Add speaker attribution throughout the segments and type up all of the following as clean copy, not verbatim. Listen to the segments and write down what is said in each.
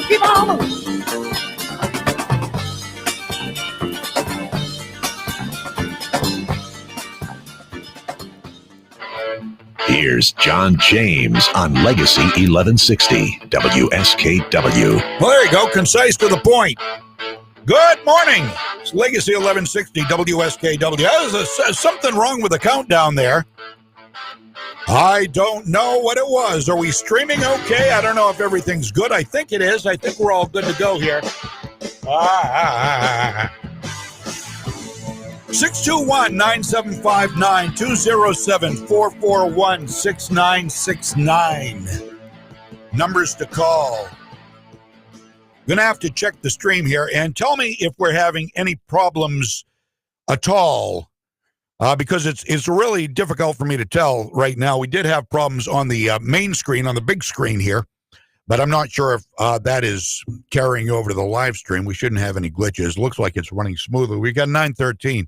Speaker 1: Keep on moving.
Speaker 2: Here's John James on Legacy 1160 WSKW.
Speaker 3: Well, there you go. Concise to the point. Good morning. It's Legacy 1160 WSKW. There's something wrong with the countdown there. I don't know what it was. Are we streaming okay? I don't know if everything's good. I think it is. I think we're all good to go here. 621-9759-207-441-6969. Numbers to call. Gonna have to check the stream here and tell me if we're having any problems at all, because it's really difficult for me to tell right now. We did have problems on the main screen, on the big screen here, but I'm not sure if that is carrying over to the live stream. We shouldn't have any glitches. Looks like it's running smoothly. We got 913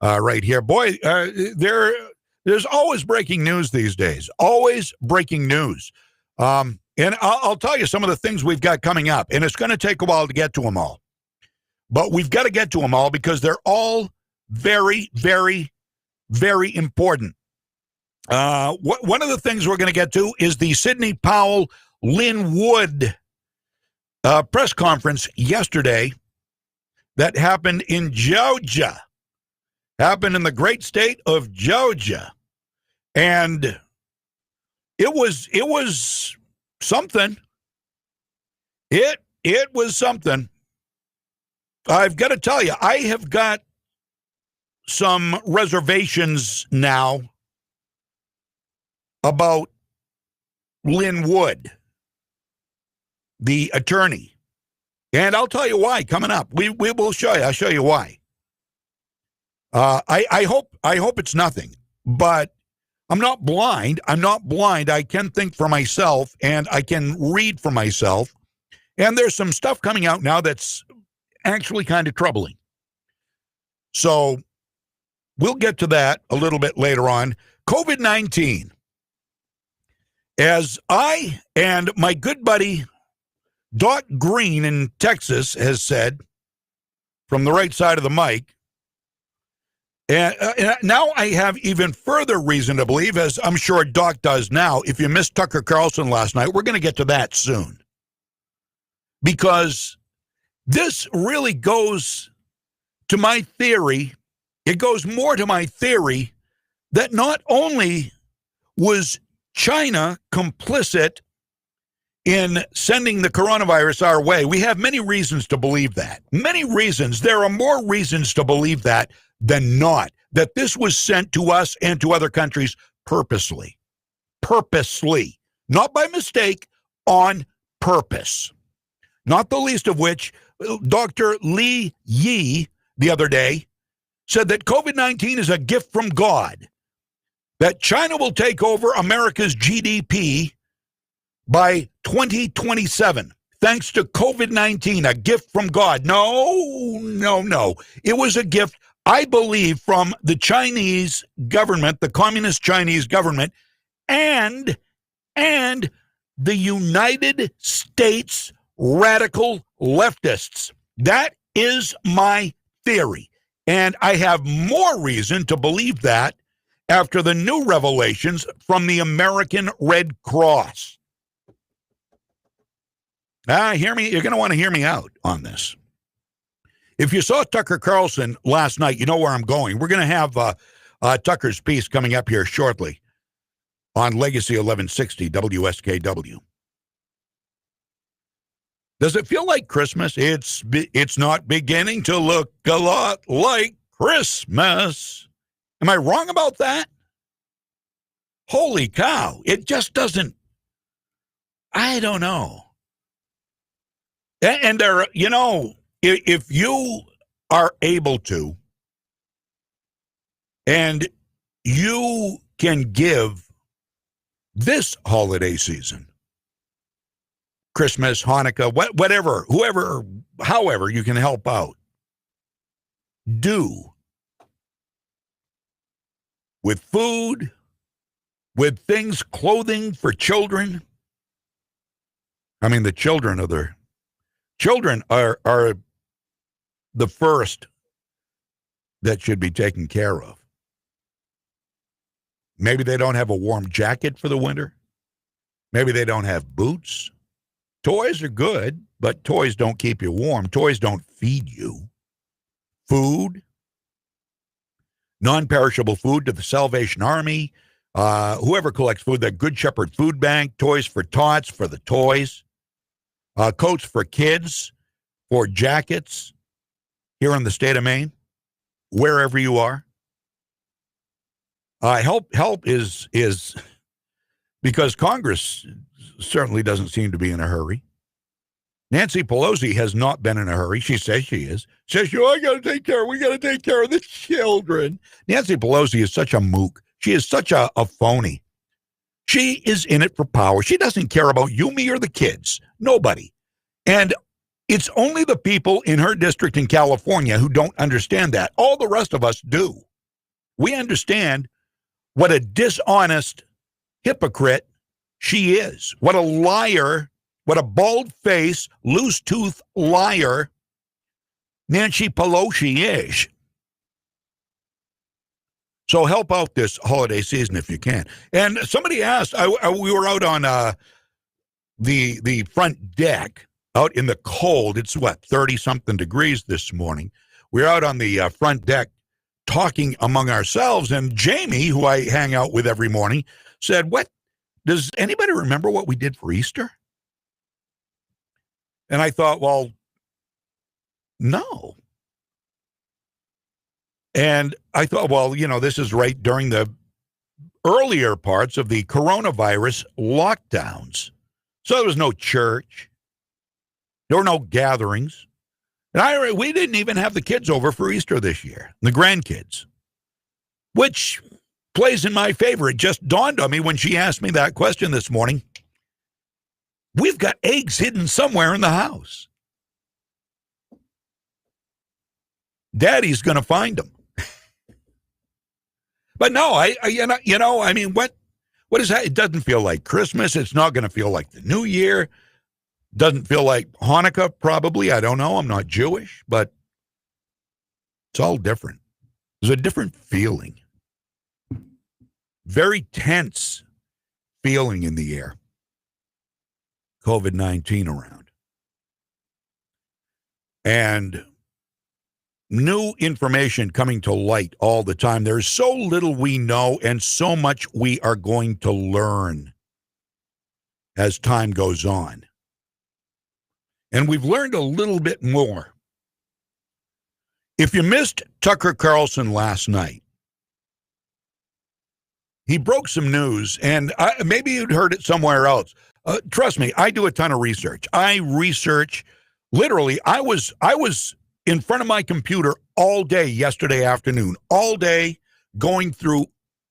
Speaker 3: right here. Boy, there's always breaking news these days. Always breaking news. And I'll tell you some of the things we've got coming up, and it's going to take a while to get to them all. But we've got to get to them all because they're all very, very, very important. One of the things we're going to get to is the Sidney Powell Lynn Wood press conference yesterday that happened in Georgia. Happened in the great state of Georgia. And it was something. It was something. I've got to tell you, I have got some reservations now about Lynn Wood, the attorney. And I'll tell you why coming up. We will show you. I'll show you why. I hope it's nothing, but I'm not blind. I can think for myself, and I can read for myself. And there's some stuff coming out now that's actually kind of troubling. So we'll get to that a little bit later on. COVID-19. As I and my good buddy Doc Green in Texas has said, from the right side of the mic, and now I have even further reason to believe, as I'm sure Doc does now, if you missed Tucker Carlson last night, we're going to get to that soon. Because this really goes to my theory, it goes more to my theory that not only was China complicit in sending the coronavirus our way, we have many reasons to believe that. Many reasons. There are more reasons to believe that than not, that this was sent to us and to other countries purposely. Purposely. Not by mistake, on purpose. Not the least of which, Dr. Li Yi, the other day, said that COVID-19 is a gift from God, that China will take over America's GDP by 2027, thanks to COVID-19, a gift from God. No. It was a gift, I believe, from the Chinese government, the communist Chinese government, and the United States radical leftists. That is my theory. And I have more reason to believe that after the new revelations from the American Red Cross. Hear me. You're going to want to hear me out on this. If you saw Tucker Carlson last night, you know where I'm going. We're going to have Tucker's piece coming up here shortly on Legacy 1160 WSKW. Does it feel like Christmas? It's not beginning to look a lot like Christmas. Am I wrong about that? Holy cow. It just doesn't. I don't know. And there, you know, if you are able to, and you can give this holiday season, Christmas, Hanukkah, whatever, whoever, however you can help out, do with food, with things, clothing for children. I mean, the children are Children are the first that should be taken care of. Maybe they don't have a warm jacket for the winter. Maybe they don't have boots. Toys are good, but toys don't keep you warm. Toys don't feed you. Food, non-perishable food to the Salvation Army, whoever collects food, the Good Shepherd Food Bank, Toys for Tots for the toys, coats for kids, for jackets here in the state of Maine, wherever you are. Help is because Congress certainly doesn't seem to be in a hurry. Nancy Pelosi has not been in a hurry. She says she is. Says, we got to take care of the children. Nancy Pelosi is such a mook. She is such a phony. She is in it for power. She doesn't care about you, me, or the kids. Nobody. And it's only the people in her district in California who don't understand that. All the rest of us do. We understand what a dishonest hypocrite she is. What a liar, what a bald-faced, loose-toothed liar Nancy Pelosi is. So help out this holiday season if you can. And somebody asked, we were out on the front deck, out in the cold. It's 30-something degrees this morning. We're out on the front deck talking among ourselves, and Jamie, who I hang out with every morning, said, does anybody remember what we did for Easter? And I thought, well, no. And I thought, well, this is right during the earlier parts of the coronavirus lockdowns. So there was no church. There were no gatherings. And we didn't even have the kids over for Easter this year, the grandkids, which plays in my favor. It just dawned on me when she asked me that question this morning. We've got eggs hidden somewhere in the house. Daddy's going to find them. But no, what is that? It doesn't feel like Christmas. It's not going to feel like the New Year. Doesn't feel like Hanukkah, probably. I don't know. I'm not Jewish, but it's all different. There's a different feeling. Very tense feeling in the air. COVID-19 around. And new information coming to light all the time. There's so little we know and so much we are going to learn as time goes on. And we've learned a little bit more. If you missed Tucker Carlson last night, he broke some news, and maybe you'd heard it somewhere else. Trust me, I do a ton of research. I research, literally, I was in front of my computer all day yesterday afternoon, all day going through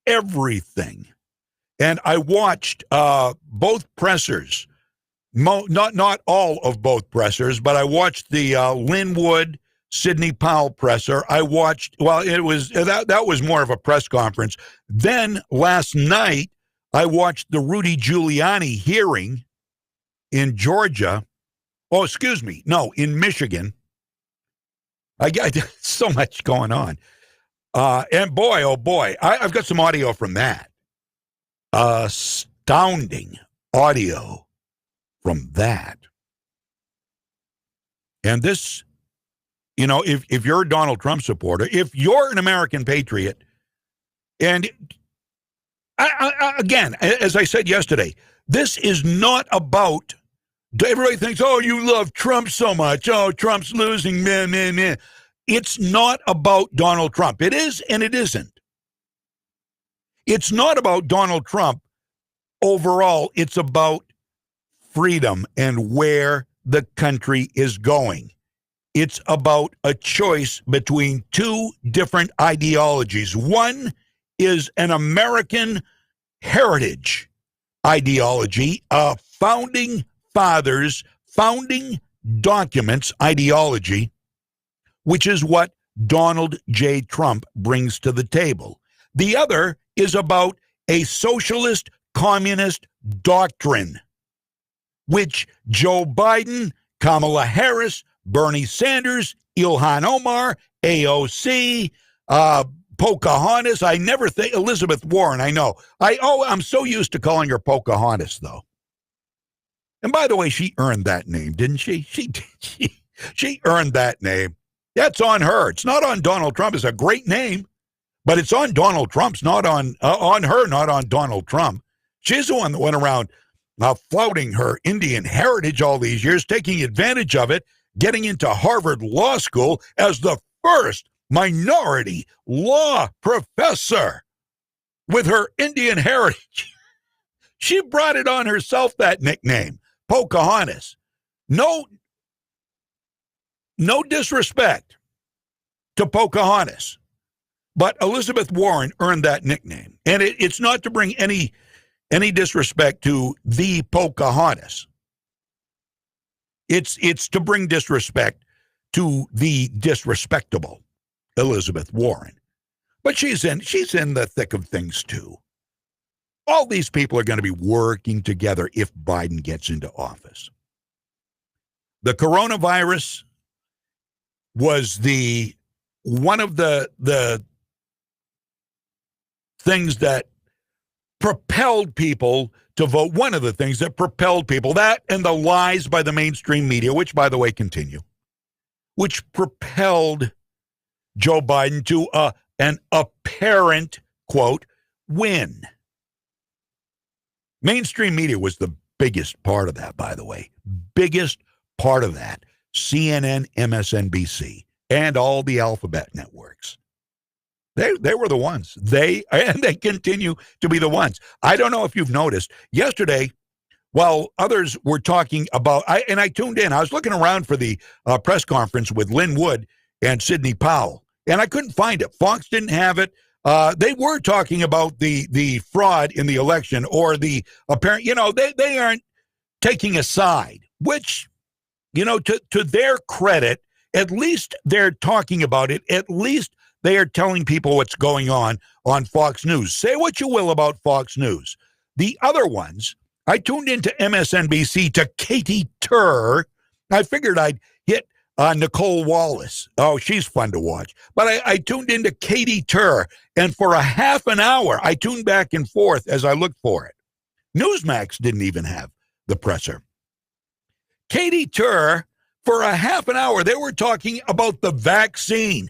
Speaker 3: everything. And I watched both pressers. Not all of both pressers, but I watched the Linwood Sidney Powell presser. I watched, it was that was more of a press conference. Then last night, I watched the Rudy Giuliani hearing in Georgia. Oh, excuse me. No, in Michigan. I got so much going on. And boy, oh boy, I've got some audio from that. Astounding audio from that. And this, if you're a Donald Trump supporter, if you're an American patriot, and again, as I said yesterday, this is not about, everybody thinks, oh, you love Trump so much. Oh, Trump's losing, man. It's not about Donald Trump. It is and it isn't. It's not about Donald Trump overall. It's about freedom and where the country is going. It's about a choice between two different ideologies. One is an American heritage ideology, a founding fathers, founding documents ideology, which is what Donald J. Trump brings to the table. The other is about a socialist communist doctrine, which Joe Biden, Kamala Harris, Bernie Sanders, Ilhan Omar, AOC, Pocahontas. I never think Elizabeth Warren. I know. I'm so used to calling her Pocahontas, though. And by the way, she earned that name, didn't she? She earned that name. That's on her. It's not on Donald Trump. It's a great name, but it's on Donald Trump's, not on her, not on Donald Trump. She's the one that went around flouting her Indian heritage all these years, taking advantage of it, getting into Harvard Law School as the first minority law professor with her Indian heritage. She brought it on herself, that nickname, Pocahontas. No disrespect to Pocahontas, but Elizabeth Warren earned that nickname. And it's not to bring any disrespect to the Pocahontas. It's to bring disrespect to the disrespectable Elizabeth Warren. But she's in the thick of things too. All these people are going to be working together if Biden gets into office. The coronavirus was one of the things that propelled people to vote. One of the things that propelled people, that and the lies by the mainstream media, which, by the way, continue, which propelled Joe Biden to an apparent, quote, win. Mainstream media was the biggest part of that, by the way. Biggest part of that. CNN, MSNBC, and all the alphabet networks. They were the ones. They continue to be the ones. I don't know if you've noticed. Yesterday, while others were talking about, I tuned in. I was looking around for the press conference with Lynn Wood and Sidney Powell, and I couldn't find it. Fox didn't have it. They were talking about the fraud in the election or the apparent, they aren't taking a side, which, to their credit, at least they're talking about it. At least they are telling people what's going on Fox News. Say what you will about Fox News. The other ones, I tuned into MSNBC to Katie Tur. I figured I'd hit Nicole Wallace. Oh, she's fun to watch. But I tuned into Katie Tur, and for a half an hour, I tuned back and forth as I looked for it. Newsmax didn't even have the presser. Katie Tur, for a half an hour, they were talking about the vaccine.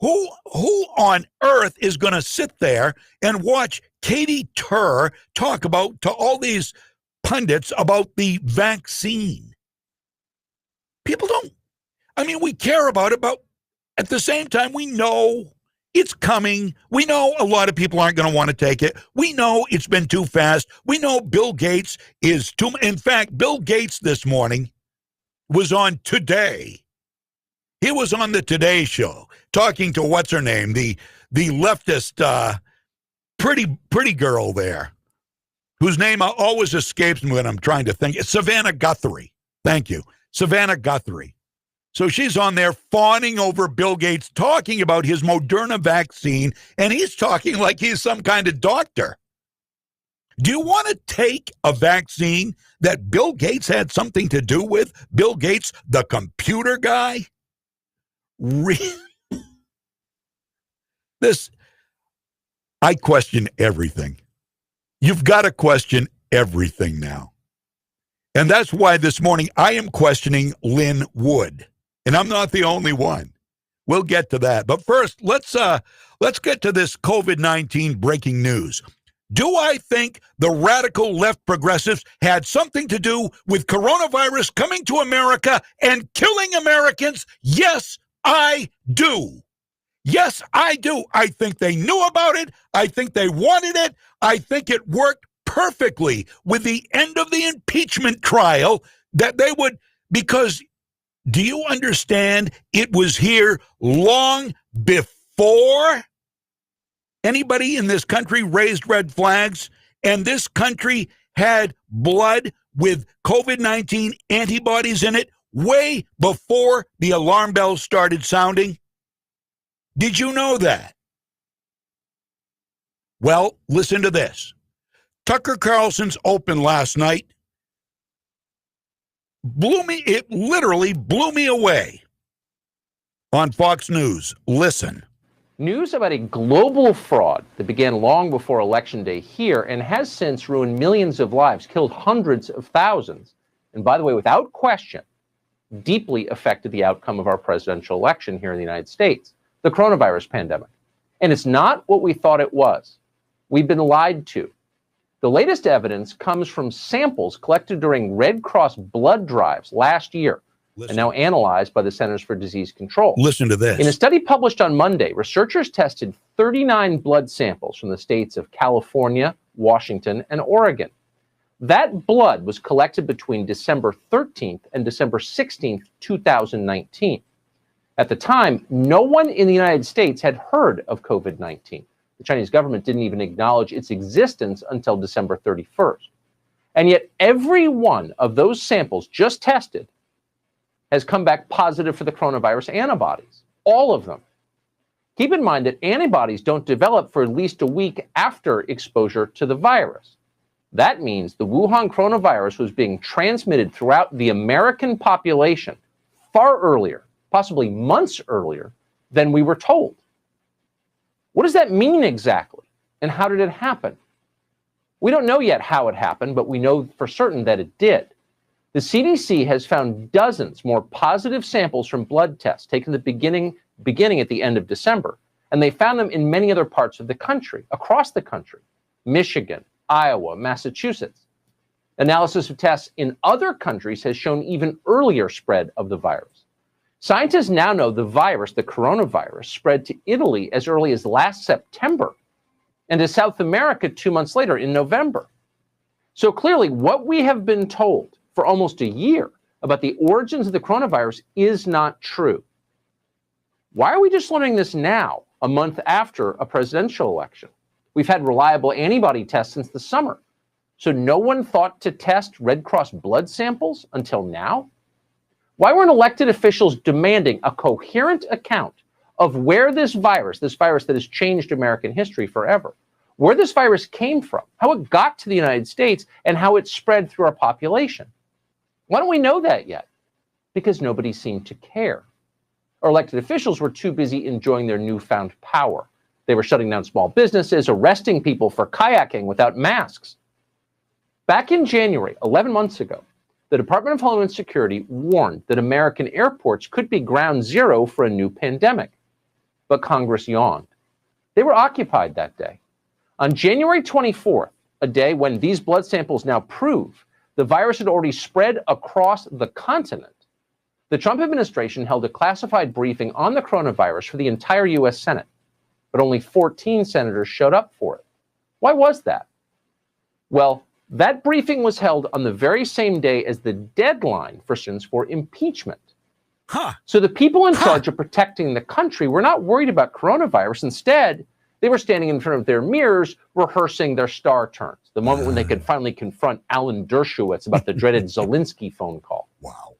Speaker 3: Who on earth is going to sit there and watch Katie Tur talk about to all these pundits about the vaccine? People don't. We care about it, but at the same time, we know it's coming. We know a lot of people aren't going to want to take it. We know it's been too fast. We know Bill Gates is too. In fact, Bill Gates this morning was on Today. He was on the Today Show talking to what's her name, the leftist pretty girl there, whose name always escapes me when I'm trying to think. It's Savannah Guthrie. Thank you, Savannah Guthrie. So she's on there fawning over Bill Gates, talking about his Moderna vaccine, and he's talking like he's some kind of doctor. Do you want to take a vaccine that Bill Gates had something to do with? Bill Gates, the computer guy? I question everything. You've got to question everything now. And that's why this morning I am questioning Lynn Wood. And I'm not the only one. We'll get to that. But first, let's get to this COVID-19 breaking news. Do I think the radical left progressives had something to do with coronavirus coming to America and killing Americans? Yes, I do. Yes, I do. I think they knew about it. I think they wanted it. I think it worked perfectly with the end of the impeachment trial that they would, because do you understand it was here long before anybody in this country raised red flags, and this country had blood with COVID-19 antibodies in it way before the alarm bells started sounding? Did you know that? Well, listen to this. Tucker Carlson's Open last night. It literally blew me away on Fox News. Listen.
Speaker 1: News about a global fraud that began long before Election Day here and has since ruined millions of lives, killed hundreds of thousands, and by the way, without question, deeply affected the outcome of our presidential election here in the United States, the coronavirus pandemic. And it's not what we thought it was. We've been lied to. The latest evidence comes from samples collected during Red Cross blood drives last year and now analyzed by the Centers for Disease Control.
Speaker 3: Listen to this.
Speaker 1: In a study published on Monday, researchers tested 39 blood samples from the states of California, Washington, and Oregon. That blood was collected between December 13th and December 16th, 2019. At the time, no one in the United States had heard of COVID-19. The Chinese government didn't even acknowledge its existence until December 31st. And yet every one of those samples just tested has come back positive for the coronavirus antibodies. All of them. Keep in mind that antibodies don't develop for at least a week after exposure to the virus. That means the Wuhan coronavirus was being transmitted throughout the American population far earlier, possibly months earlier, than we were told. What does that mean exactly? And how did it happen? We don't know yet how it happened, but we know for certain that it did. The CDC has found dozens more positive samples from blood tests taken at the beginning at the end of December, and they found them in many other parts of the country, across the country, Michigan, Iowa, Massachusetts. Analysis of tests in other countries has shown even earlier spread of the virus. Scientists now know the virus, the coronavirus, spread to Italy as early as last September and to South America 2 months later in November. So clearly, what we have been told for almost a year about the origins of the coronavirus is not true. Why are we just learning this now, a month after a presidential election? We've had reliable antibody tests since the summer. So no one thought to test Red Cross blood samples until now? Why weren't elected officials demanding a coherent account of where this virus that has changed American history forever, where this virus came from, how it got to the United States, and how it spread through our population? Why don't we know that yet? Because nobody seemed to care. Our elected officials were too busy enjoying their newfound power. They were shutting down small businesses, arresting people for kayaking without masks. Back in January, 11 months ago, the Department of Homeland Security warned that American airports could be ground zero for a new pandemic. But Congress yawned. They were occupied that day. On January 24th, a day when these blood samples now prove the virus had already spread across the continent, the Trump administration held a classified briefing on the coronavirus for the entire U.S. Senate, but only 14 senators showed up for it. Why was that? Well, that briefing was held on the very same day as the deadline for impeachment. So the people in charge of protecting the country were not worried about coronavirus. Instead, they were standing in front of their mirrors rehearsing their star turns, the moment when they could finally confront Alan Dershowitz about the dreaded Zelensky phone call.
Speaker 3: Wow.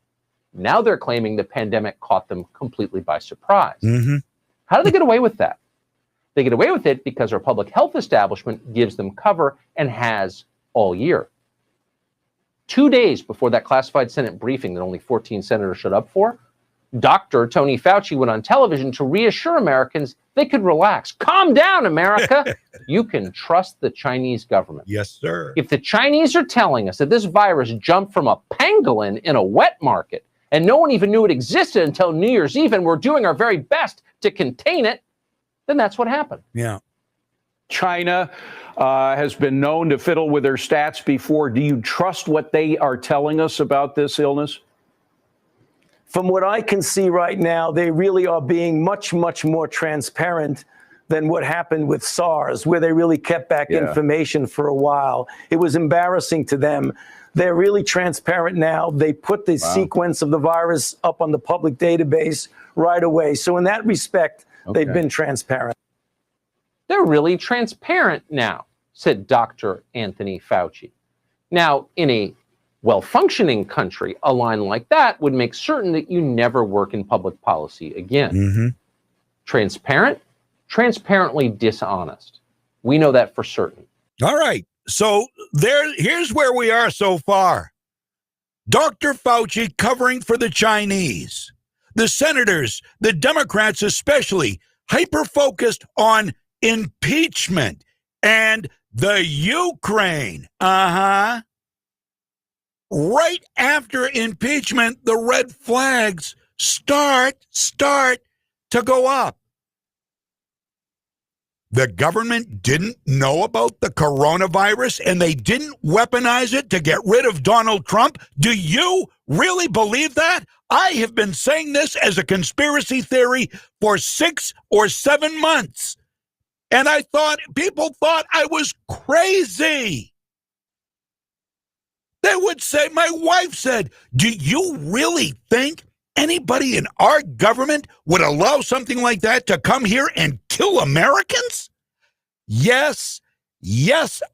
Speaker 1: Now they're claiming the pandemic caught them completely by surprise.
Speaker 3: Mm-hmm.
Speaker 1: How do they get away with that? They get away with it because our public health establishment gives them cover and has all year. 2 days before that classified Senate briefing that only 14 senators showed up for, Dr. Tony Fauci went on television to reassure Americans they could relax. Calm down, America. You can trust the Chinese government.
Speaker 3: Yes, sir.
Speaker 1: If the Chinese are telling us that this virus jumped from a pangolin in a wet market and no one even knew it existed until New Year's Eve and we're doing our very best to contain it, then that's what happened.
Speaker 3: Yeah.
Speaker 4: China has been known to fiddle with their stats before. Do you trust what they are telling us about this illness?
Speaker 5: From what I can see right now, they really are being much, much more transparent than what happened with SARS, where they really kept back information for a while. It was embarrassing to them. They're really transparent now. They put the sequence of the virus up on the public database right away. So in that respect, they've been transparent.
Speaker 1: They're really transparent now, said Dr. Anthony Fauci. Now, in a well-functioning country, a line like that would make certain that you never work in public policy again.
Speaker 3: Mm-hmm.
Speaker 1: Transparent, transparently dishonest. We know that for certain.
Speaker 3: All right. So here's where we are so far. Dr. Fauci covering for the Chinese. The senators, the Democrats especially, hyper-focused on impeachment and the Ukraine. Right after impeachment, the red flags start to go up. The government didn't know about the coronavirus and they didn't weaponize it to get rid of Donald Trump. Do you really believe that? I have been saying this as a conspiracy theory for 6 or 7 months. And people thought I was crazy. They would say, my wife said, do you really think anybody in our government would allow something like that to come here and kill Americans? Yes,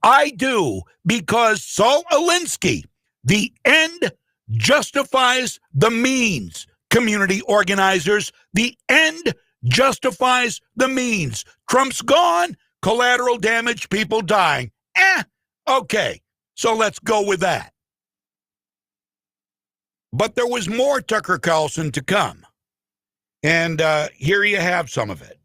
Speaker 3: I do, because Saul Alinsky, the end justifies the means. Community organizers, the end justifies the means. Trump's gone, collateral damage, people dying. Okay, so let's go with that. But there was more Tucker Carlson to come. And here you have some of it.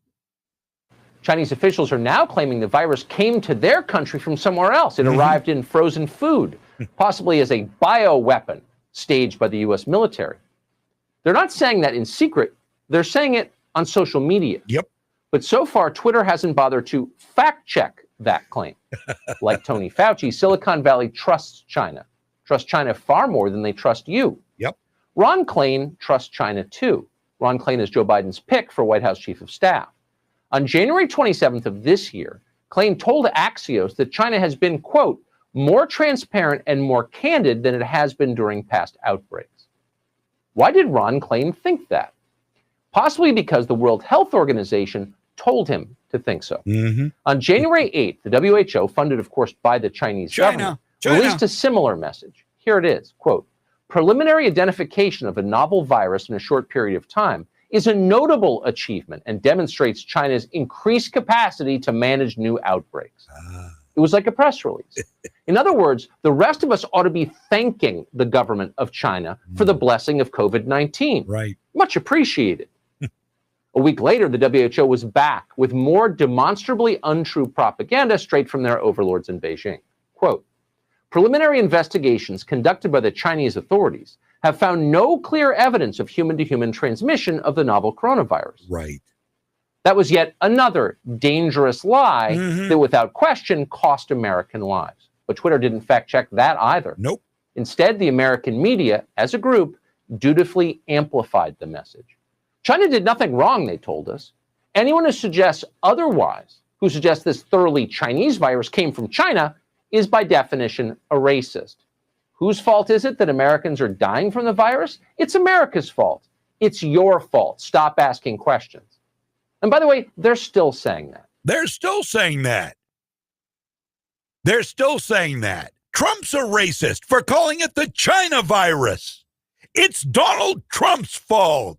Speaker 1: Chinese officials are now claiming the virus came to their country from somewhere else. It arrived in frozen food, possibly as a bioweapon staged by the U.S. military. They're not saying that in secret. They're saying it on social media.
Speaker 3: Yep.
Speaker 1: But so far, Twitter hasn't bothered to fact-check that claim. Like Tony Fauci, Silicon Valley trusts China far more than they trust you.
Speaker 3: Yep.
Speaker 1: Ron Klain trusts China too. Ron Klain is Joe Biden's pick for White House Chief of Staff. On January 27th of this year, Klain told Axios that China has been, quote, more transparent and more candid than it has been during past outbreaks. Why did Ron Klain think that? Possibly because the World Health Organization told him to think so. On January 8th, the WHO, funded, of course, by the Chinese government, released a similar message. Here it is, quote, preliminary identification of a novel virus in a short period of time is a notable achievement and demonstrates China's increased capacity to manage new outbreaks. It was like a press release. In other words, the rest of us ought to be thanking the government of China for the blessing of COVID-19.
Speaker 3: Right.
Speaker 1: Much appreciated. A week later, the WHO was back with more demonstrably untrue propaganda straight from their overlords in Beijing. Quote, preliminary investigations conducted by the Chinese authorities have found no clear evidence of human-to-human transmission of the novel coronavirus.
Speaker 3: Right.
Speaker 1: That was yet another dangerous lie that without question cost American lives. But Twitter didn't fact-check that either.
Speaker 3: Nope.
Speaker 1: Instead, the American media, as a group, dutifully amplified the message. China did nothing wrong, they told us. Anyone who suggests otherwise, who suggests this thoroughly Chinese virus came from China, is by definition a racist. Whose fault is it that Americans are dying from the virus? It's America's fault. It's your fault. Stop asking questions. And by the way, they're still saying that.
Speaker 3: They're still saying that. They're still saying that. Trump's a racist for calling it the China virus. It's Donald Trump's fault.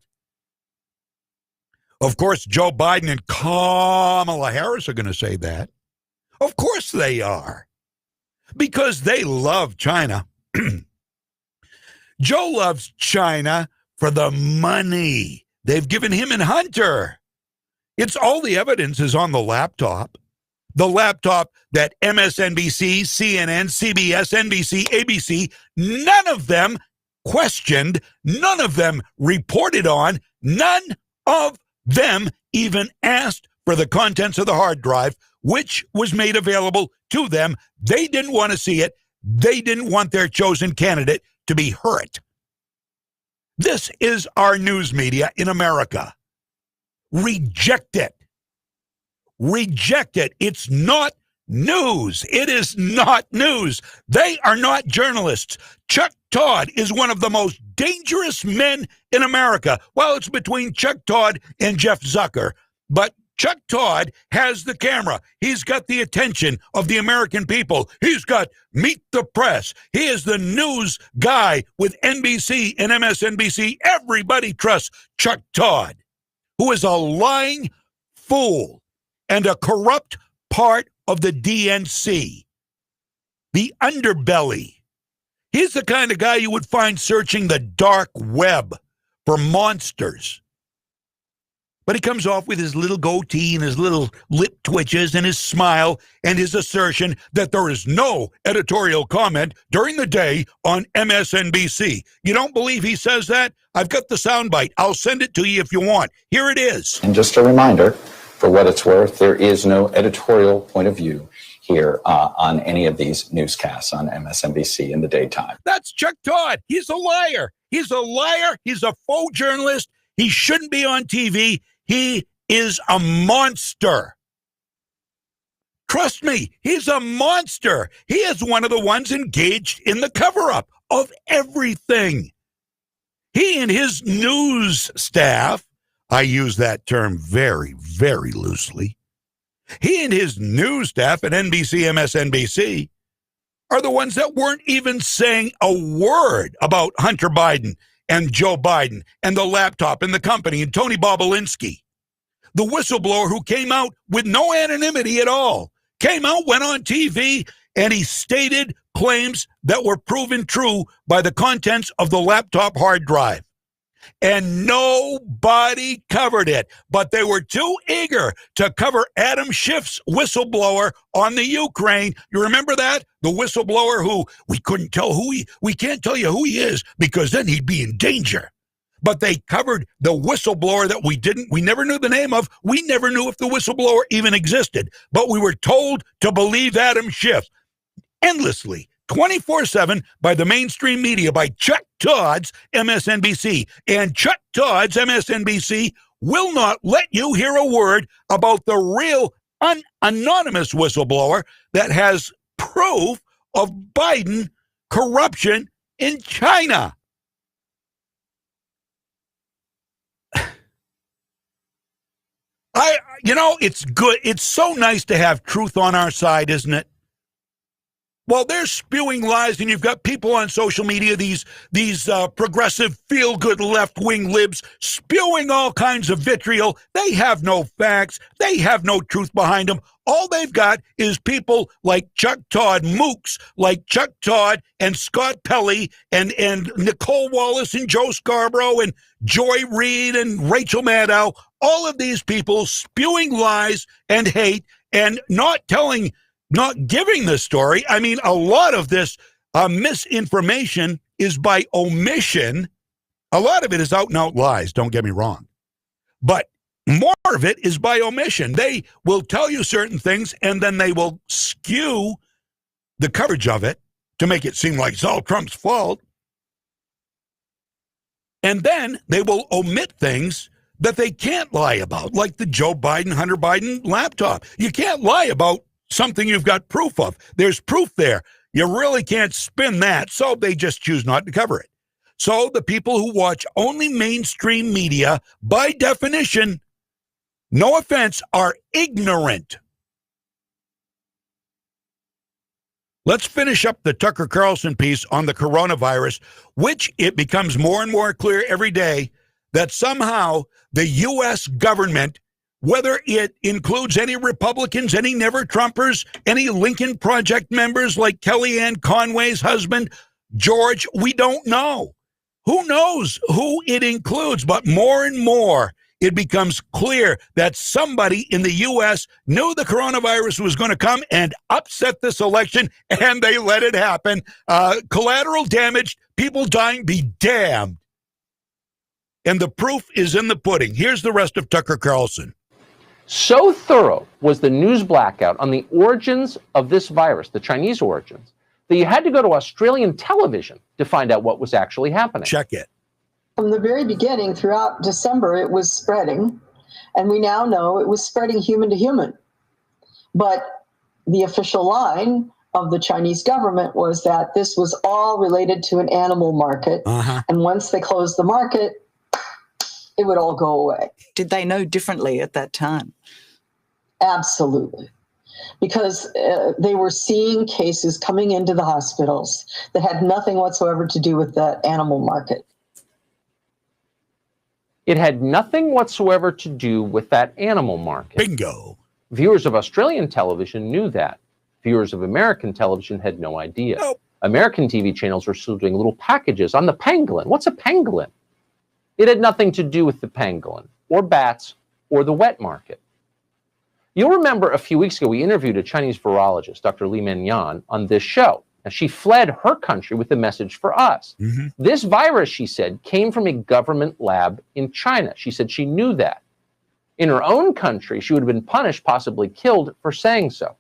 Speaker 3: Of course, Joe Biden and Kamala Harris are going to say that. Of course they are. Because they love China. Joe loves China for the money they've given him and Hunter. It's all the evidence is on the laptop. The laptop that MSNBC, CNN, CBS, NBC, ABC, none of them questioned, none of them reported on, none of them even asked for the contents of the hard drive, which was made available to them. They didn't want to see it. They didn't want their chosen candidate to be hurt. This is our news media in America. Reject it. Reject it. It's not news. It is not news. They are not journalists. Chuck Todd is one of the most dangerous men in America. Well, it's between Chuck Todd and Jeff Zucker, but Chuck Todd has the camera. He's got the attention of the American people. He's got Meet the Press. He is the news guy with NBC and MSNBC. Everybody trusts Chuck Todd, who is a lying fool and a corrupt part of the DNC, the underbelly. He's the kind of guy you would find searching the dark web for monsters. But he comes off with his little goatee and his little lip twitches and his smile and his assertion that there is no editorial comment during the day on MSNBC. You don't believe he says that? I've got the soundbite. I'll send it to you if you want. Here it is.
Speaker 6: And just a reminder, for what it's worth, there is no editorial point of view here on any of these newscasts on MSNBC in the daytime.
Speaker 3: That's Chuck Todd. He's a liar. He's a liar. He's a faux journalist. He shouldn't be on TV. He is a monster. Trust me, he's a monster. He is one of the ones engaged in the cover-up of everything. He and his news staff, I use that term very, very loosely, he and his news staff at NBC, MSNBC, are the ones that weren't even saying a word about Hunter Biden and Joe Biden and the laptop and the company and Tony Bobulinski, the whistleblower who came out with no anonymity at all, came out, went on TV, and he stated claims that were proven true by the contents of the laptop hard drive. And nobody covered it, but they were too eager to cover Adam Schiff's whistleblower on the Ukraine. You remember that? The whistleblower who we can't tell you who he is because then he'd be in danger. But they covered the whistleblower that we never knew the name of. We never knew if the whistleblower even existed, but we were told to believe Adam Schiff endlessly. 24/7 by the mainstream media, by Chuck Todd's MSNBC. And Chuck Todd's MSNBC will not let you hear a word about the real anonymous whistleblower that has proof of Biden corruption in China. It's good. It's so nice to have truth on our side, isn't it? Well, they're spewing lies, and you've got people on social media, these progressive, feel-good left-wing libs, spewing all kinds of vitriol. They have no facts. They have no truth behind them. All they've got is people like Chuck Todd, mooks like Chuck Todd and Scott Pelley and Nicole Wallace and Joe Scarborough and Joy Reid and Rachel Maddow. All of these people spewing lies and hate and not giving the story. I mean, a lot of this misinformation is by omission. A lot of it is out and out lies, don't get me wrong. But more of it is by omission. They will tell you certain things, and then they will skew the coverage of it to make it seem like it's all Trump's fault. And then they will omit things that they can't lie about, like the Joe Biden, Hunter Biden laptop. You can't lie about something you've got proof of. There's proof there. You really can't spin that, so they just choose not to cover it. So the people who watch only mainstream media, by definition, no offense, are ignorant. Let's finish up the Tucker Carlson piece on the coronavirus, which it becomes more and more clear every day that somehow the U.S. government, whether it includes any Republicans, any never-Trumpers, any Lincoln Project members like Kellyanne Conway's husband, George, we don't know. Who knows who it includes? But more and more, it becomes clear that somebody in the U.S. knew the coronavirus was going to come and upset this election, and they let it happen. Collateral damage, people dying, be damned. And the proof is in the pudding. Here's the rest of Tucker Carlson.
Speaker 1: So thorough was the news blackout on the origins of this virus, the Chinese origins, that you had to go to Australian television to find out what was actually happening.
Speaker 3: Check it.
Speaker 7: From the very beginning, throughout December, it was spreading, and we now know it was spreading human to human. But the official line of the Chinese government was that this was all related to an animal market, and once they closed the market, it would all go away.
Speaker 8: Did they know differently at that time?
Speaker 7: Absolutely. Because they were seeing cases coming into the hospitals that had nothing whatsoever to do with that animal market.
Speaker 1: It had nothing whatsoever to do with that animal market.
Speaker 3: Bingo.
Speaker 1: Viewers of Australian television knew that. Viewers of American television had no idea.
Speaker 3: Nope.
Speaker 1: American TV channels were still doing little packages on the pangolin. What's a pangolin? It had nothing to do with the pangolin or bats or the wet market. You'll remember a few weeks ago, we interviewed a Chinese virologist, Dr. Li Menyan, on this show. Now, she fled her country with a message for us. Mm-hmm. This virus, she said, came from a government lab in China. She said she knew that. In her own country, she would have been punished, possibly killed, for saying so.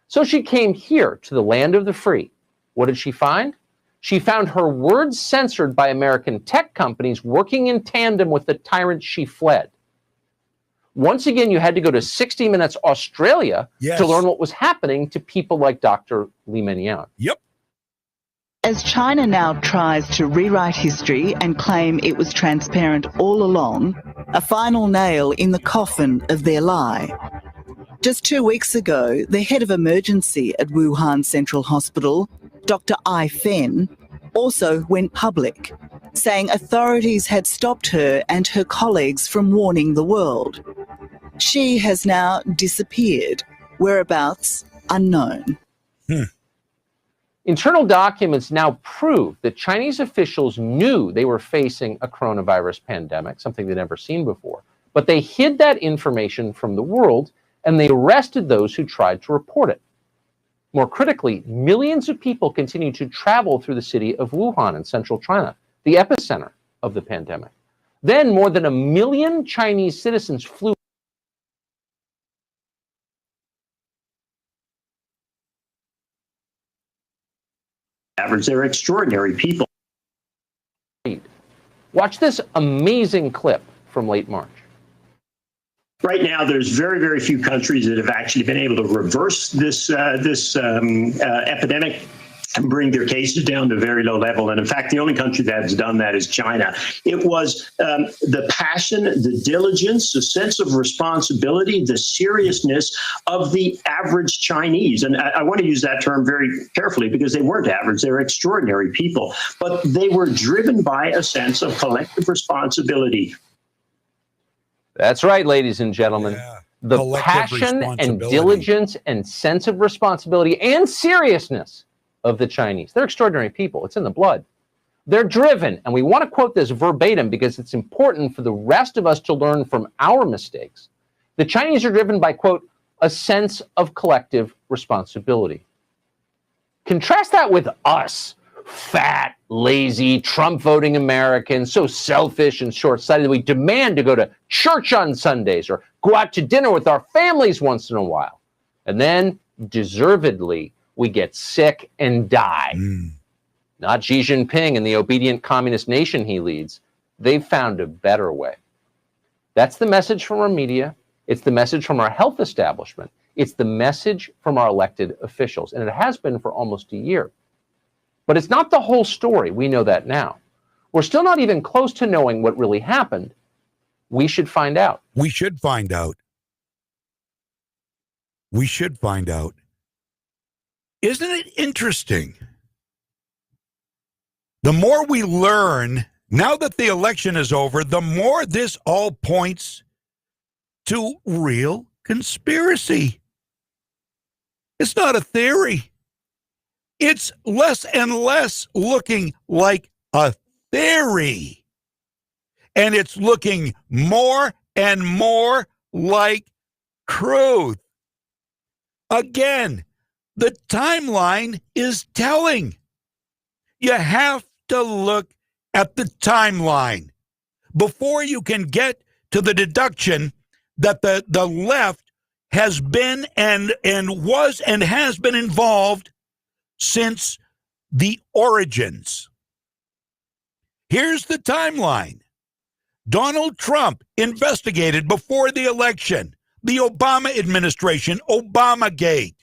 Speaker 1: So she came here to the land of the free. What did she find? She found her words censored by American tech companies working in tandem with the tyrant she fled. Once again, you had to go to 60 Minutes Australia to learn what was happening to people like Dr. Li Menyan.
Speaker 3: Yep.
Speaker 8: As China now tries to rewrite history and claim it was transparent all along, a final nail in the coffin of their lie. Just 2 weeks ago, the head of emergency at Wuhan Central Hospital, Dr. Ai Fen, also went public, saying authorities had stopped her and her colleagues from warning the world. She has now disappeared, whereabouts unknown.
Speaker 1: Internal documents now prove that Chinese officials knew they were facing a coronavirus pandemic, something they'd never seen before, but they hid that information from the world and they arrested those who tried to report it. More critically, millions of people continue to travel through the city of Wuhan in central China, the epicenter of the pandemic. Then more than 1 million Chinese citizens flew.
Speaker 9: They're extraordinary people.
Speaker 1: Watch this amazing clip from late March.
Speaker 9: Right now, there's very, very few countries that have actually been able to reverse this epidemic and bring their cases down to a very low level. And in fact, the only country that has done that is China. It was the passion, the diligence, the sense of responsibility, the seriousness of the average Chinese. And I want to use that term very carefully because they weren't average. They were extraordinary people, but they were driven by a sense of collective responsibility.
Speaker 1: That's right, ladies and gentlemen. Yeah. The passion and diligence and sense of responsibility and seriousness of the Chinese. They're extraordinary people. It's in the blood. They're driven. And we want to quote this verbatim because it's important for the rest of us to learn from our mistakes. The Chinese are driven by, quote, a sense of collective responsibility. Contrast that with us, fat, lazy, Trump-voting Americans, so selfish and short-sighted that we demand to go to church on Sundays or go out to dinner with our families once in a while. And then, deservedly, we get sick and die. Not Xi Jinping and the obedient communist nation he leads. They've found a better way. That's the message from our media. It's the message from our health establishment. It's the message from our elected officials. And it has been for almost a year. But it's not the whole story. We know that now. We're still not even close to knowing what really happened. We should find out.
Speaker 3: We should find out. We should find out. Isn't it interesting? The more we learn, now that the election is over, the more this all points to real conspiracy. It's not a theory. It's less and less looking like a theory. And it's looking more and more like truth. Again, the timeline is telling. You have to look at the timeline before you can get to the deduction that the left has been and was and has been involved since the origins. Here's the timeline. Donald Trump investigated before the election, the Obama administration, Obamagate.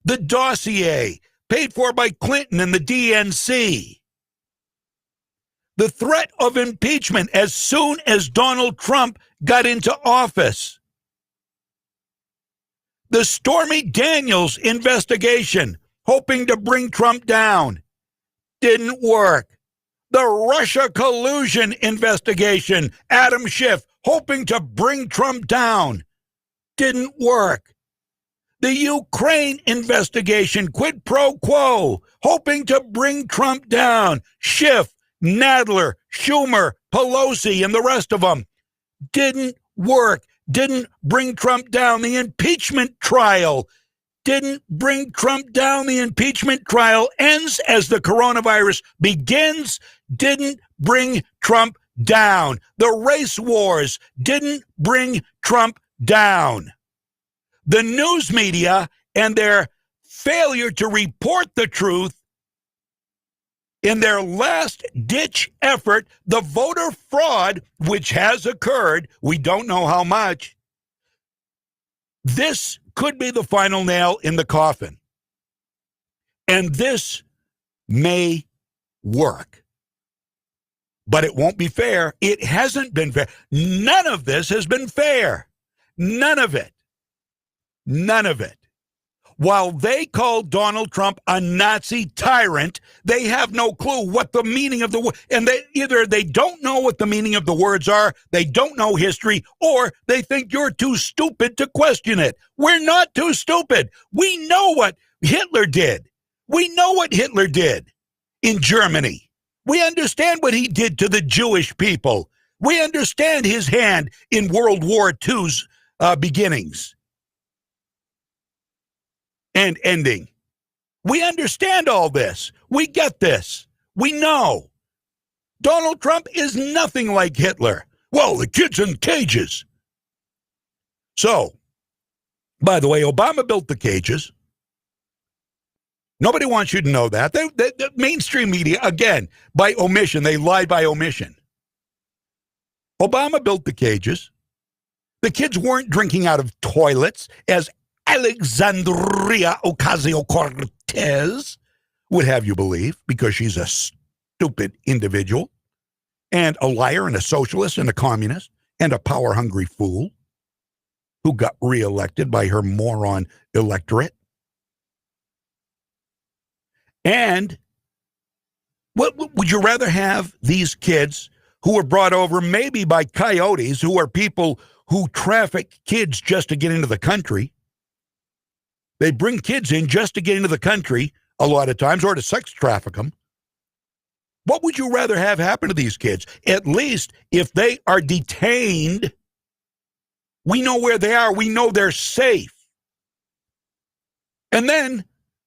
Speaker 3: The dossier paid for by Clinton and the DNC. The threat of impeachment as soon as Donald Trump got into office. The Stormy Daniels investigation, hoping to bring Trump down, didn't work. The Russia collusion investigation, Adam Schiff, hoping to bring Trump down, didn't work. The Ukraine investigation, quid pro quo, hoping to bring Trump down. Schiff, Nadler, Schumer, Pelosi, and the rest of them. Didn't work. Didn't bring Trump down. The impeachment trial didn't bring Trump down. The impeachment trial ends as the coronavirus begins. Didn't bring Trump down. The race wars didn't bring Trump down. The news media and their failure to report the truth in their last-ditch effort, the voter fraud, which has occurred, we don't know how much, this could be the final nail in the coffin. And this may work. But it won't be fair. It hasn't been fair. None of this has been fair. None of it. None of it. While they call Donald Trump a Nazi tyrant, they have no clue what the meaning of the word, and either they don't know what the meaning of the words are, they don't know history, or they think you're too stupid to question it. We're not too stupid. We know what Hitler did. We know what Hitler did in Germany. We understand what he did to the Jewish people. We understand his hand in World War II's beginnings and ending. We understand all this. We get this. We know. Donald Trump is nothing like Hitler. Well, the kid's in cages. So, by the way, Obama built the cages. Nobody wants you to know that. The mainstream media, again, by omission, they lied by omission. Obama built the cages. The kids weren't drinking out of toilets, as Alexandria Ocasio-Cortez would have you believe, because she's a stupid individual and a liar and a socialist and a communist and a power-hungry fool who got reelected by her moron electorate. And would you rather have these kids who were brought over maybe by coyotes, who are people who traffic kids just to get into the country? They bring kids in just to get into the country a lot of times, or to sex traffic them. What would you rather have happen to these kids? At least if they are detained, we know where they are. We know they're safe. And then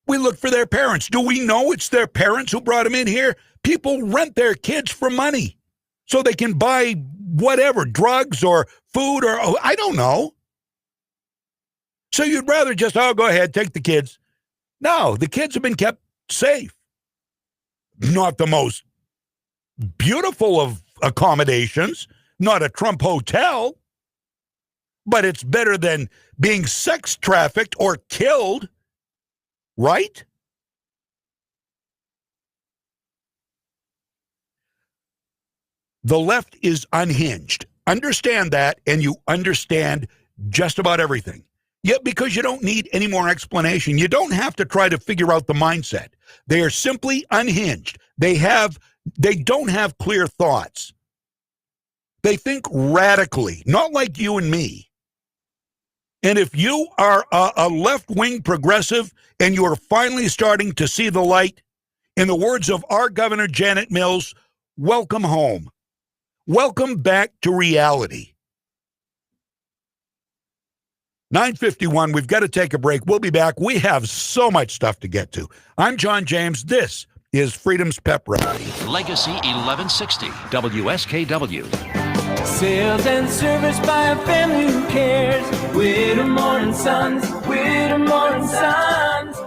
Speaker 3: we look for their parents. Do we know it's their parents who brought them in here? People rent their kids for money so they can buy whatever, drugs or food or, I don't know. So you'd rather just, go ahead, take the kids. No, the kids have been kept safe. Not the most beautiful of accommodations, not a Trump hotel, but it's better than being sex trafficked or killed, right? The left is unhinged. Understand that, and you understand just about everything. Yet, because you don't need any more explanation, you don't have to try to figure out the mindset. They are simply unhinged. They don't have clear thoughts. They think radically, not like you and me. And if you are a left-wing progressive and you are finally starting to see the light, in the words of our Governor Janet Mills, welcome home. Welcome back to reality. 9:51, we've got to take a break. We'll be back. We have so much stuff to get to. I'm John James. This is Freedom's Pep Rally.
Speaker 2: Legacy 1160, WSKW.
Speaker 10: Sales and service by a family who cares. Whittemore and Sons, Whittemore and Sons.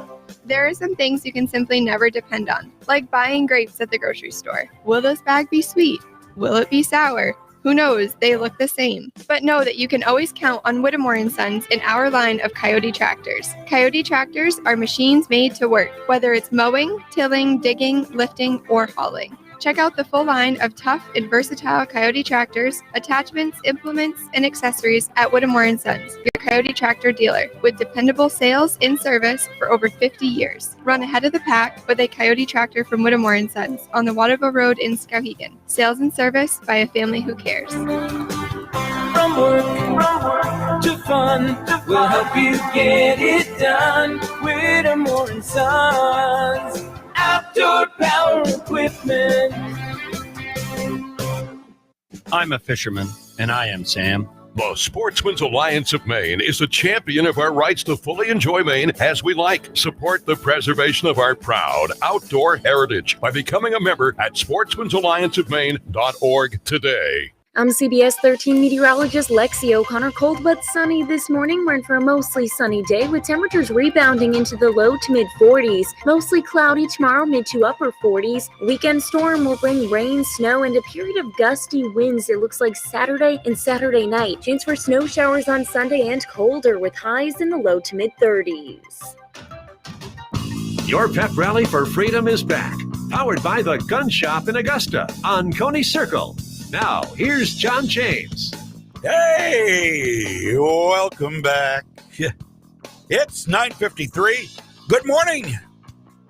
Speaker 11: There are some things you can simply never depend on, like buying grapes at the grocery store. Will this bag be sweet? Will it be sour? Who knows? They look the same. But know that you can always count on Whittemore & Sons in our line of Coyote tractors. Coyote tractors are machines made to work, whether it's mowing, tilling, digging, lifting, or hauling. Check out the full line of tough and versatile Coyote tractors, attachments, implements, and accessories at Whittemore & Sons, your Coyote tractor dealer, with dependable sales in service for over 50 years. Run ahead of the pack with a Coyote tractor from Whittemore & Sons on the Waterville Road in Skowhegan. Sales and service by a family who cares.
Speaker 10: From From work to fun, we'll help you get it done. Whittemore and Sons, outdoor power equipment.
Speaker 12: I'm a fisherman, and I am Sam.
Speaker 13: The Sportsman's Alliance of Maine is a champion of our rights to fully enjoy Maine as we like. Support the preservation of our proud outdoor heritage by becoming a member at sportsmansallianceofmaine.org today.
Speaker 14: I'm CBS 13 meteorologist Lexi O'Connor. Cold but sunny this morning. We're in for a mostly sunny day with temperatures rebounding into the low to mid 40s. Mostly cloudy tomorrow, mid to upper 40s. Weekend storm will bring rain, snow, and a period of gusty winds. It looks like Saturday and Saturday night. Chance for snow showers on Sunday and colder with highs in the low to mid 30s.
Speaker 15: Your pep rally for freedom is back. Powered by the Gun Shop in Augusta on Coney Circle. Now, here's John James.
Speaker 3: Hey, welcome back. It's 9:53. Good morning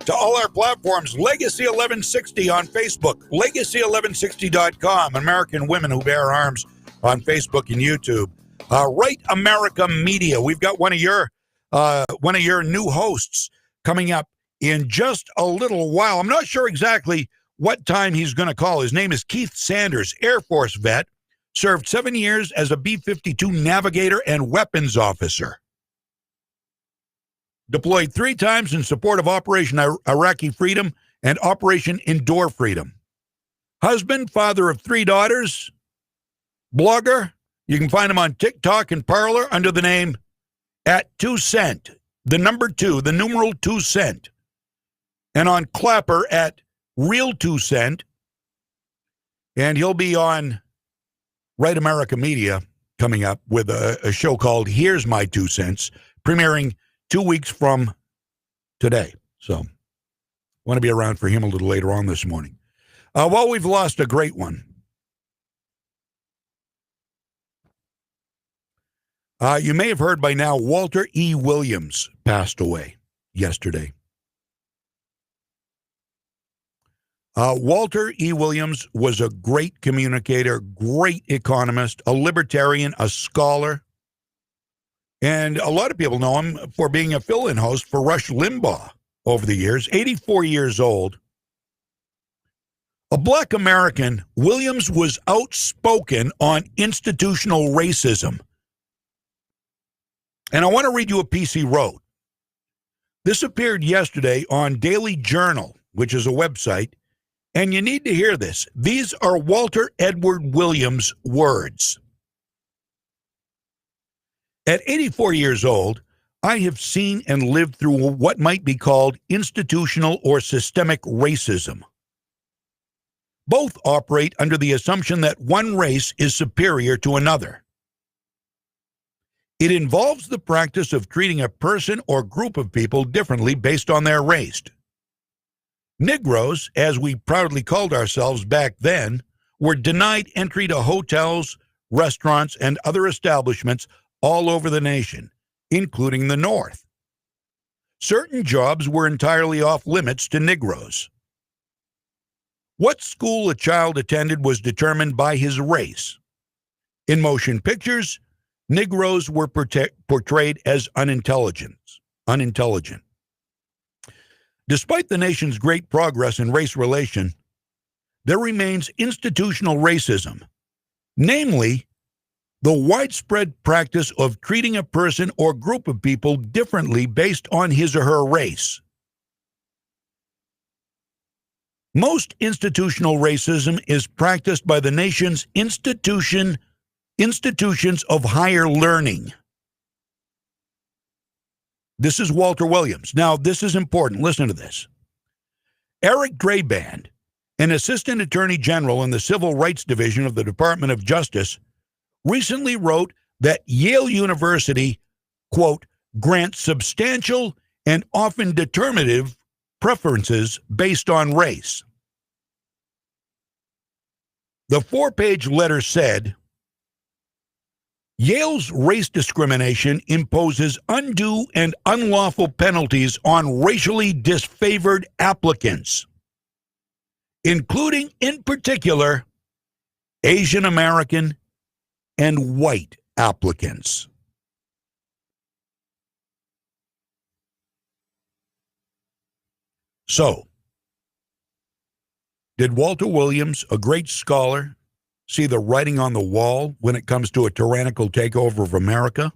Speaker 3: to all our platforms. Legacy 1160 on Facebook, legacy1160.com, American Women Who Bear Arms on Facebook and YouTube. Right America Media. We've got one of your new hosts coming up in just a little while. I'm not sure exactly what time he's going to call. His name is Keith Sanders, Air Force vet, served 7 years as a B-52 navigator and weapons officer. Deployed 3 times in support of Operation Iraqi Freedom and Operation Endure Freedom. Husband, father of 3 daughters, blogger. You can find him on TikTok and Parler under the name @2cent, the number 2, the numeral 2 cent. And on Clapper at Real 2 Cent, and he'll be on Right America Media coming up with a show called Here's My 2 Cents, premiering 2 weeks from today. So, want to be around for him a little later on this morning. Well, we've lost a great one. You may have heard by now, Walter E. Williams passed away yesterday. Walter E. Williams was a great communicator, great economist, a libertarian, a scholar. And a lot of people know him for being a fill-in host for Rush Limbaugh over the years. 84 years old. A Black American, Williams was outspoken on institutional racism. And I want to read you a piece he wrote. This appeared yesterday on Daily Journal, which is a website. And you need to hear this. These are Walter Edward Williams' words. At 84 years old, I have seen and lived through what might be called institutional or systemic racism. Both operate under the assumption that one race is superior to another. It involves the practice of treating a person or group of people differently based on their race. Negroes, as we proudly called ourselves back then, were denied entry to hotels, restaurants, and other establishments all over the nation, including the North. Certain jobs were entirely off limits to Negroes. What school a child attended was determined by his race. In motion pictures, Negroes were portrayed as unintelligent. Despite the nation's great progress in race relation, there remains institutional racism, namely, the widespread practice of treating a person or group of people differently based on his or her race. Most institutional racism is practiced by the nation's institutions of higher learning. This is Walter Williams. Now, this is important. Listen to this. Eric Draband, an assistant attorney general in the Civil Rights Division of the Department of Justice, recently wrote that Yale University, quote, grants substantial and often determinative preferences based on race. The 4-page letter said, Yale's race discrimination imposes undue and unlawful penalties on racially disfavored applicants, including, in particular, Asian American, and white applicants. So, did Walter Williams, a great scholar, see the writing on the wall when it comes to a tyrannical takeover of America?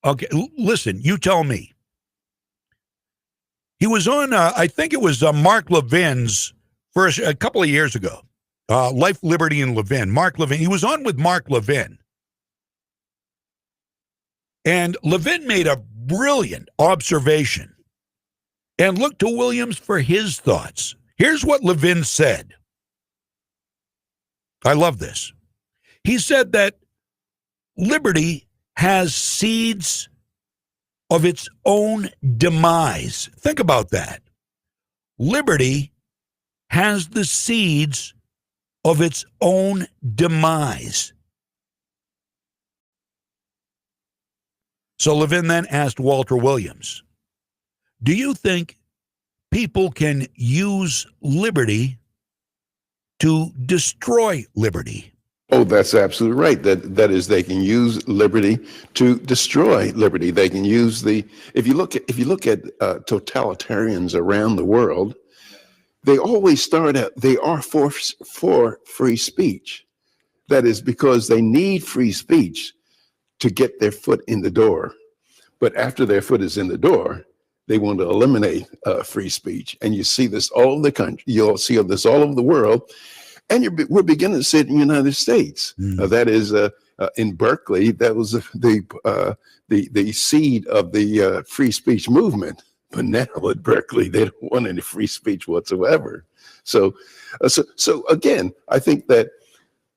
Speaker 3: Okay, listen, you tell me. He was on, I think it was Mark Levin's first, a couple of years ago. Life, Liberty, and Levin. Mark Levin. He was on with Mark Levin. And Levin made a brilliant observation and looked to Williams for his thoughts. Here's what Levin said. I love this. He said that liberty has seeds of its own demise. Think about that. Liberty has the seeds of its own demise. So Levin then asked Walter Williams, do you think people can use liberty to destroy liberty?
Speaker 16: Oh, that's absolutely right. That is, they can use liberty to destroy liberty. They can use if you look at totalitarians around the world, they always start out, they are for free speech. That is because they need free speech to get their foot in the door. But after their foot is in the door, they want to eliminate free speech. And you see this all over the country. You'll see this all over the world. And we're beginning to see it in the United States. That is, in Berkeley, that was the seed of the free speech movement. But now at Berkeley, they don't want any free speech whatsoever. So again, I think that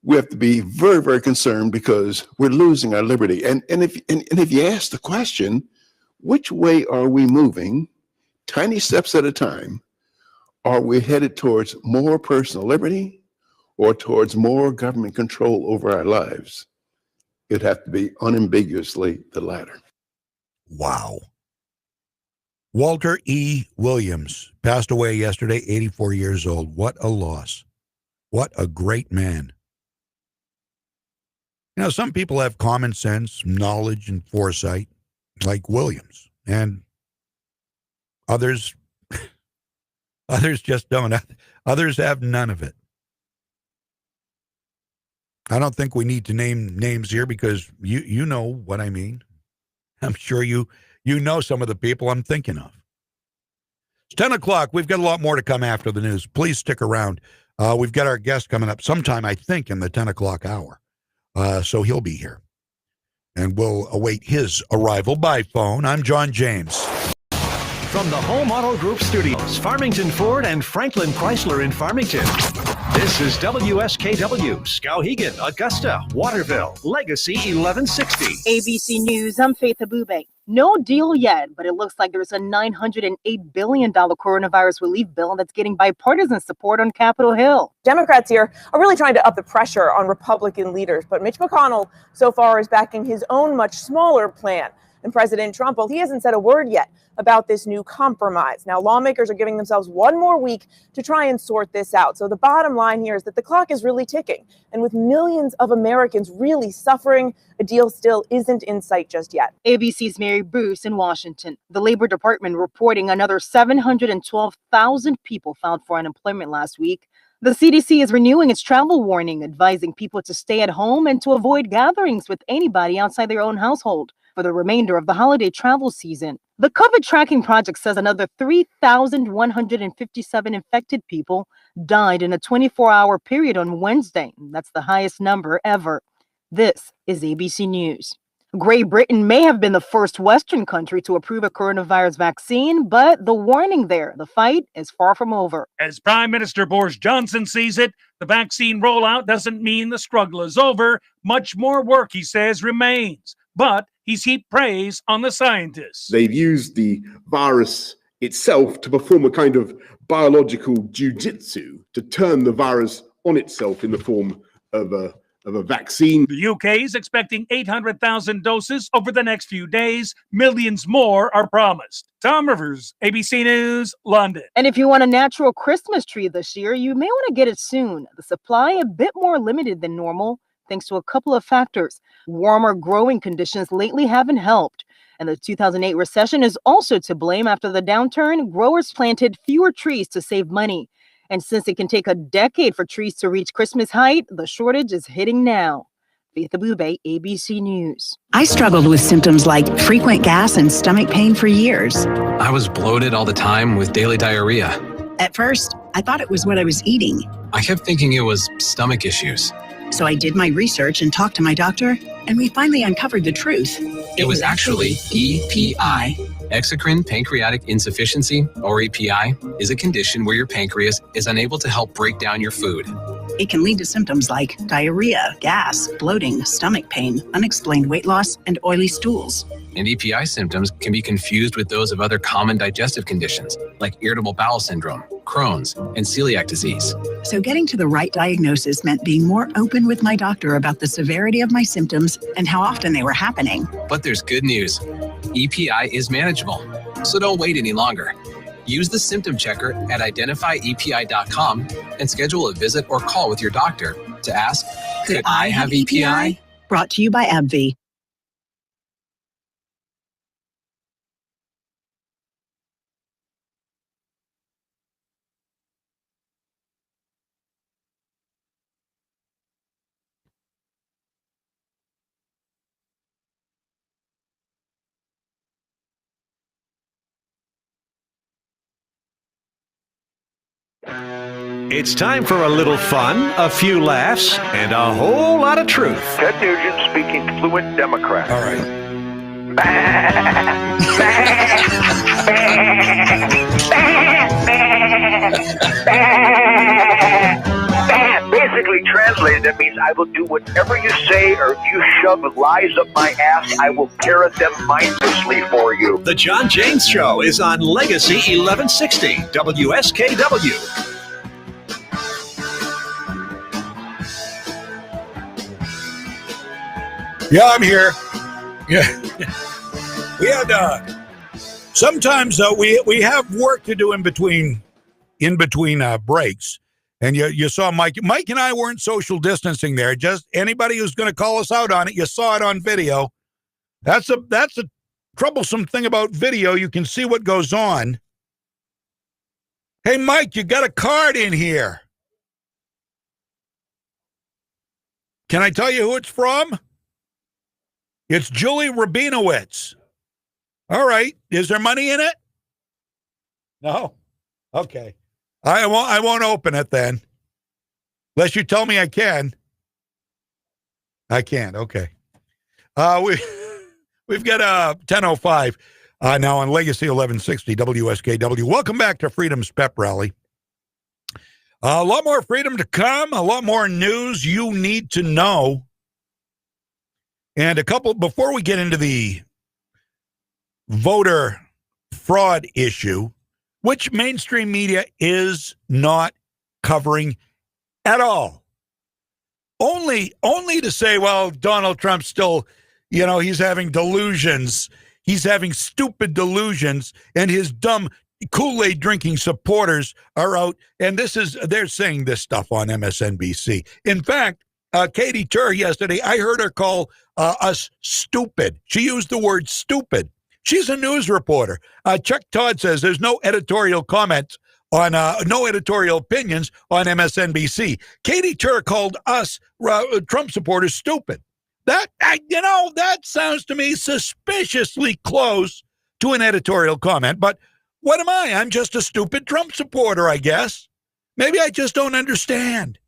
Speaker 16: we have to be very, very concerned because we're losing our liberty. And if you ask the question, which way are we moving? Tiny steps at a time. Are we headed towards more personal liberty or towards more government control over our lives? It'd have to be unambiguously the latter.
Speaker 3: Wow. Walter E. Williams passed away yesterday, 84 years old. What a loss. What a great man. You know, some people have common sense, knowledge, and foresight, like Williams, and others just don't. Others have none of it. I don't think we need to name names here because you know what I mean. I'm sure you know some of the people I'm thinking of. It's 10 o'clock. We've got a lot more to come after the news. Please stick around. We've got our guest coming up sometime, I think, in the 10 o'clock hour. So he'll be here. And we'll await his arrival by phone. I'm John James.
Speaker 15: From the Home Auto Group Studios, Farmington Ford and Franklin Chrysler in Farmington. This is WSKW, Skowhegan, Augusta, Waterville, Legacy 1160.
Speaker 17: ABC News, I'm Faith Abube. No deal yet, but it looks like there's a $908 billion coronavirus relief bill that's getting bipartisan support on Capitol Hill.
Speaker 18: Democrats here are really trying to up the pressure on Republican leaders, but Mitch McConnell so far is backing his own much smaller plan. And President Trump, well, he hasn't said a word yet about this new compromise. Now, lawmakers are giving themselves one more week to try and sort this out. So the bottom line here is that the clock is really ticking. And with millions of Americans really suffering, a deal still isn't in sight just yet.
Speaker 17: ABC's Mary Bruce in Washington. The Labor Department reporting another 712,000 people filed for unemployment last week. The CDC is renewing its travel warning, advising people to stay at home and to avoid gatherings with anybody outside their own household for the remainder of the holiday travel season. The COVID tracking project says another 3,157 infected people died in a 24-hour period on Wednesday. That's the highest number ever. This is ABC News. Great Britain may have been the first Western country to approve a coronavirus vaccine, but the warning there, the fight is far from over.
Speaker 19: As Prime Minister Boris Johnson sees it, the vaccine rollout doesn't mean the struggle is over. Much more work, he says, remains. But he's heaped praise on the scientists.
Speaker 20: They've used the virus itself to perform a kind of biological jujitsu to turn the virus on itself in the form of a of a vaccine.
Speaker 19: The UK is expecting 800,000 doses over the next few days. Millions more are promised. Tom Rivers, ABC News, London.
Speaker 17: And if you want a natural Christmas tree this year, you may want to get it soon. The supply a bit more limited than normal, thanks to a couple of factors. Warmer growing conditions lately haven't helped. And the 2008 recession is also to blame. After the downturn, growers planted fewer trees to save money. And since it can take a decade for trees to reach Christmas height, the shortage is hitting now. Faith Abube, ABC News.
Speaker 21: I struggled with symptoms like frequent gas and stomach pain for years.
Speaker 22: I was bloated all the time with daily diarrhea.
Speaker 21: At first, I thought it was what I was eating.
Speaker 22: I kept thinking it was stomach issues.
Speaker 21: So I did my research and talked to my doctor, and we finally uncovered the truth.
Speaker 22: It was actually EPI. Exocrine pancreatic insufficiency, or EPI, is a condition where your pancreas is unable to help break down your food.
Speaker 21: It can lead to symptoms like diarrhea, gas, bloating, stomach pain, unexplained weight loss, and oily stools.
Speaker 22: And EPI symptoms can be confused with those of other common digestive conditions, like irritable bowel syndrome, Crohn's, and celiac disease.
Speaker 21: So getting to the right diagnosis meant being more open with my doctor about the severity of my symptoms and how often they were happening.
Speaker 22: But there's good news. EPI is manageable, so don't wait any longer. Use the symptom checker at identifyepi.com and schedule a visit or call with your doctor to ask, could I have EPI?
Speaker 21: Brought to you by AbbVie.
Speaker 15: It's time for a little fun, a few laughs, and a whole lot of truth.
Speaker 23: Ted Nugent speaking fluent Democrat.
Speaker 3: All right.
Speaker 23: Basically translated, that means I will do whatever you say, or if you shove lies up my ass, I will parrot them mindlessly for you.
Speaker 15: The John James Show is on Legacy 1160, WSKW.
Speaker 3: Yeah, I'm here. Yeah. We had sometimes we have work to do in between breaks. And you saw Mike and I weren't social distancing there. Just anybody who's going to call us out on it, you saw it on video. That's a troublesome thing about video. You can see what goes on. Hey, Mike, you got a card in here. Can I tell you who it's from? It's Julie Rabinowitz. All right. Is there money in it? No? Okay. I won't open it then. Unless you tell me I can. I can't. Okay. We've got 10:05 now on Legacy 1160 WSKW. Welcome back to Freedom's Pep Rally. A lot more freedom to come, a lot more news you need to know. And before we get into the voter fraud issue, which mainstream media is not covering at all. Only to say, well, Donald Trump still, he's having delusions. He's having stupid delusions, and his dumb Kool-Aid drinking supporters are out. And they're saying this stuff on MSNBC. In fact, Katie Tur yesterday, I heard her call us stupid. She used the word stupid. She's a news reporter. Chuck Todd says there's no editorial comments on no editorial opinions on MSNBC. Katie Tur called us Trump supporters stupid. That sounds to me suspiciously close to an editorial comment. But what am I? I'm just a stupid Trump supporter, I guess. Maybe I just don't understand.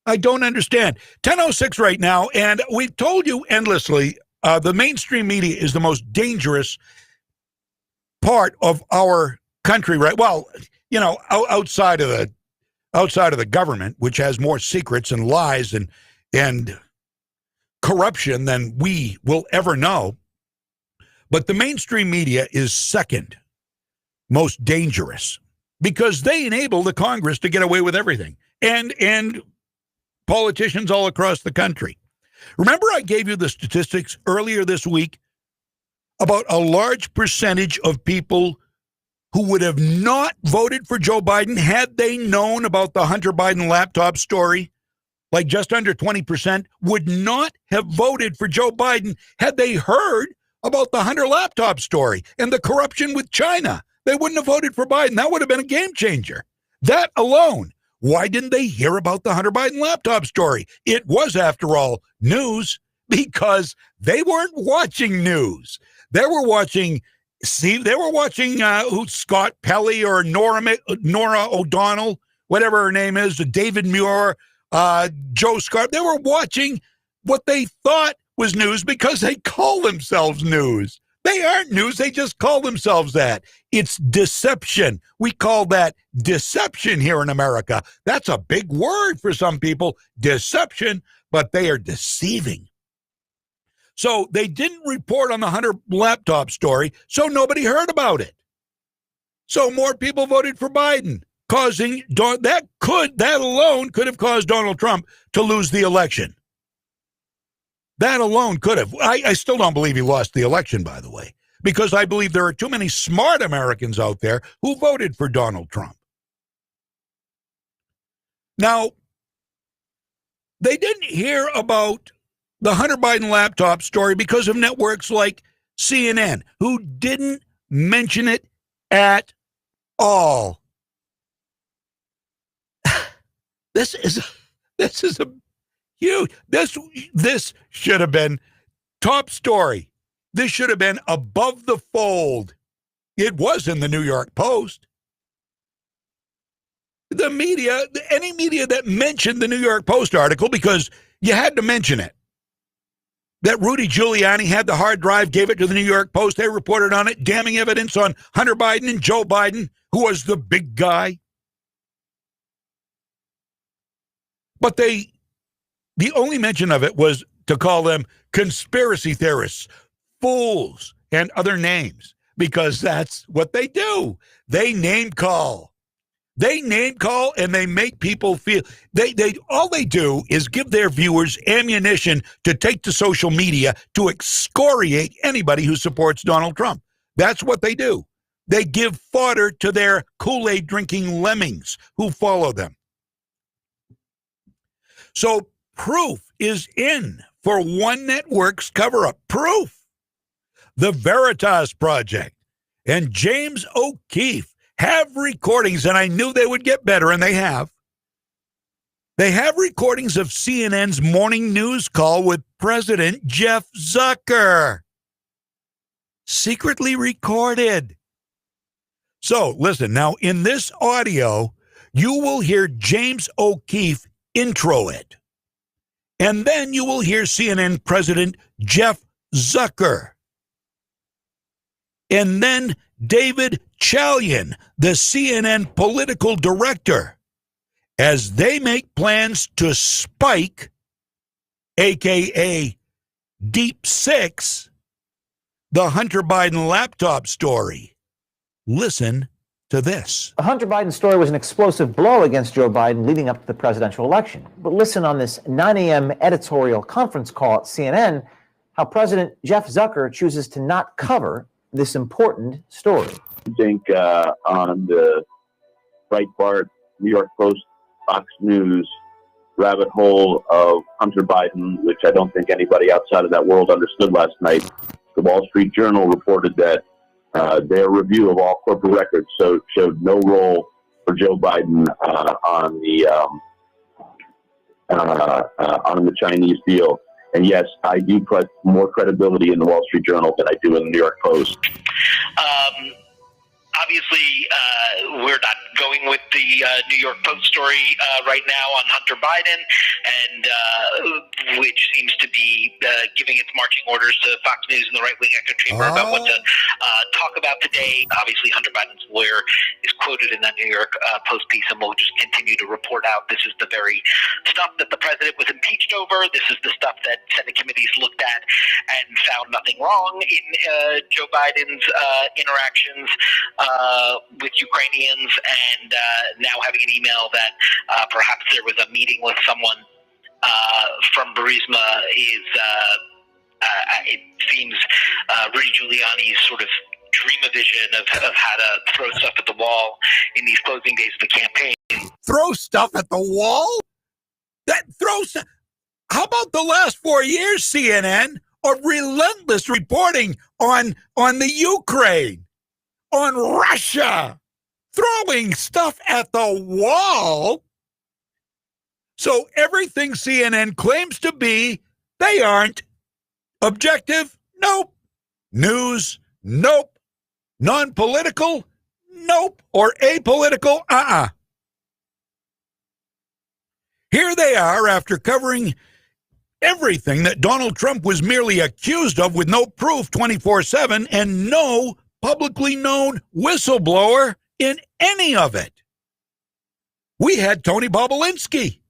Speaker 3: I don't understand. 10:06 right now, and we've told you endlessly, the mainstream media is the most dangerous part of our country, right? Well, outside of the government, which has more secrets and lies and corruption than we will ever know. But the mainstream media is second most dangerous because they enable the Congress to get away with everything. And politicians all across the country. Remember I gave you the statistics earlier this week about a large percentage of people who would have not voted for Joe Biden had they known about the Hunter Biden laptop story? Like just under 20% would not have voted for Joe Biden had they heard about the Hunter laptop story and the corruption with China. They wouldn't have voted for Biden. That would have been a game changer. That alone. Why didn't they hear about the Hunter Biden laptop story? It was, after all, news because they weren't watching news. They were watching, Scott Pelley or Nora O'Donnell, whatever her name is, David Muir, Joe Scott. They were watching what they thought was news because they call themselves news. They aren't news. They just call themselves that. It's deception. We call that deception here in America. That's a big word for some people, deception, but they are deceiving. So they didn't report on the Hunter laptop story, so nobody heard about it. So more people voted for Biden, causing that alone could have caused Donald Trump to lose the election. That alone could have. I still don't believe he lost the election, by the way, because I believe there are too many smart Americans out there who voted for Donald Trump. Now, they didn't hear about the Hunter Biden laptop story because of networks like CNN, who didn't mention it at all. This is a huge. This should have been top story. This should have been above the fold. It was in the New York Post. The media, any media that mentioned the New York Post article, because you had to mention it, that Rudy Giuliani had the hard drive, gave it to the New York Post. They reported on it, damning evidence on Hunter Biden and Joe Biden, who was the big guy. But the only mention of it was to call them conspiracy theorists, fools, and other names, because that's what they do. They name call. They name call and they make people feel all they do is give their viewers ammunition to take to social media to excoriate anybody who supports Donald Trump. That's what they do. They give fodder to their Kool-Aid drinking lemmings who follow them. So proof is in for One Network's cover-up. Proof. The Veritas Project and James O'Keefe have recordings, and I knew they would get better, and they have. They have recordings of CNN's morning news call with President Jeff Zucker. Secretly recorded. So, listen, now in this audio, you will hear James O'Keefe intro it. And then you will hear CNN President Jeff Zucker. And then David Chalian, the CNN political director, as they make plans to spike, a.k.a. Deep Six, the Hunter Biden laptop story. Listen to this.
Speaker 4: The Hunter Biden story was an explosive blow against Joe Biden leading up to the presidential election. But listen on this 9 a.m. editorial conference call at CNN, how President Jeff Zucker chooses to not cover this important story.
Speaker 5: I think on the Breitbart, New York Post, Fox News rabbit hole of Hunter Biden, which I don't think anybody outside of that world understood last night, the Wall Street Journal reported that their review of all corporate records showed no role for Joe Biden on the Chinese deal. And yes, I do put more credibility in the Wall Street Journal than I do in the New York Post.
Speaker 6: Obviously, we're not going with the New York Post story right now on Hunter Biden, and which seems to be giving its marching orders to Fox News and the right-wing echo chamber about what to talk about today. Obviously, Hunter Biden's lawyer is quoted in that New York Post piece, and we'll just continue to report out. This is the very stuff that the president was impeached over. This is the stuff that Senate committees looked at and found nothing wrong in Joe Biden's interactions with Ukrainians, and now having an email that perhaps there was a meeting with someone from Burisma is, it seems, Rudy Giuliani's sort of dream a vision of how to throw stuff at the wall in these closing days of the campaign.
Speaker 3: Throw stuff at the wall? How about the last 4 years, CNN, of relentless reporting on the Ukraine, on Russia, throwing stuff at the wall? So everything CNN claims to be, they aren't. Objective? Nope. News? Nope. Non-political? Nope. Or apolitical? Here they are after covering everything that Donald Trump was merely accused of with no proof 24/7 and no publicly known whistleblower in any of it. We had Tony Bobulinski.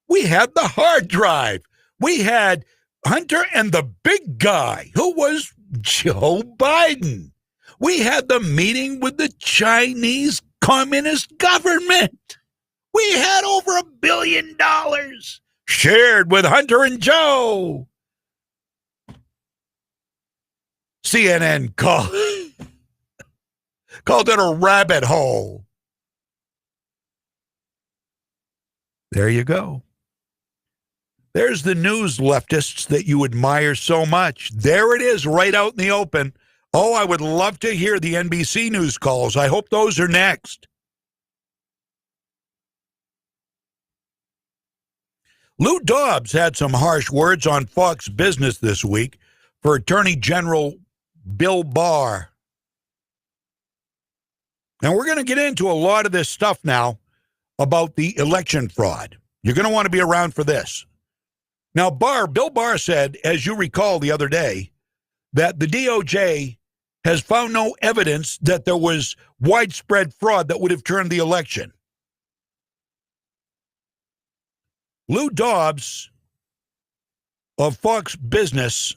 Speaker 3: We had the hard drive. We had Hunter and the big guy, who was Joe Biden. We had the meeting with the Chinese Communist government. We had over $1 billion shared with Hunter and Joe. CNN called it a rabbit hole. There you go. There's the news leftists that you admire so much. There it is, right out in the open. Oh, I would love to hear the NBC news calls. I hope those are next. Lou Dobbs had some harsh words on Fox Business this week for Attorney General Bill Barr. And we're going to get into a lot of this stuff now about the election fraud. You're going to want to be around for this. Now, Bill Barr said, as you recall the other day, that the DOJ has found no evidence that there was widespread fraud that would have turned the election. Lou Dobbs of Fox Business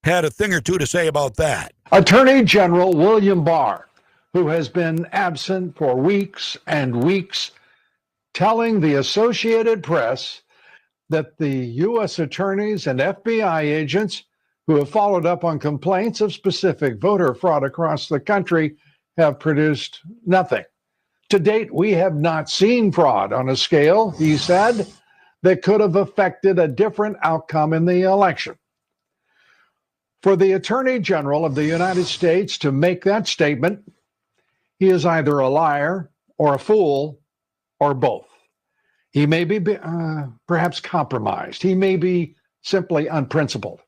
Speaker 3: had a thing or two to say about that.
Speaker 7: Attorney General William Barr, who has been absent for weeks and weeks, telling the Associated Press that the U.S. attorneys and FBI agents who have followed up on complaints of specific voter fraud across the country have produced nothing. To date, we have not seen fraud on a scale, he said, that could have affected a different outcome in the election. For the Attorney General of the United States to make that statement, he is either a liar or a fool or both. He may be perhaps compromised. He may be simply unprincipled,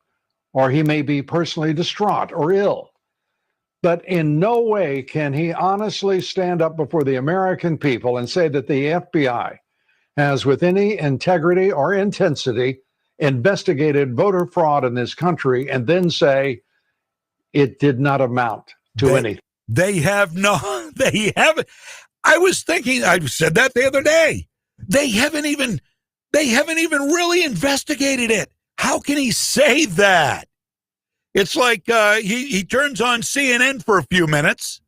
Speaker 7: or he may be personally distraught or ill. But in no way can he honestly stand up before the American people and say that the FBI has, with any integrity or intensity, investigated voter fraud in this country and then say it did not amount to anything.
Speaker 3: They haven't. I was thinking, I said that the other day. They haven't even really investigated it. How can he say that? It's like he turns on CNN for a few minutes.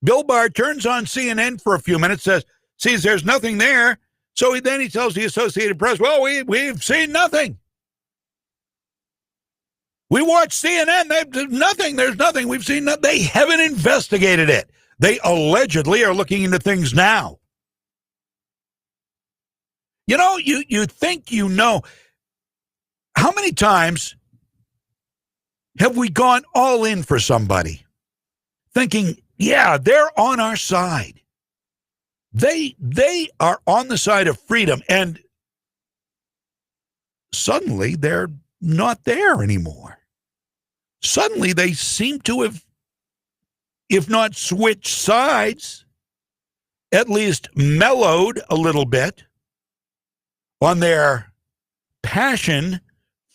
Speaker 3: Bill Barr turns on CNN for a few minutes, sees there's nothing there. So then he tells the Associated Press, well, we've seen nothing. We watched CNN. There's nothing. We've seen nothing. They haven't investigated it. They allegedly are looking into things now. You know, you think you know. How many times have we gone all in for somebody thinking, yeah, they're on our side. They are on the side of freedom, and suddenly they're not there anymore. Suddenly they seem to have, if not switched sides, at least mellowed a little bit on their passion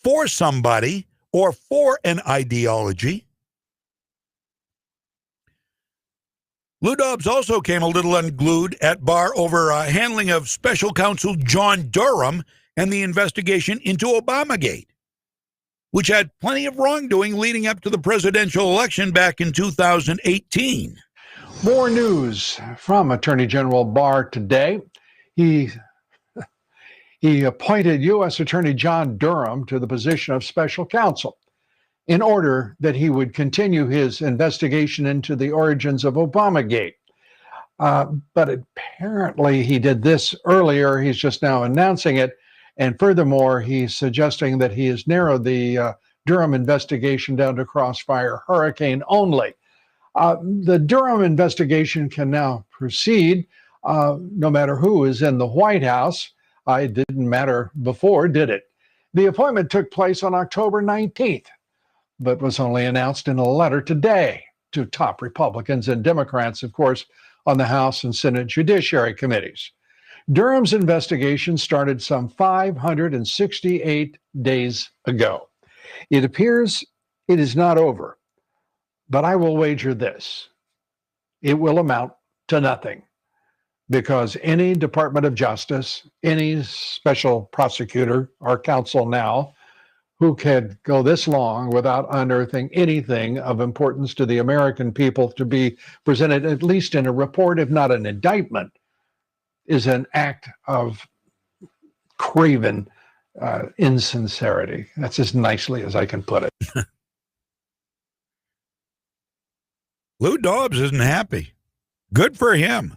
Speaker 3: for somebody or for an ideology. Lou Dobbs also came a little unglued at Barr over handling of special counsel John Durham and the investigation into Obamagate, which had plenty of wrongdoing leading up to the presidential election back in 2018.
Speaker 7: More news from Attorney General Barr today. He He appointed U.S. Attorney John Durham to the position of special counsel in order that he would continue his investigation into the origins of Obamagate. But apparently he did this earlier. He's just now announcing it. And furthermore, he's suggesting that he has narrowed the Durham investigation down to Crossfire Hurricane only. The Durham investigation can now proceed no matter who is in the White House. It didn't matter before, did it? The appointment took place on October 19th, but was only announced in a letter today to top Republicans and Democrats, of course, on the House and Senate Judiciary Committees. Durham's investigation started some 568 days ago. It appears it is not over, but I will wager this. It will amount to nothing, because any Department of Justice, any special prosecutor or counsel now who could go this long without unearthing anything of importance to the American people to be presented at least in a report, if not an indictment, is an act of craven insincerity. That's as nicely as I can put it.
Speaker 3: Lou Dobbs isn't happy. Good for him.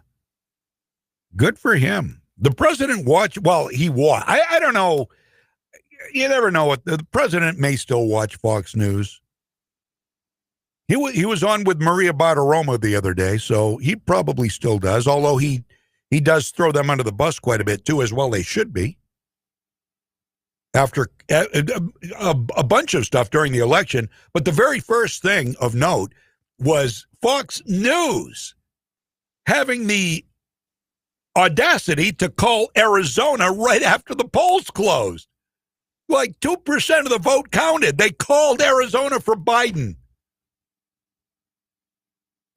Speaker 3: Good for him. The president watched, well, he watched. I don't know. You never know. What the president may still watch Fox News. He was on with Maria Bartiromo the other day, so he probably still does, although he does throw them under the bus quite a bit, too, as well they should be. After a bunch of stuff during the election, but the very first thing of note was Fox News having the audacity to call Arizona right after the polls closed. Like 2% of the vote counted. They called Arizona for Biden.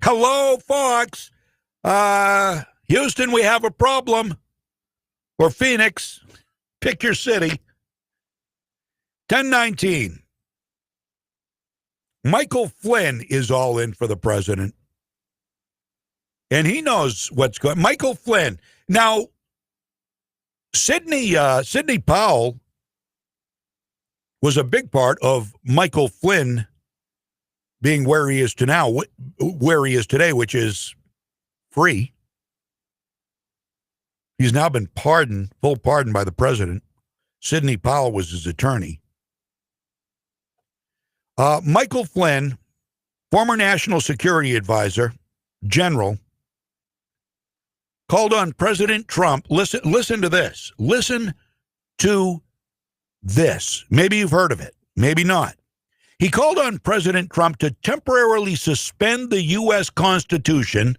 Speaker 3: Hello, Fox. Houston, we have a problem. Or Phoenix. Pick your city. 1019. Michael Flynn is all in for the president. And he knows what's going on. Michael Flynn. Now, Sidney Powell was a big part of Michael Flynn being where he is today, which is free. He's now been pardoned, full pardon by the president. Sidney Powell was his attorney. Michael Flynn, former National Security Advisor, General, called on President Trump. Listen to this. Listen to this. Maybe you've heard of it. Maybe not. He called on President Trump to temporarily suspend the U.S. Constitution,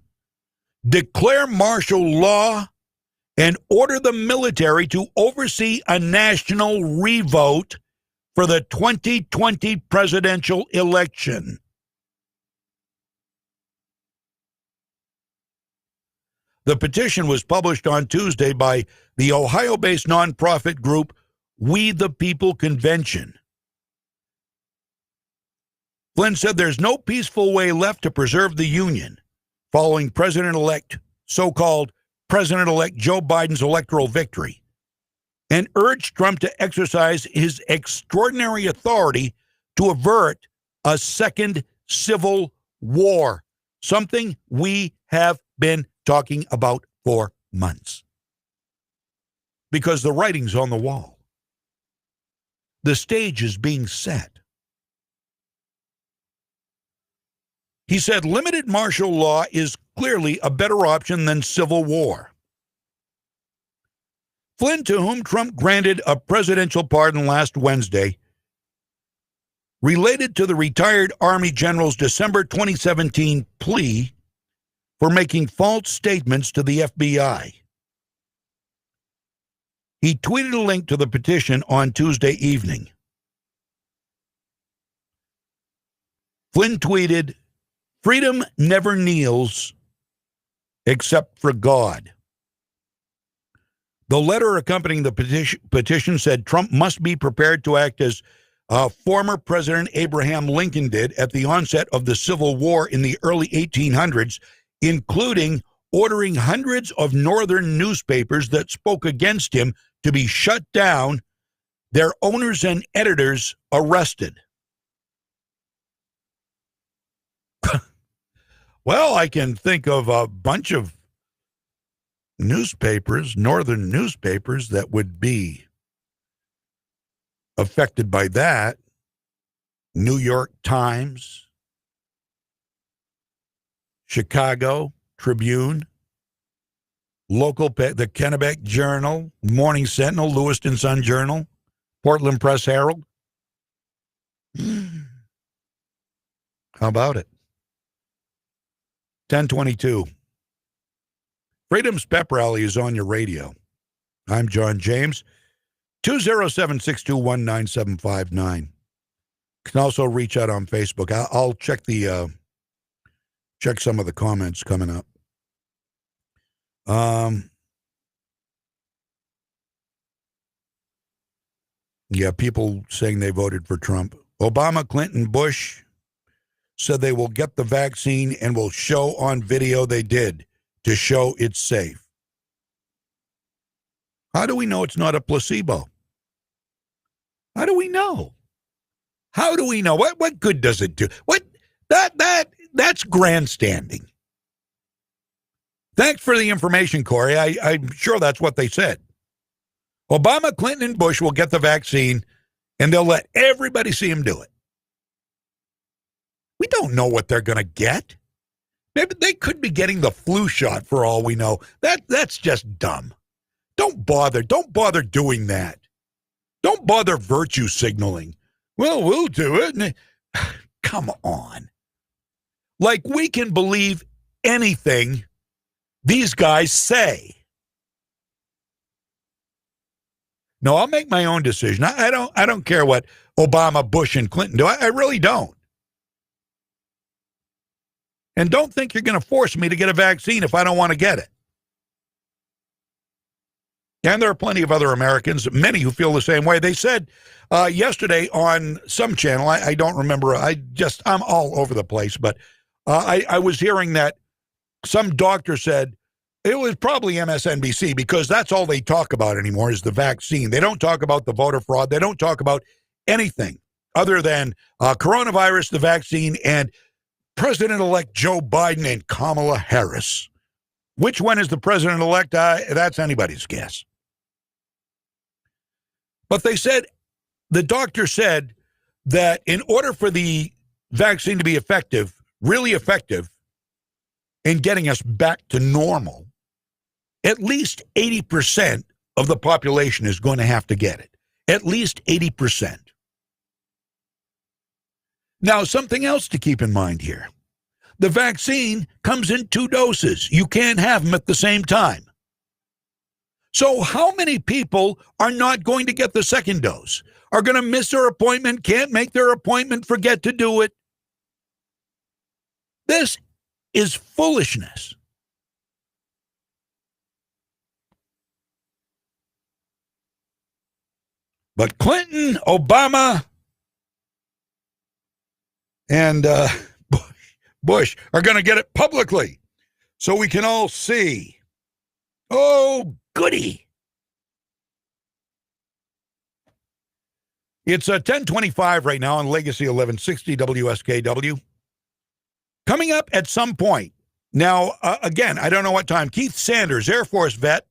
Speaker 3: declare martial law, and order the military to oversee a national revote for the 2020 presidential election. The petition was published on Tuesday by the Ohio-based nonprofit group We the People Convention. Flynn said there's no peaceful way left to preserve the Union following so-called President-elect Joe Biden's electoral victory, and urged Trump to exercise his extraordinary authority to avert a second civil war, something we have been talking about for months. Because the writing's on the wall. The stage is being set. He said limited martial law is clearly a better option than civil war. Flynn, to whom Trump granted a presidential pardon last Wednesday, related to the retired Army general's December 2017 plea for making false statements to the FBI. He tweeted a link to the petition on Tuesday evening. Flynn tweeted, "Freedom never kneels except for God." The letter accompanying the petition said Trump must be prepared to act as former President Abraham Lincoln did at the onset of the Civil War in the early 1800s, including ordering hundreds of northern newspapers that spoke against him to be shut down, their owners and editors arrested. Well, I can think of a bunch of newspapers, northern newspapers, that would be affected by that. New York Times, Chicago Tribune, the Kennebec Journal, Morning Sentinel, Lewiston Sun Journal, Portland Press Herald. How about it? 1022. Freedom's Pep Rally is on your radio. I'm John James. 207-621-9759. You can also reach out on Facebook. I'll check check some of the comments coming up. Yeah, people saying they voted for Trump. Obama, Clinton, Bush said they will get the vaccine and will show on video they did to show it's safe. How do we know it's not a placebo? How do we know? How do we know? What good does it do? That's grandstanding. Thanks for the information, Corey. I'm sure that's what they said. Obama, Clinton, and Bush will get the vaccine, and they'll let everybody see him do it. We don't know what they're going to get. Maybe they could be getting the flu shot for all we know. That's just dumb. Don't bother doing that. Don't bother virtue signaling. Well, we'll do it. Come on. Like we can believe anything these guys say. No, I'll make my own decision. I don't care what Obama, Bush, and Clinton do. I really don't. And don't think you're going to force me to get a vaccine if I don't want to get it. And there are plenty of other Americans, many who feel the same way. They said yesterday on some channel, I don't remember, I'm all over the place, but I was hearing that some doctor said it was probably MSNBC because that's all they talk about anymore is the vaccine. They don't talk about the voter fraud. They don't talk about anything other than coronavirus, the vaccine, and President-elect Joe Biden and Kamala Harris. Which one is the president-elect? That's anybody's guess. But they said, the doctor said that in order for the vaccine to be effective, really effective, in getting us back to normal, at least 80% of the population is going to have to get it. At least 80%. Now, something else to keep in mind here. The vaccine comes in 2 doses. You can't have them at the same time. So how many people are not going to get the second dose? Are going to miss their appointment, can't make their appointment, forget to do it? This is foolishness. But Clinton, Obama, and Bush are going to get it publicly so we can all see. Oh, goody. It's 10:25 right now on Legacy 1160 WSKW. Coming up at some point. Now, again, I don't know what time. Keith Sanders, Air Force vet,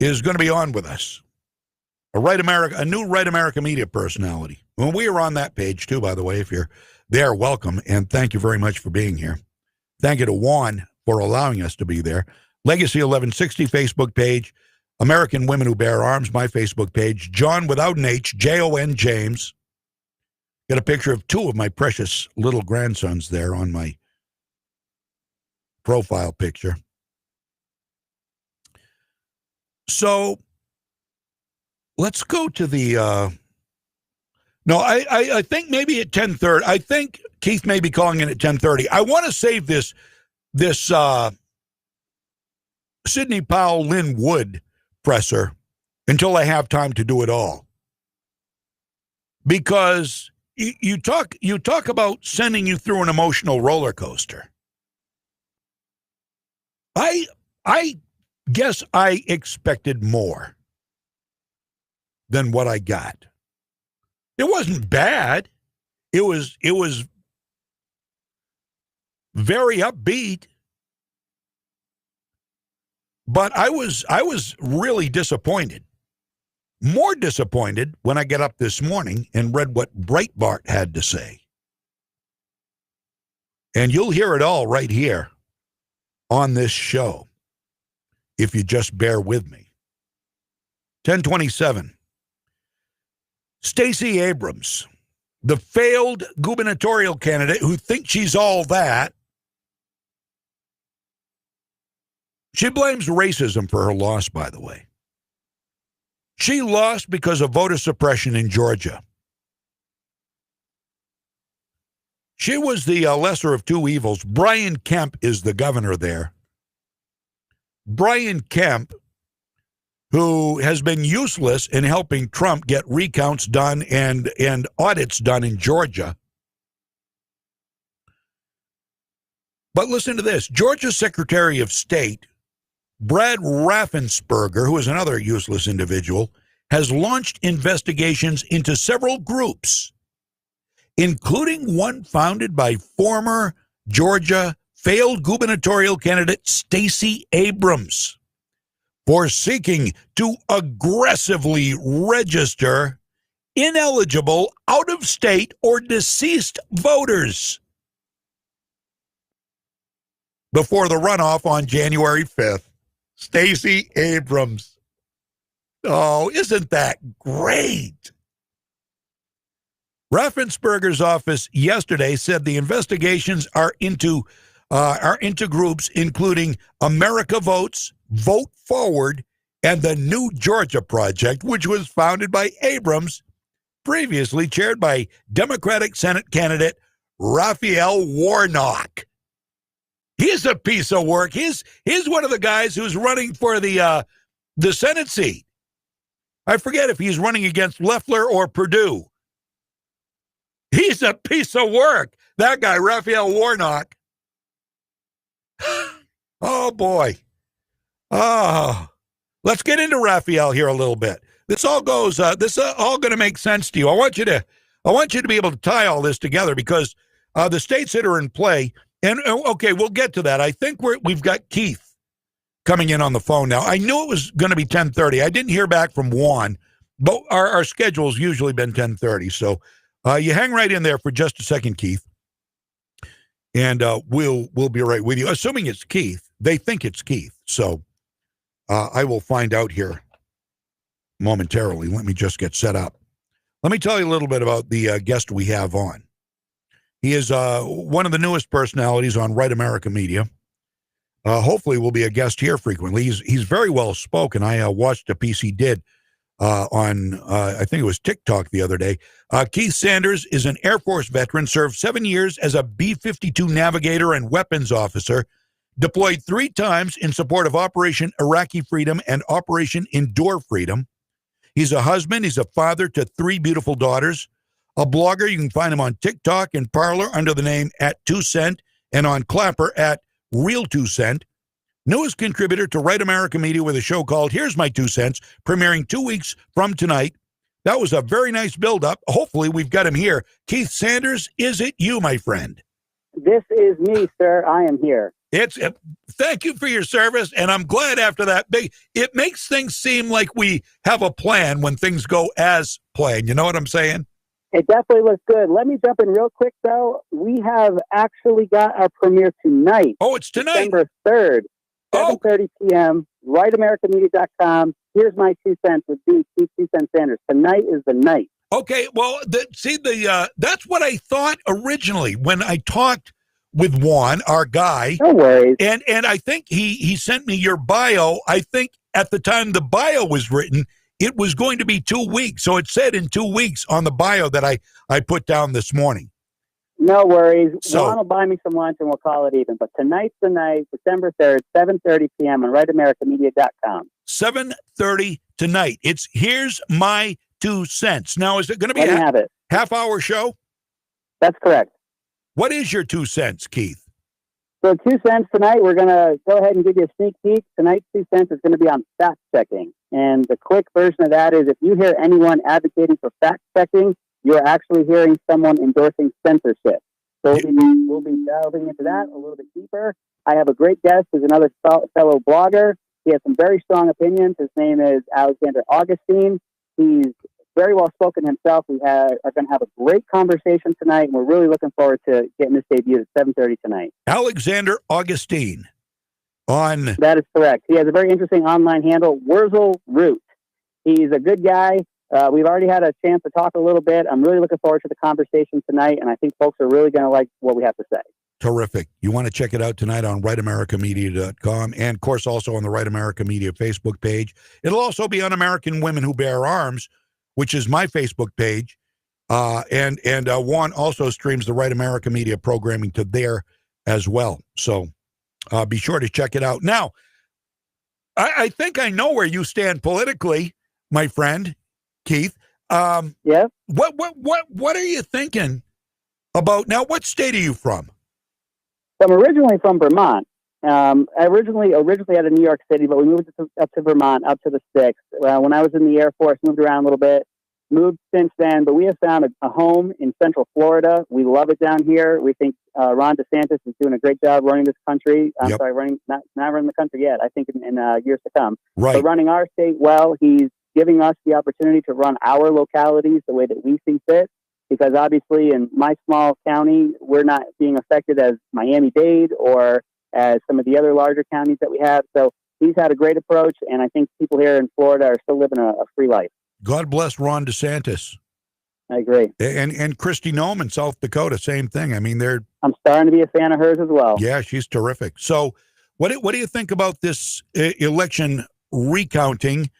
Speaker 3: is going to be on with us. A new Right America media personality. Well, we are on that page, too, by the way. If you're there, welcome, and thank you very much for being here. Thank you to Juan for allowing us to be there. Legacy 1160 Facebook page. American Women Who Bear Arms, my Facebook page. John without an H, Jon James. Got a picture of 2 of my precious little grandsons there on my profile picture. So let's go to the no, I think maybe at 10:30. I think Keith may be calling in at 10:30. I want to save this Sidney Powell, Lynn Wood presser until I have time to do it all. Because you talk about sending you through an emotional roller coaster. I guess I expected more than what I got. It wasn't bad. It was very upbeat. But I was really disappointed. More disappointed when I got up this morning and read what Breitbart had to say. And you'll hear it all right here on this show, if you just bear with me. 1027. Stacey Abrams, the failed gubernatorial candidate who thinks she's all that, she blames racism for her loss, by the way. She lost because of voter suppression in Georgia. She was the lesser of two evils. Brian Kemp is the governor there. Brian Kemp, who has been useless in helping Trump get recounts done and audits done in Georgia. But listen to this. Georgia's Secretary of State, Brad Raffensperger, who is another useless individual, has launched investigations into several groups, including one founded by former Georgia failed gubernatorial candidate Stacey Abrams, for seeking to aggressively register ineligible out-of-state or deceased voters before the runoff on January 5th. Stacey Abrams. Oh, isn't that great? Raffensperger's office yesterday said the investigations are into groups including America Votes, Vote Forward, and the New Georgia Project, which was founded by Abrams, previously chaired by Democratic Senate candidate Raphael Warnock. He's a piece of work. He's one of the guys who's running for the Senate seat. I forget if he's running against Loeffler or Perdue. He's a piece of work. That guy, Raphael Warnock. Oh, boy. Oh, let's get into Raphael here a little bit. This all goes. This all going to make sense to you. I want you to be able to tie all this together because the states that are in play. And okay, we'll get to that. I think we've got Keith coming in on the phone now. I knew it was going to be 10:30. I didn't hear back from Juan, but our schedule's usually been 10:30. So you hang right in there for just a second, Keith, and we'll be right with you. Assuming it's Keith, they think it's Keith. So I will find out here momentarily. Let me just get set up. Let me tell you a little bit about the guest we have on. He is one of the newest personalities on Right America Media. Hopefully will be a guest here frequently. He's very well spoken. I watched a piece he did on, I think it was TikTok the other day. Keith Sanders is an Air Force veteran, served 7 years as a B-52 navigator and weapons officer, deployed 3 times in support of Operation Iraqi Freedom and Operation Endure Freedom. He's a husband. He's a father to 3 beautiful daughters. A blogger. You can find him on TikTok and Parler under the name @2cent and on Clapper @Real2cent. Newest contributor to Right America Media with a show called Here's My 2 Cents, premiering 2 weeks from tonight. That was a very nice build-up. Hopefully we've got him here. Keith Sanders, is it you, my friend?
Speaker 1: This is me, sir. I am here.
Speaker 3: Thank you for your service, and I'm glad after that. It makes things seem like we have a plan when things go as planned. You know what I'm saying?
Speaker 1: It definitely looks good. Let me jump in real quick, though. We have actually got our premiere tonight.
Speaker 3: Oh, it's tonight?
Speaker 1: December 3rd, 7:30 p.m., rightamericamedia.com. Here's my 2 cents with the Keith 2 Cent Sanders. Tonight is the night.
Speaker 3: Okay, well, that's what I thought originally when I talked with Juan, our guy.
Speaker 1: No worries.
Speaker 3: And I think he sent me your bio. I think at the time the bio was written, it was going to be 2 weeks. So it said in 2 weeks on the bio that I put down this morning.
Speaker 1: No worries.
Speaker 3: So,
Speaker 1: Juan will buy me some lunch and we'll call it even. But tonight's the night, December 3rd, 7:30 p.m. on rightamericamedia.com.
Speaker 3: 7:30 tonight. It's Here's My 2 Cents. Now, is it going to be half-hour show?
Speaker 1: That's correct.
Speaker 3: What is your 2 cents, Keith?
Speaker 1: So 2 cents tonight, we're going to go ahead and give you a sneak peek. Tonight's 2 cents is going to be on fact checking. And the quick version of that is if you hear anyone advocating for fact checking, you're actually hearing someone endorsing censorship. So we'll be delving into that a little bit deeper. I have a great guest who's another fellow blogger. He has some very strong opinions. His name is Alexander Augustine. He's very well spoken himself. We are going to have a great conversation tonight, and we're really looking forward to getting this debuted at 7:30 tonight.
Speaker 3: Alexander Augustine on...
Speaker 1: That is correct. He has a very interesting online handle, Wurzel Root. He's a good guy. We've already had a chance to talk a little bit. I'm really looking forward to the conversation tonight, and I think folks are really going to like what we have to say.
Speaker 3: Terrific. You want to check it out tonight on rightamericamedia.com and, of course, also on the Right America Media Facebook page. It'll also be on American Women Who Bear Arms, which is my Facebook page. And Juan also streams the Right America Media programming to there as well. So be sure to check it out. Now, I think I know where you stand politically, my friend, Keith.
Speaker 1: Yeah.
Speaker 3: What are you thinking about now? What state are you from?
Speaker 1: So I'm originally from Vermont. I originally out of New York City, but we moved up to Vermont, up to the sticks. When I was in the Air Force, moved around a little bit, moved since then, but we have found a home in Central Florida. We love it down here. We think Ron DeSantis is doing a great job running this country. I'm sorry, not running the country yet. I think in years to come.
Speaker 3: Right.
Speaker 1: But running our state well, he's giving us the opportunity to run our localities the way that we see fit. Because obviously in my small county, we're not being affected as Miami-Dade or as some of the other larger counties that we have. So he's had a great approach, and I think people here in Florida are still living a free life.
Speaker 3: God bless Ron DeSantis.
Speaker 1: I agree.
Speaker 3: And Kristi Noem in South Dakota, same thing. I mean,
Speaker 1: I'm starting to be a fan of hers as well.
Speaker 3: Yeah, she's terrific. So what do you think about this election recounting?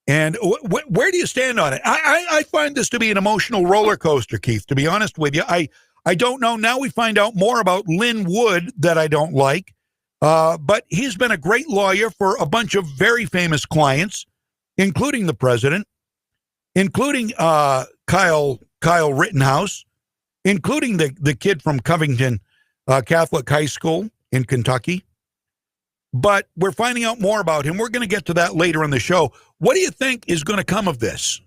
Speaker 3: And where do you stand on it? I find this to be an emotional roller coaster, Keith, to be honest with you. I don't know. Now we find out more about Lynn Wood that I don't like. But he's been a great lawyer for a bunch of very famous clients, including the president, including Kyle Rittenhouse, including the kid from Covington Catholic High School in Kentucky. But we're finding out more about him. We're going to get to that later in the show. What do you think is going to come of this?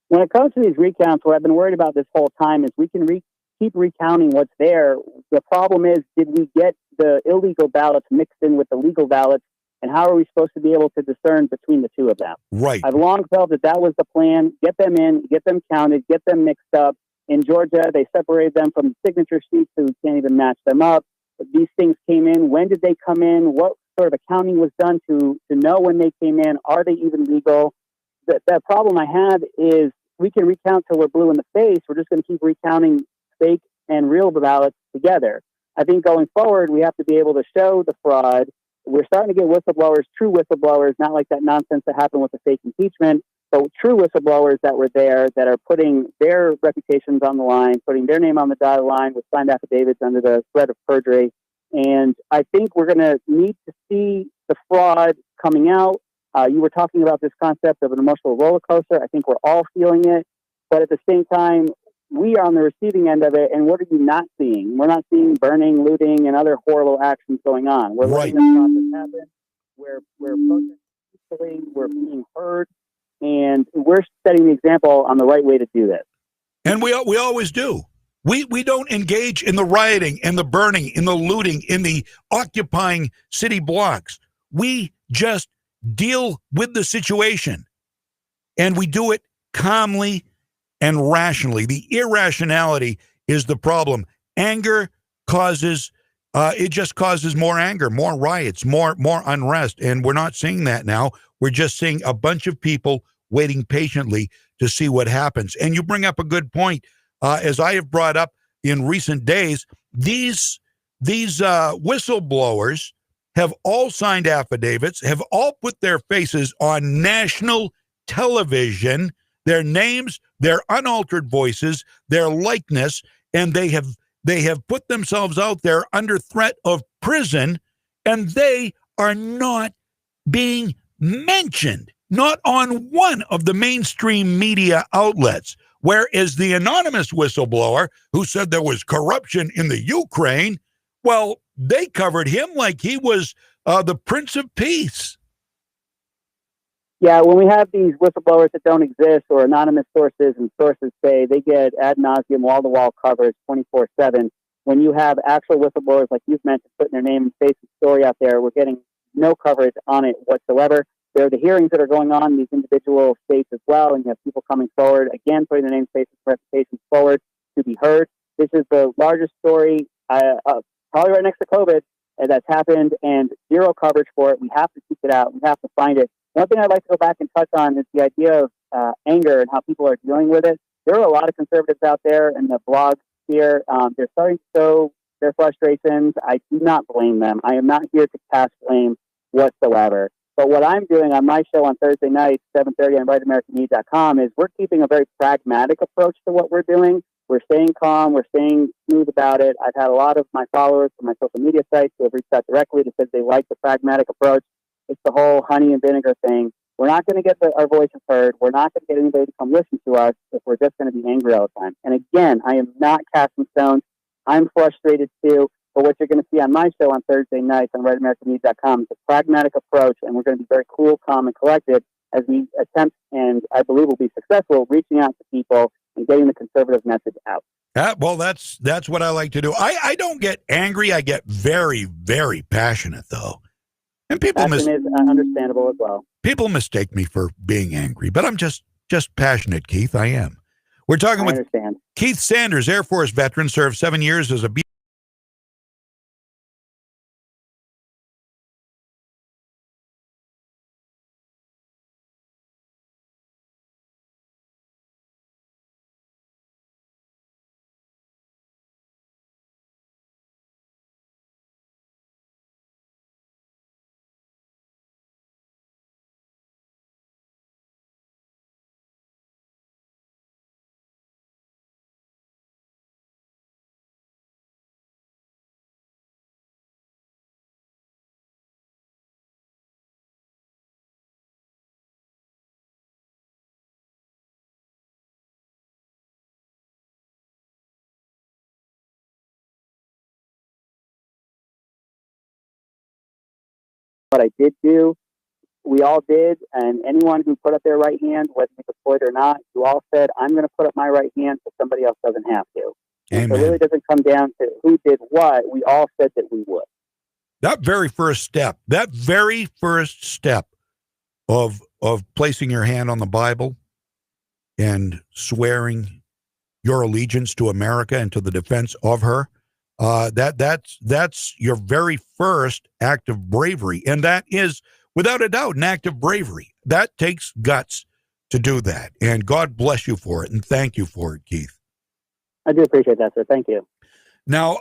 Speaker 1: When it comes to these recounts, what I've been worried about this whole time is we can keep recounting what's there. The problem is, did we get the illegal ballots mixed in with the legal ballots? And how are we supposed to be able to discern between the two of them?
Speaker 3: Right.
Speaker 1: I've long felt that was the plan. Get them in, get them counted, get them mixed up. In Georgia, they separated them from the signature sheets so we can't even match them up. These things came in. When did they come in? What sort of accounting was done to know when they came in? Are they even legal? The problem I have is we can recount till we're blue in the face. We're just going to keep recounting fake and real ballots together. I think going forward, we have to be able to show the fraud. We're starting to get whistleblowers, true whistleblowers, not like that nonsense that happened with the fake impeachment, but true whistleblowers that were there that are putting their reputations on the line, putting their name on the dotted line with signed affidavits under the threat of perjury. And I think we're going to need to see the fraud coming out. You were talking about this concept of an emotional roller coaster. I think we're all feeling it. But at the same time, we are on the receiving end of it. And what are you not seeing? We're not seeing burning, looting, and other horrible actions going on. We're letting this process happen. We're protesting peacefully. We're being heard. And we're setting the example on the right way to do this.
Speaker 3: And we always do. We don't engage in the rioting and the burning, in the looting, in the occupying city blocks. We just deal with the situation. And we do it calmly and rationally. The irrationality is the problem. Anger causes, it just causes more anger, more riots, more unrest. And we're not seeing that now. We're just seeing a bunch of people waiting patiently to see what happens. And you bring up a good point. As I have brought up in recent days, these whistleblowers have all signed affidavits, have all put their faces on national television, their names, their unaltered voices, their likeness, and they have put themselves out there under threat of prison, and they are not being mentioned, not on one of the mainstream media outlets. Whereas the anonymous whistleblower who said there was corruption in the Ukraine, well, they covered him like he was the Prince of Peace.
Speaker 1: Yeah, when we have these whistleblowers that don't exist or anonymous sources and sources say, they get ad nauseum, wall-to-wall coverage 24/7. When you have actual whistleblowers like you've mentioned, putting their name and face and story out there, we're getting no coverage on it whatsoever. There are the hearings that are going on in these individual states as well, and you have people coming forward, again, putting their names, faces, reputations forward to be heard. This is the largest story, probably right next to COVID, that's happened, and zero coverage for it. We have to seek it out. We have to find it. One thing I'd like to go back and touch on is the idea of anger and how people are dealing with it. There are a lot of conservatives out there in the blog sphere. They're starting to show their frustrations. I do not blame them. I am not here to cast blame whatsoever. But what I'm doing on my show on Thursday night, 7:30 on RightAmericanMedia.com, is we're keeping a very pragmatic approach to what we're doing. We're staying calm. We're staying smooth about it. I've had a lot of my followers from my social media sites who have reached out directly to say they like the pragmatic approach. It's the whole honey and vinegar thing. We're not going to get our voices heard. We're not going to get anybody to come listen to us if we're just going to be angry all the time. And again, I am not casting stones. I'm frustrated too. But what you're going to see on my show on Thursday nights on RightAmericanMedia.com is a pragmatic approach, and we're going to be very cool, calm, and collected as we attempt, and I believe we'll be successful, reaching out to people and getting the conservative message out.
Speaker 3: Well, that's what I like to do. I don't get angry. I get very, very passionate, though. And people
Speaker 1: is understandable as well.
Speaker 3: People mistake me for being angry, but I'm just passionate, Keith. I am. We're talking with Keith Sanders, Air Force veteran, served 7 years as a
Speaker 1: What I did do, we all did, and anyone who put up their right hand, whether you deployed or not, you all said, I'm going to put up my right hand so somebody else doesn't have to. And so it really doesn't come down to who did what. We all said that we would.
Speaker 3: That very first step of placing your hand on the Bible and swearing your allegiance to America and to the defense of her, that's your very first act of bravery. And that is, without a doubt, an act of bravery. That takes guts to do that. And God bless you for it. And thank you for it, Keith.
Speaker 1: I do appreciate that, sir. Thank you.
Speaker 3: Now,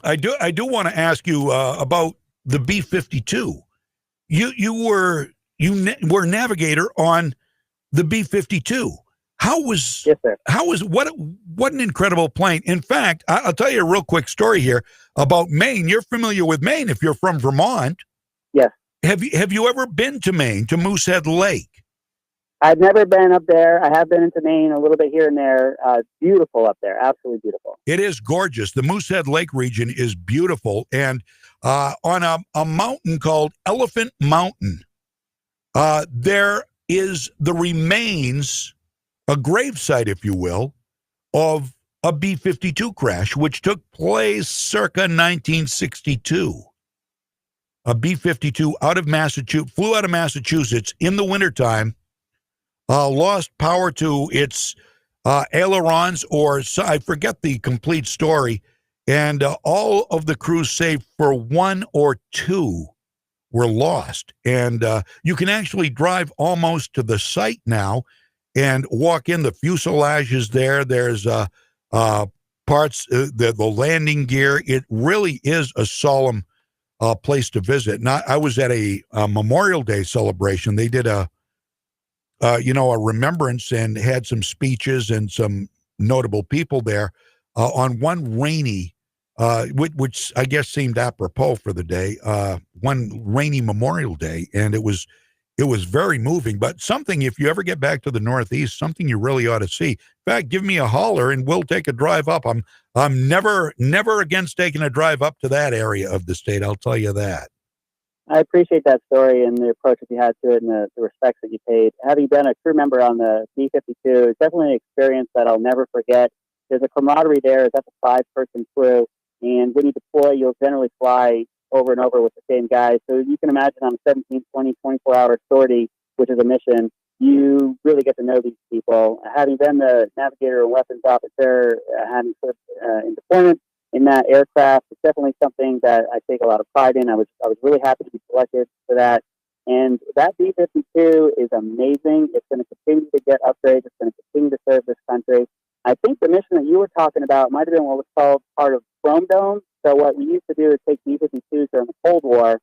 Speaker 3: I do want to ask you about the B-52. You were navigator on the B-52. What an incredible plane. In fact, I'll tell you a real quick story here about Maine. You're familiar with Maine if you're from Vermont.
Speaker 1: Yes.
Speaker 3: Have you ever been to Maine, to Moosehead Lake?
Speaker 1: I've never been up there. I have been into Maine a little bit here and there. Beautiful up there. Absolutely beautiful.
Speaker 3: It is gorgeous. The Moosehead Lake region is beautiful. And on a mountain called Elephant Mountain, there is the remains, a gravesite, if you will, of a B-52 crash, which took place circa 1962. A B-52 flew out of Massachusetts in the wintertime, lost power to its ailerons, or I forget the complete story, and all of the crews save for one or two were lost. And you can actually drive almost to the site now and walk in. The fuselage is there. There's parts, the landing gear. It really is a solemn place to visit. And I was at a Memorial Day celebration. They did a remembrance and had some speeches and some notable people there on one rainy, which I guess seemed apropos for the day, one rainy Memorial Day. And it was It was very moving, but something, if you ever get back to the Northeast, something you really ought to see. In fact, give me a holler and we'll take a drive up. I'm never against taking a drive up to that area of the state. I'll tell you that.
Speaker 1: I appreciate that story and the approach that you had to it and the respects that you paid. Having been a crew member on the B-52, it's definitely an experience that I'll never forget. There's a camaraderie there. That's a 5-person crew. And when you deploy, you'll generally fly over and over with the same guys. So you can imagine on a 17, 20, 24-hour sortie, which is a mission, you really get to know these people. Having been the navigator and weapons officer, having served in deployment in that aircraft, it's definitely something that I take a lot of pride in. I was really happy to be selected for that. And that B-52 is amazing. It's going to continue to get upgrades. It's going to continue to serve this country. I think the mission that you were talking about might have been what was called part of Chrome Dome. So what we used to do is take B-52s during the Cold War,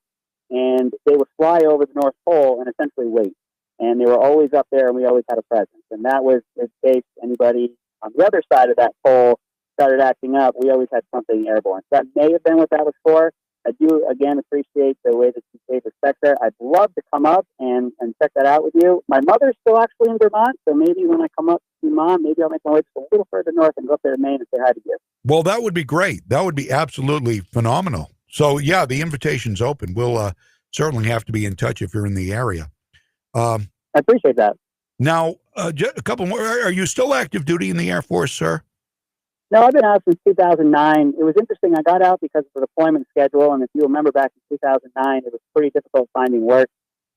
Speaker 1: and they would fly over the North Pole and essentially wait. And they were always up there, and we always had a presence. And that was in case anybody on the other side of that pole started acting up, we always had something airborne. So that may have been what that was for. I do, again, appreciate the way that you paid respect there. I'd love to come up and check that out with you. My mother's still actually in Vermont, so maybe when I come up to see Mom, maybe I'll make my way just a little further north and go up there to Maine and say hi to you.
Speaker 3: Well, that would be great. That would be absolutely phenomenal. So, yeah, the invitation's open. We'll certainly have to be in touch if you're in the area.
Speaker 1: I appreciate that.
Speaker 3: Now, just a couple more. Are you still active duty in the Air Force, sir?
Speaker 1: No, I've been out since 2009. It was interesting. I got out because of the deployment schedule, and if you remember back in 2009, it was pretty difficult finding work.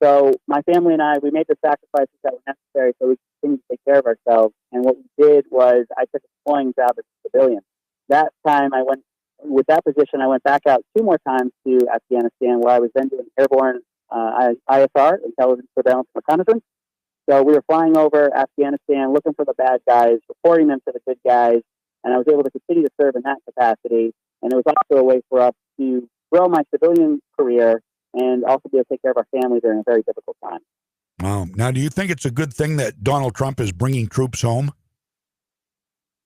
Speaker 1: So my family and I, we made the sacrifices that were necessary so we could continue to take care of ourselves. And what we did was I took a deploying job as a civilian. That time I went, with that position, I went back out 2 more times to Afghanistan, where I was then doing airborne ISR, intelligence, surveillance, and reconnaissance. So we were flying over Afghanistan, looking for the bad guys, reporting them to the good guys, and I was able to continue to serve in that capacity. And it was also a way for us to grow my civilian career and also be able to take care of our family during a very difficult time.
Speaker 3: Wow. Now, do you think it's a good thing that Donald Trump is bringing troops home?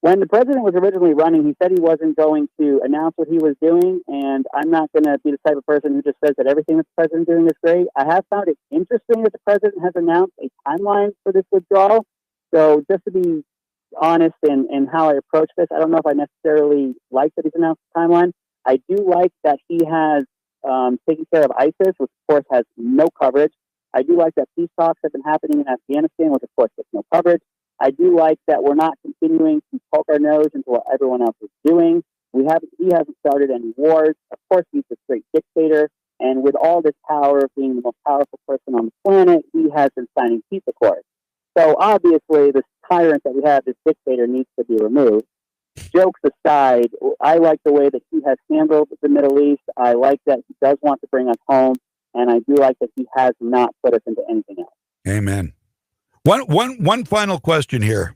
Speaker 1: When the president was originally running, he said he wasn't going to announce what he was doing, and I'm not going to be the type of person who just says that everything that the president's doing is great. I have found it interesting that the president has announced a timeline for this withdrawal. So just to be honest in how I approach this, I don't know if I necessarily like that he's announced the timeline. I do like that he has taken care of ISIS, which of course has no coverage. I do like that peace talks have been happening in Afghanistan, which of course gets no coverage. I do like that we're not continuing to poke our nose into what everyone else is doing. He hasn't started any wars. Of course, he's a great dictator. And with all this power of being the most powerful person on the planet, he has been signing peace accords. So obviously, this tyrant that we have, this dictator, needs to be removed. Jokes aside, I like the way that he has handled the Middle East. I like that he does want to bring us home. And I do like that he has not put us into anything else.
Speaker 3: Amen. One final question here,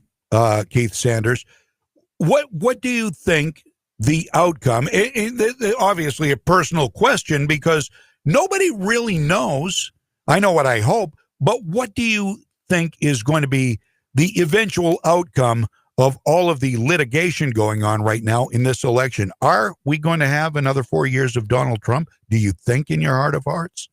Speaker 3: Keith Sanders. What do you think the outcome? Obviously, a personal question because nobody really knows. I know what I hope, but what do you think is going to be the eventual outcome of all of the litigation going on right now in this election? Are we going to have another 4 years of Donald Trump? Do you think in your heart of hearts?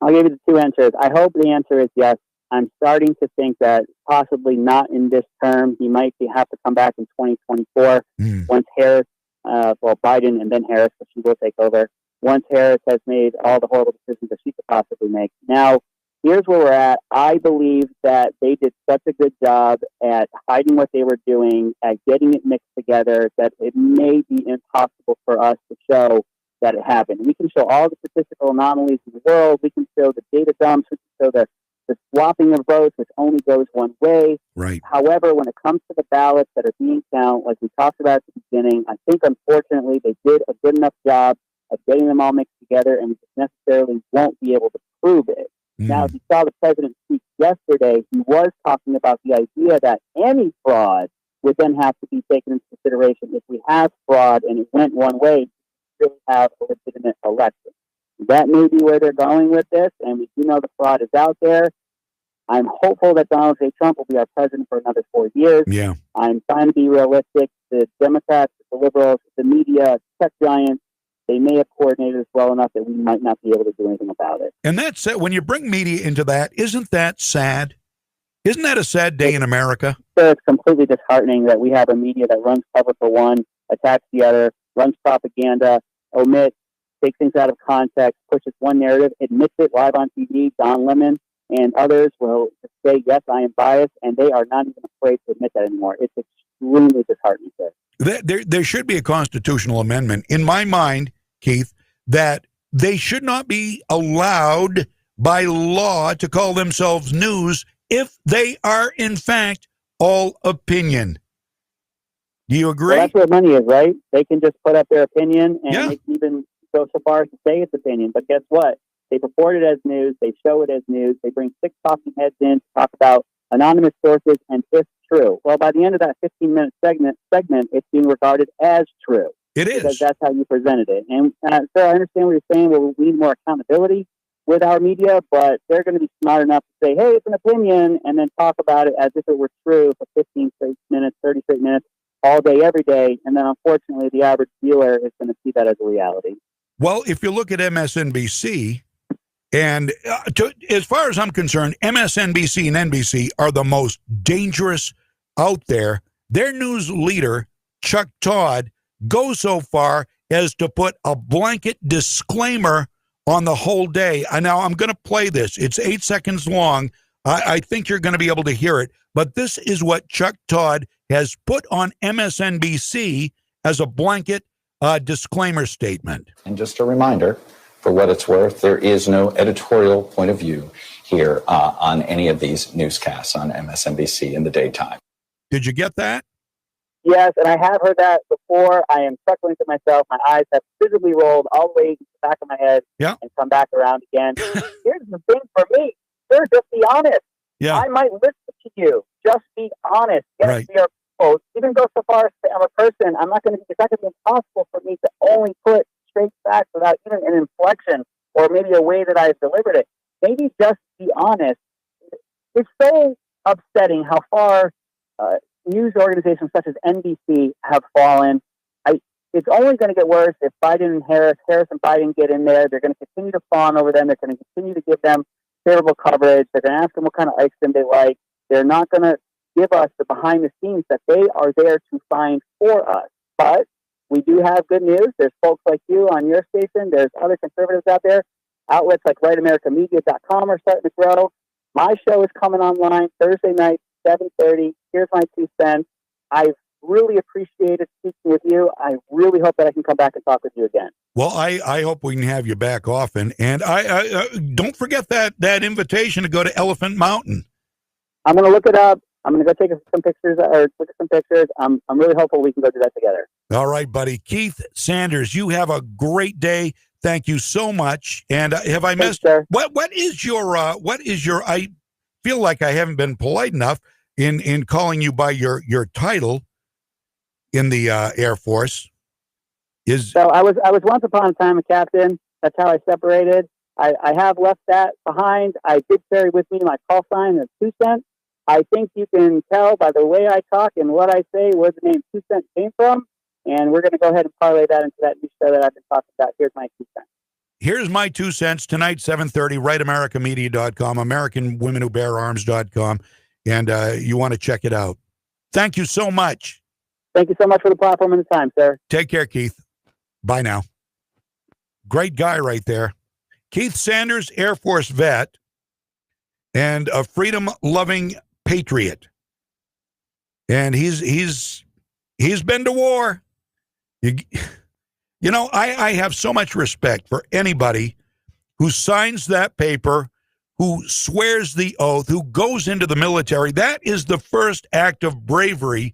Speaker 1: I'll give you the 2 answers. I hope the answer is yes. I'm starting to think that possibly not in this term. He might have to come back in 2024 once Harris, Biden and then Harris, but she will take over. Once Harris has made all the horrible decisions that she could possibly make. Now, here's where we're at. I believe that they did such a good job at hiding what they were doing, at getting it mixed together, that it may be impossible for us to show that it happened. We can show all the statistical anomalies in the world. We can show the data dumps. We can show the swapping of votes, which only goes one way.
Speaker 3: Right.
Speaker 1: However, when it comes to the ballots that are being counted, like we talked about at the beginning, I think unfortunately they did a good enough job of getting them all mixed together, and we just necessarily won't be able to prove it. Now, if you saw the president speak yesterday, he was talking about the idea that any fraud would then have to be taken into consideration. If we have fraud and it went one way, we really have a legitimate election. That may be where they're going with this, and we do know the fraud is out there. I'm hopeful that Donald J. Trump will be our president for another 4 years.
Speaker 3: Yeah.
Speaker 1: I'm trying to be realistic. The Democrats, the liberals, the media, tech giants, they may have coordinated us well enough that we might not be able to do anything about it.
Speaker 3: And that's when you bring media into that, isn't that sad? Isn't that a sad day in America?
Speaker 1: So it's completely disheartening that we have a media that runs cover for one, attacks the other, runs propaganda, omits, takes things out of context, pushes one narrative, admits it live on TV. Don Lemon and others will say, yes, I am biased, and they are not even afraid to admit that anymore. It's extremely disheartening.
Speaker 3: There should be a constitutional amendment, in my mind, Keith, that they should not be allowed by law to call themselves news if they are, in fact, all opinion. Do you agree?
Speaker 1: Well, that's what money is, right? They can just put up their opinion, and they can even go so far as to say it's opinion. But guess what? They report it as news. They show it as news. They bring 6 talking heads in to talk about anonymous sources and if true. Well, by the end of that 15-minute segment, it's being regarded as true.
Speaker 3: It is.
Speaker 1: Because that's how you presented it. And so I understand what you're saying. Well, we need more accountability with our media, but they're going to be smart enough to say, hey, it's an opinion, and then talk about it as if it were true for 15 straight minutes, 30 straight minutes, all day, every day. And then, unfortunately, the average viewer is going to see that as a reality.
Speaker 3: Well, if you look at MSNBC, and as far as I'm concerned, MSNBC and NBC are the most dangerous out there. Their news leader, Chuck Todd, goes so far as to put a blanket disclaimer on the whole day. Now, I'm going to play this. It's 8 seconds long. I think you're going to be able to hear it. But this is what Chuck Todd has put on MSNBC as a blanket disclaimer statement.
Speaker 2: And just a reminder, for what it's worth, there is no editorial point of view here on any of these newscasts on MSNBC in the daytime.
Speaker 3: Did you get that?
Speaker 1: Yes, and I have heard that before. I am chuckling to myself. My eyes have visibly rolled all the way to the back of my head and come back around again. Here's the thing for me. Sir, just be honest.
Speaker 3: Yeah.
Speaker 1: I might listen to you. Just be honest. Yes, we are both. Even go so far as to say I'm a person. I'm not going to. It's not going to be impossible for me to only put straight facts without even an inflection or maybe a way that I've delivered it. Maybe just be honest. It's so upsetting how far news organizations such as NBC have fallen. It's only going to get worse if Biden and Harris and Biden get in there. They're going to continue to fawn over them. They're going to continue to give them favorable coverage. They're going to ask them what kind of ice cream they like. They're not going to give us the behind the scenes that they are there to find for us. But we do have good news. There's folks like you on your station. There's other conservatives out there. Outlets like RightAmericaMedia.com are starting to grow. My show is coming online Thursday night, 7:30. Here's my 2 cents. I've really appreciated speaking with you. I really hope that I can come back and talk with you again.
Speaker 3: Well, I hope we can have you back often. And I don't forget that invitation to go to Elephant Mountain.
Speaker 1: I'm going to look it up. I'm going to go take some pictures or look at some pictures. I'm really hopeful we can go do that together.
Speaker 3: All right, buddy. Keith Sanders, you have a great day. Thank you so much. And have I missed? What is your I feel like I haven't been polite enough in calling you by your title in the Air Force. So
Speaker 1: I was once upon a time a captain. That's how I separated. I have left that behind. I did carry with me my call sign of 2 cents. I think you can tell by the way I talk and what I say where the name 2 cents came from. And we're going to go ahead and parlay that into that new show that I've been talking about. Here's my 2 cents.
Speaker 3: Here's my 2 cents tonight, 7:30, RightAmericaMedia.com, AmericanWomenWhoBearArms.com, and you want to check it out. Thank you so much.
Speaker 1: Thank you so much for the platform and the time, sir.
Speaker 3: Take care, Keith. Bye now. Great guy right there. Keith Sanders, Air Force vet, and a freedom-loving patriot. And he's been to war. You know, I have so much respect for anybody who signs that paper, who swears the oath, who goes into the military. That is the first act of bravery,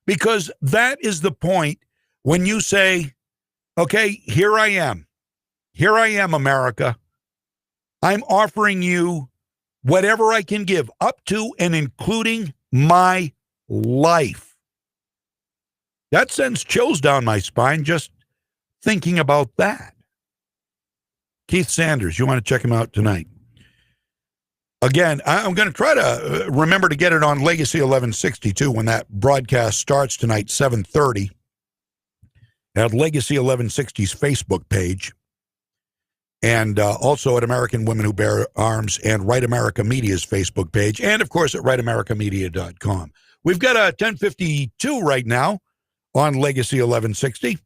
Speaker 3: because that is the point when you say, okay, here I am. Here I am, America. I'm offering you whatever I can give, up to and including my life. That sends chills down my spine just thinking about that. Keith Sanders, you want to check him out tonight. Again, I'm going to try to remember to get it on Legacy 1162 when that broadcast starts tonight, 7:30. at Legacy 1160's Facebook page, and also at American Women Who Bear Arms and Right America Media's Facebook page, and, of course, at rightamericamedia.com. We've got a 1052 right now on Legacy 1160.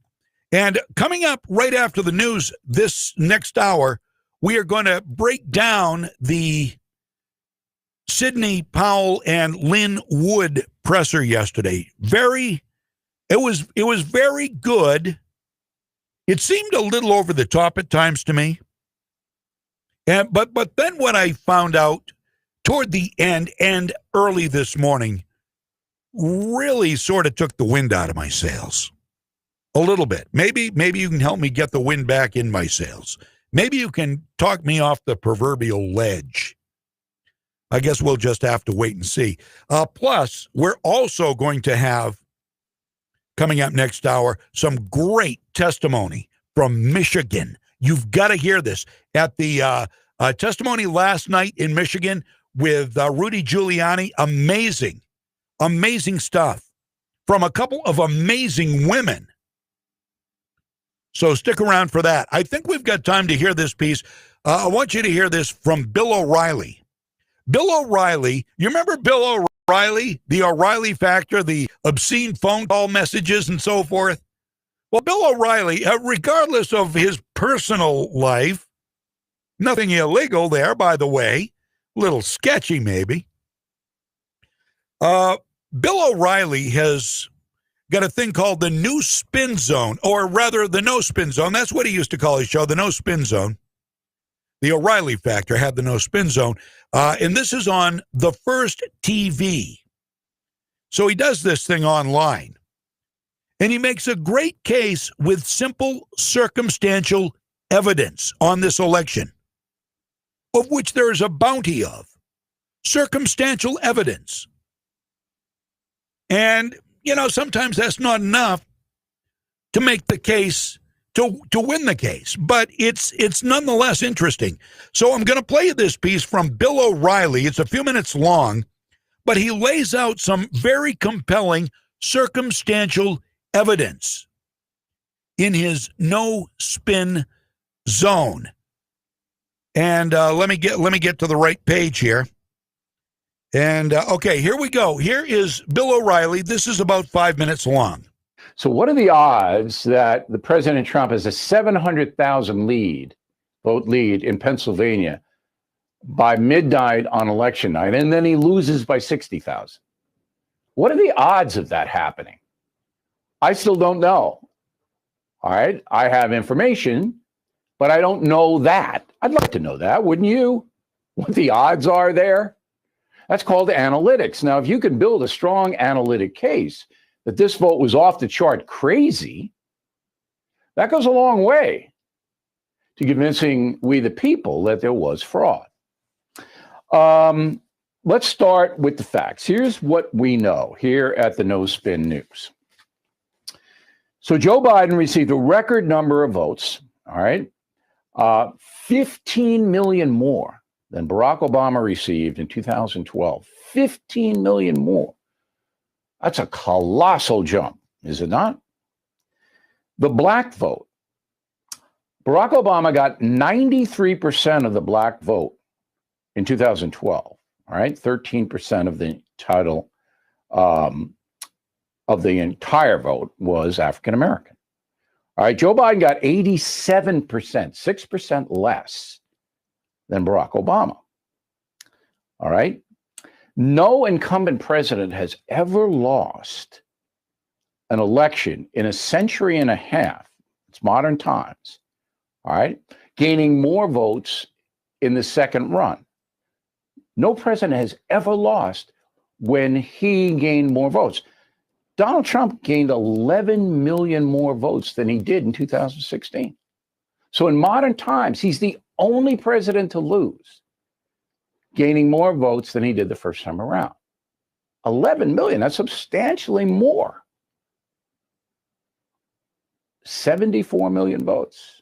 Speaker 3: And coming up right after the news this next hour, we are going to break down the Sidney Powell and Lynn Wood presser yesterday. It was very good. It seemed a little over the top at times to me. But then what I found out toward the end and early this morning really sort of took the wind out of my sails. A little bit. Maybe you can help me get the wind back in my sails. Maybe you can talk me off the proverbial ledge. I guess we'll just have to wait and see. Plus, we're also going to have, coming up next hour, some great testimony from Michigan. You've got to hear this. At the testimony last night in Michigan with Rudy Giuliani, amazing stuff from a couple of amazing women. So stick around for that. I think we've got time to hear this piece. I want you to hear this from Bill O'Reilly. Bill O'Reilly, you remember Bill O'Reilly, the O'Reilly factor, the obscene phone call messages and so forth? Well, Bill O'Reilly, regardless of his personal life, nothing illegal there, by the way, a little sketchy maybe. Bill O'Reilly has got a thing called the New Spin Zone, or rather the No Spin Zone. That's what he used to call his show, the No Spin Zone. The O'Reilly Factor had the No Spin Zone. And this is on The First TV. So he does this thing online. And he makes a great case with simple circumstantial evidence on this election, of which there is a bounty of. Circumstantial evidence. And sometimes that's not enough to make the case, to win the case, but it's nonetheless interesting. So I'm going to play this piece from Bill O'Reilly. It's a few minutes long, but he lays out some very compelling circumstantial evidence in his No Spin Zone. And let me get to the right page here. And, okay, here we go. Here is Bill O'Reilly. This is about 5 minutes long.
Speaker 8: So what are the odds that the President Trump has a 700,000 vote lead in Pennsylvania by midnight on election night, and then he loses by 60,000? What are the odds of that happening? I still don't know. All right, I have information, but I don't know that. I'd like to know that, wouldn't you? What the odds are there? That's called analytics. Now, if you can build a strong analytic case that this vote was off the chart crazy, that goes a long way to convincing we the people that there was fraud. Let's start with the facts. Here's what we know here at the No Spin News. So Joe Biden received a record number of votes, all right, 15 million more than Barack Obama received in 2012. 15 million more. That's a colossal jump, is it not? The black vote. Barack Obama got 93% of the black vote in 2012. All right, 13% of the total of the entire vote was African American. All right, Joe Biden got 87%, 6% less than Barack Obama. All right. No incumbent president has ever lost an election in a century and a half. It's modern times. All right. Gaining more votes in the second run. No president has ever lost when he gained more votes. Donald Trump gained 11 million more votes than he did in 2016. So in modern times, he's the only president to lose, gaining more votes than he did the first time around. 11 million, that's substantially more. 74 million votes.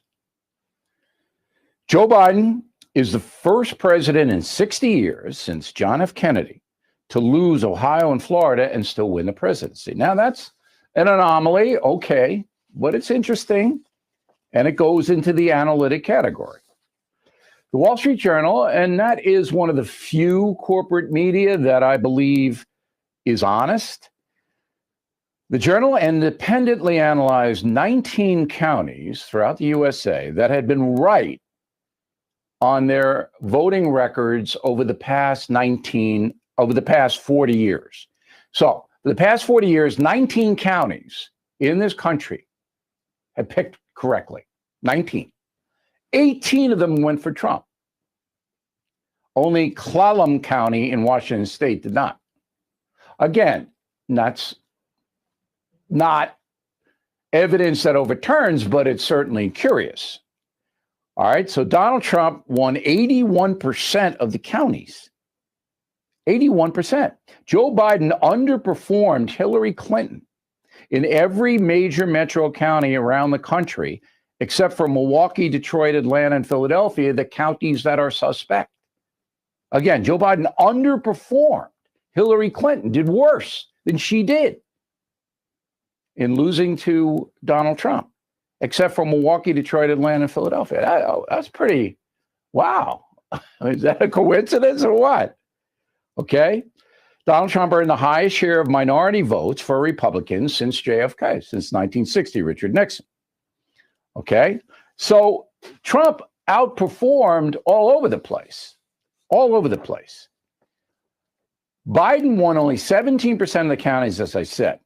Speaker 8: Joe Biden is the first president in 60 years since John F. Kennedy to lose Ohio and Florida and still win the presidency. Now, that's an anomaly, okay, but it's interesting, and it goes into the analytic category. The Wall Street Journal, and that is one of the few corporate media that I believe is honest. The Journal independently analyzed 19 counties throughout the USA that had been right on their voting records over the past 40 years. So, for the past 40 years, 19 counties in this country had picked correctly. 19. 18 of them went for Trump. Only Clallam County in Washington State did not. Again, that's not evidence that overturns, but it's certainly curious. All right, so Donald Trump won 81% of the counties. 81%. Joe Biden underperformed Hillary Clinton in every major metro county around the country, except for Milwaukee, Detroit, Atlanta, and Philadelphia, the counties that are suspect. Again, Joe Biden underperformed. Hillary Clinton did worse than she did in losing to Donald Trump, except for Milwaukee, Detroit, Atlanta, and Philadelphia. That's pretty, wow. Is that a coincidence or what? Okay. Donald Trump earned the highest share of minority votes for Republicans since JFK, since 1960, Richard Nixon. Okay. So Trump outperformed all over the place. All over the place. Biden won only 17% of the counties, as I said,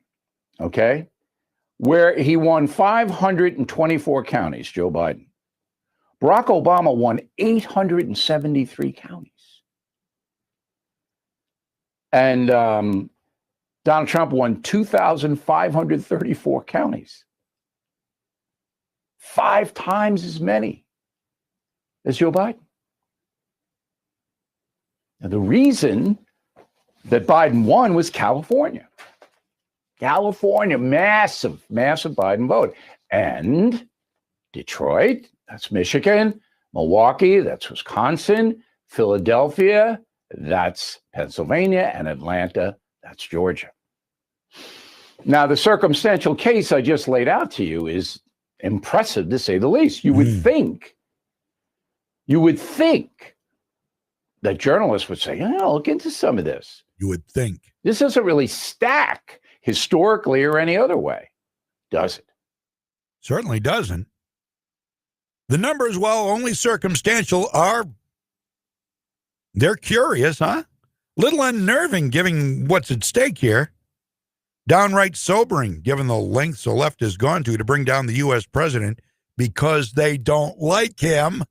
Speaker 8: okay, where he won 524 counties, Joe Biden. Barack Obama won 873 counties. And Donald Trump won 2,534 counties. 5 times as many as Joe Biden. Now, the reason that Biden won was California. California, massive Biden vote. And Detroit, that's Michigan. Milwaukee, that's Wisconsin. Philadelphia, that's Pennsylvania. And Atlanta, that's Georgia. Now, the circumstantial case I just laid out to you is impressive, to say the least. You would think that journalists would say, look into some of this.
Speaker 3: You would think.
Speaker 8: This doesn't really stack historically or any other way, does it?
Speaker 3: Certainly doesn't. The numbers, while only circumstantial, they're curious, huh? Little unnerving, given what's at stake here. Downright sobering, given the lengths the left has gone to bring down the U.S. president because they don't like him,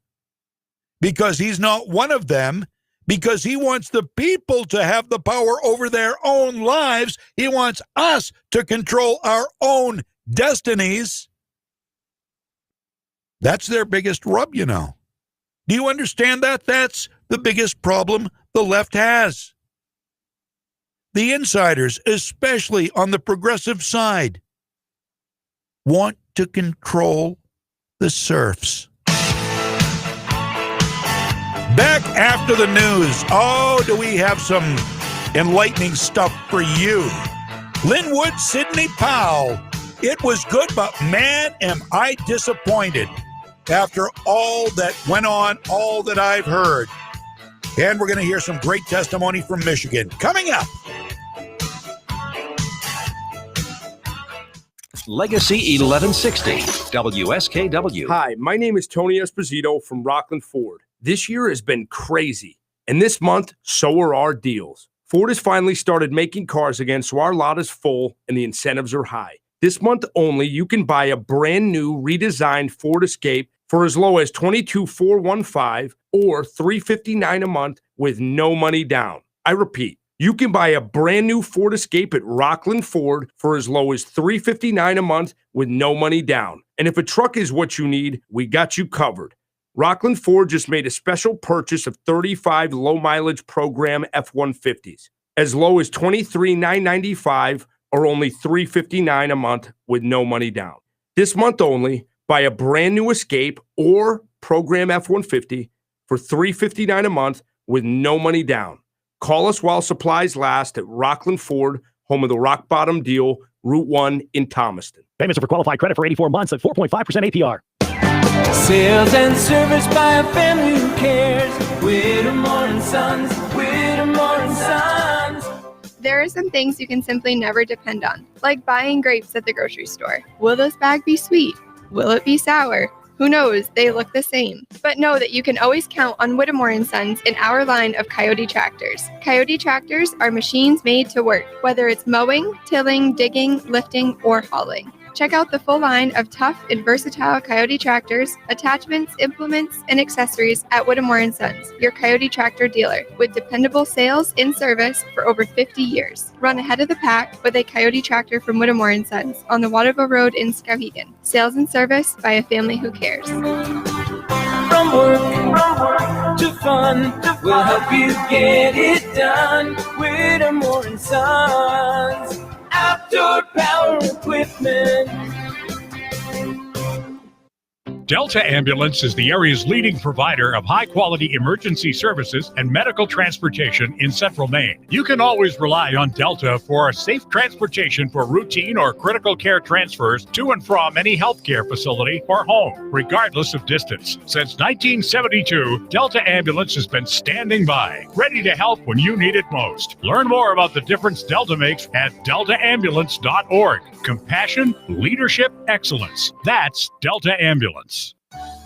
Speaker 3: because he's not one of them, because he wants the people to have the power over their own lives. He wants us to control our own destinies. That's their biggest rub, you know. Do you understand that? That's the biggest problem the left has. The insiders, especially on the progressive side, want to control the serfs. Back after the news. Oh, do we have some enlightening stuff for you. Linwood Sidney Powell. It was good, but man, am I disappointed after all that went on, all that I've heard. And we're going to hear some great testimony from Michigan. Coming up.
Speaker 15: Legacy 1160, WSKW.
Speaker 9: Hi, my name is Tony Esposito from Rockland Ford. This year has been crazy, and this month, so are our deals. Ford has finally started making cars again, so our lot is full and the incentives are high. This month only, you can buy a brand new redesigned Ford Escape for as low as $22,415 or $359 a month with no money down. I repeat, you can buy a brand new Ford Escape at Rockland Ford for as low as $359 a month with no money down. And if a truck is what you need, we got you covered. Rockland Ford just made a special purchase of 35 low-mileage program F-150s, as low as $23,995 or only $359 a month with no money down. This month only, buy a brand new Escape or program F-150 for $359 a month with no money down. Call us while supplies last at Rockland Ford, home of the rock bottom deal, Route 1 in Thomaston.
Speaker 10: Payments are for qualified credit for 84 months at 4.5% APR.
Speaker 11: Sales and service by a family who cares. Whittemore and Sons, Whittemore and Sons.
Speaker 12: There are some things you can simply never depend on, like buying grapes at the grocery store. Will this bag be sweet? Will it be sour? Who knows? They look the same. But know that you can always count on Whittemore & Sons in our line of Coyote tractors. Coyote tractors are machines made to work, whether it's mowing, tilling, digging, lifting, or hauling. Check out the full line of tough and versatile Coyote tractors, attachments, implements, and accessories at Whittemore & Sons, your Coyote tractor dealer, with dependable sales and service for over 50 years. Run ahead of the pack with a Coyote tractor from Whittemore & Sons on the Waterville Road in Skowhegan. Sales and service by a family who cares.
Speaker 11: From work to fun, we'll help you get it done. Whittemore & Sons, outdoor power equipment.
Speaker 24: Delta Ambulance is the area's leading provider of high-quality emergency services and medical transportation in central Maine. You can always rely on Delta for safe transportation for routine or critical care transfers to and from any healthcare facility or home, regardless of distance. Since 1972, Delta Ambulance has been standing by, ready to help when you need it most. Learn more about the difference Delta makes at deltaambulance.org. Compassion, leadership, excellence. That's Delta Ambulance.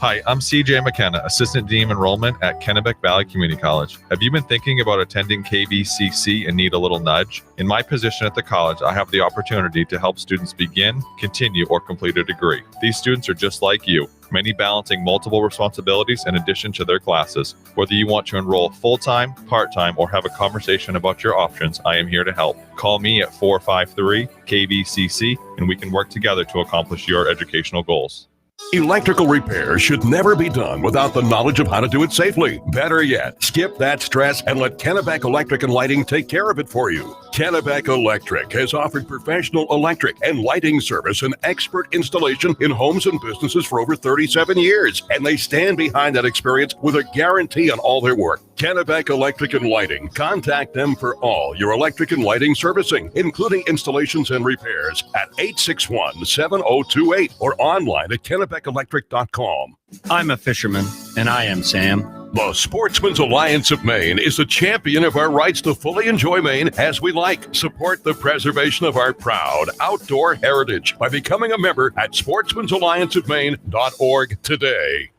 Speaker 25: Hi, I'm CJ McKenna, Assistant Dean Enrollment at Kennebec Valley Community College. Have you been thinking about attending KVCC and need a little nudge? In my position at the college, I have the opportunity to help students begin, continue, or complete a degree. These students are just like you, many balancing multiple responsibilities in addition to their classes. Whether you want to enroll full-time, part-time, or have a conversation about your options, I am here to help. Call me at 453-KVCC, and we can work together to accomplish your educational goals.
Speaker 13: Electrical repair should never be done without the knowledge of how to do it safely. Better yet, skip that stress and let Kennebec Electric and Lighting take care of it for you. Kennebec Electric has offered professional electric and lighting service and expert installation in homes and businesses for over 37 years, and they stand behind that experience with a guarantee on all their work. Kennebec Electric and Lighting. Contact them for all your electric and lighting servicing, including installations and repairs at 861-7028 or online at KennebecElectric.com.
Speaker 26: I'm a fisherman, and I am Sam.
Speaker 13: The Sportsman's Alliance of Maine is a champion of our rights to fully enjoy Maine as we like. Support the preservation of our proud outdoor heritage by becoming a member at sportsmansallianceofmaine.org today.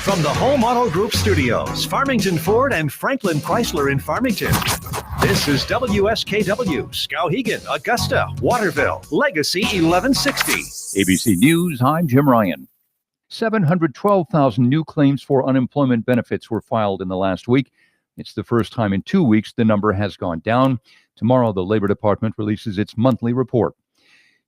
Speaker 15: From the Home Auto Group Studios, Farmington Ford and Franklin Chrysler in Farmington. This is WSKW, Skowhegan, Augusta, Waterville, Legacy 1160.
Speaker 27: ABC News, I'm Jim Ryan. 712,000 new claims for unemployment benefits were filed in the last week. It's the first time in 2 weeks the number has gone down. Tomorrow, the Labor Department releases its monthly report.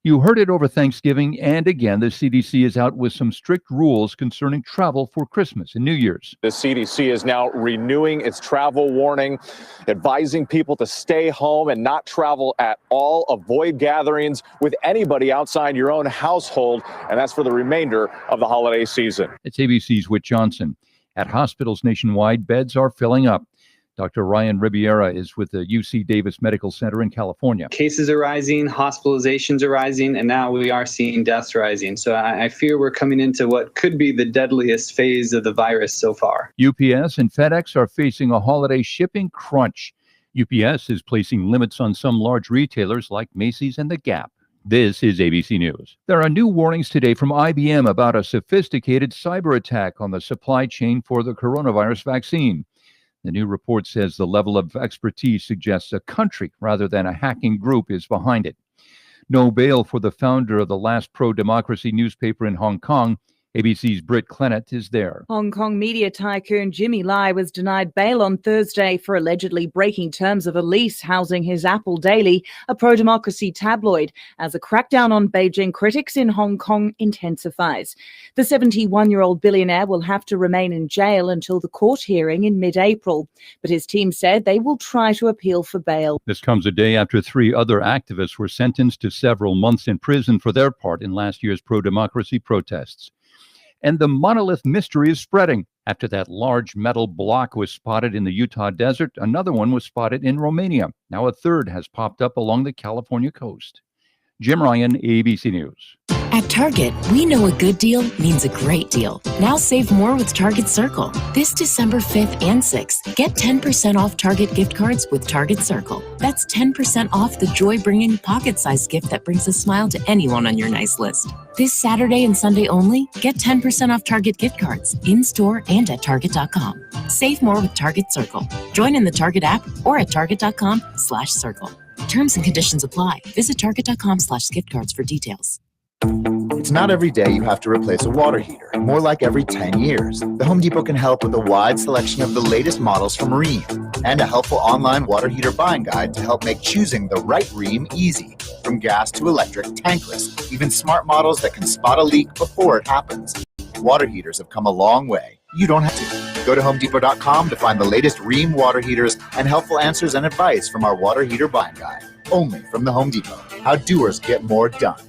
Speaker 27: You heard it over Thanksgiving, and again, the CDC is out with some strict rules concerning travel for Christmas and New Year's.
Speaker 28: The CDC is now renewing its travel warning, advising people to stay home and not travel at all. Avoid gatherings with anybody outside your own household, and that's for the remainder of the holiday season.
Speaker 27: It's ABC's Whit Johnson. At hospitals nationwide, beds are filling up. Dr. Ryan Ribiera is with the UC Davis Medical Center in California.
Speaker 29: Cases are rising, hospitalizations are rising, and now we are seeing deaths rising. So I fear we're coming into what could be the deadliest phase of the virus so far.
Speaker 27: UPS and FedEx are facing a holiday shipping crunch. UPS is placing limits on some large retailers like Macy's and The Gap. This is ABC News. There are new warnings today from IBM about a sophisticated cyber attack on the supply chain for the coronavirus vaccine. The new report says the level of expertise suggests a country rather than a hacking group is behind it. No bail for the founder of the last pro-democracy newspaper in Hong Kong. ABC's Britt Clennett is there.
Speaker 30: Hong Kong media tycoon Jimmy Lai was denied bail on Thursday for allegedly breaking terms of a lease housing his Apple Daily, a pro-democracy tabloid, as a crackdown on Beijing critics in Hong Kong intensifies. The 71-year-old billionaire will have to remain in jail until the court hearing in mid-April, but his team said they will try to appeal for bail.
Speaker 27: This comes a day after 3 other activists were sentenced to several months in prison for their part in last year's pro-democracy protests. And the monolith mystery is spreading. After that large metal block was spotted in the Utah desert, another one was spotted in Romania. Now a third has popped up along the California coast. Jim Ryan, ABC News.
Speaker 4: At Target, we know a good deal means a great deal. Now save more with Target Circle. This December 5th and 6th, get 10% off Target gift cards with Target Circle. That's 10% off the joy-bringing pocket-sized gift that brings a smile to anyone on your nice list. This Saturday and Sunday only, get 10% off Target gift cards in-store and at Target.com. Save more with Target Circle. Join in the Target app or at Target.com/circle. Terms and conditions apply. Visit Target.com/gift cards for details.
Speaker 14: It's not every day you have to replace a water heater, more like every 10 years. The Home Depot can help with a wide selection of the latest models from Rheem and a helpful online water heater buying guide to help make choosing the right Rheem easy. From gas to electric, tankless, even smart models that can spot a leak before it happens. Water heaters have come a long way. You don't have to. Go to HomeDepot.com to find the latest Rheem water heaters and helpful answers and advice from our water heater buying guide. Only from the Home Depot. How doers get more done.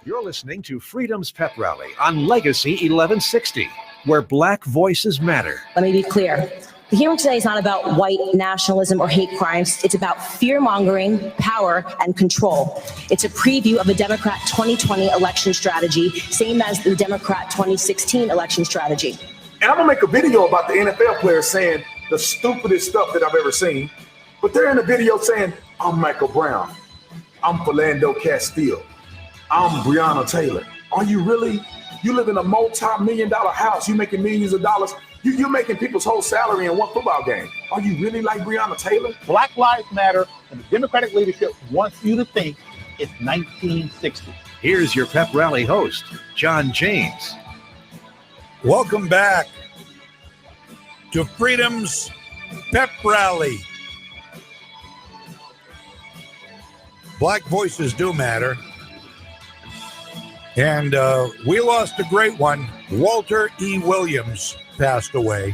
Speaker 15: You're listening to Freedom's Pep Rally on Legacy 1160, where Black voices matter.
Speaker 16: Let me be clear. The hearing today is not about white nationalism or hate crimes. It's about fear-mongering, power, and control. It's a preview of a Democrat 2020 election strategy, same as the Democrat 2016 election strategy.
Speaker 17: And I'm going to make a video about the NFL players saying the stupidest stuff that I've ever seen. But they're in the video saying, I'm Michael Brown. I'm Philando Castile. I'm Breonna Taylor. Are you really? You live in a multi-million-dollar house. You making millions of dollars. You're making people's whole salary in one football game. Are you really like Breonna Taylor?
Speaker 18: Black Lives Matter, and the Democratic leadership wants you to think it's 1960.
Speaker 15: Here's your Pep Rally host, John James.
Speaker 3: Welcome back to Freedom's Pep Rally. Black voices do matter. And we lost a great one. Walter E. Williams passed away.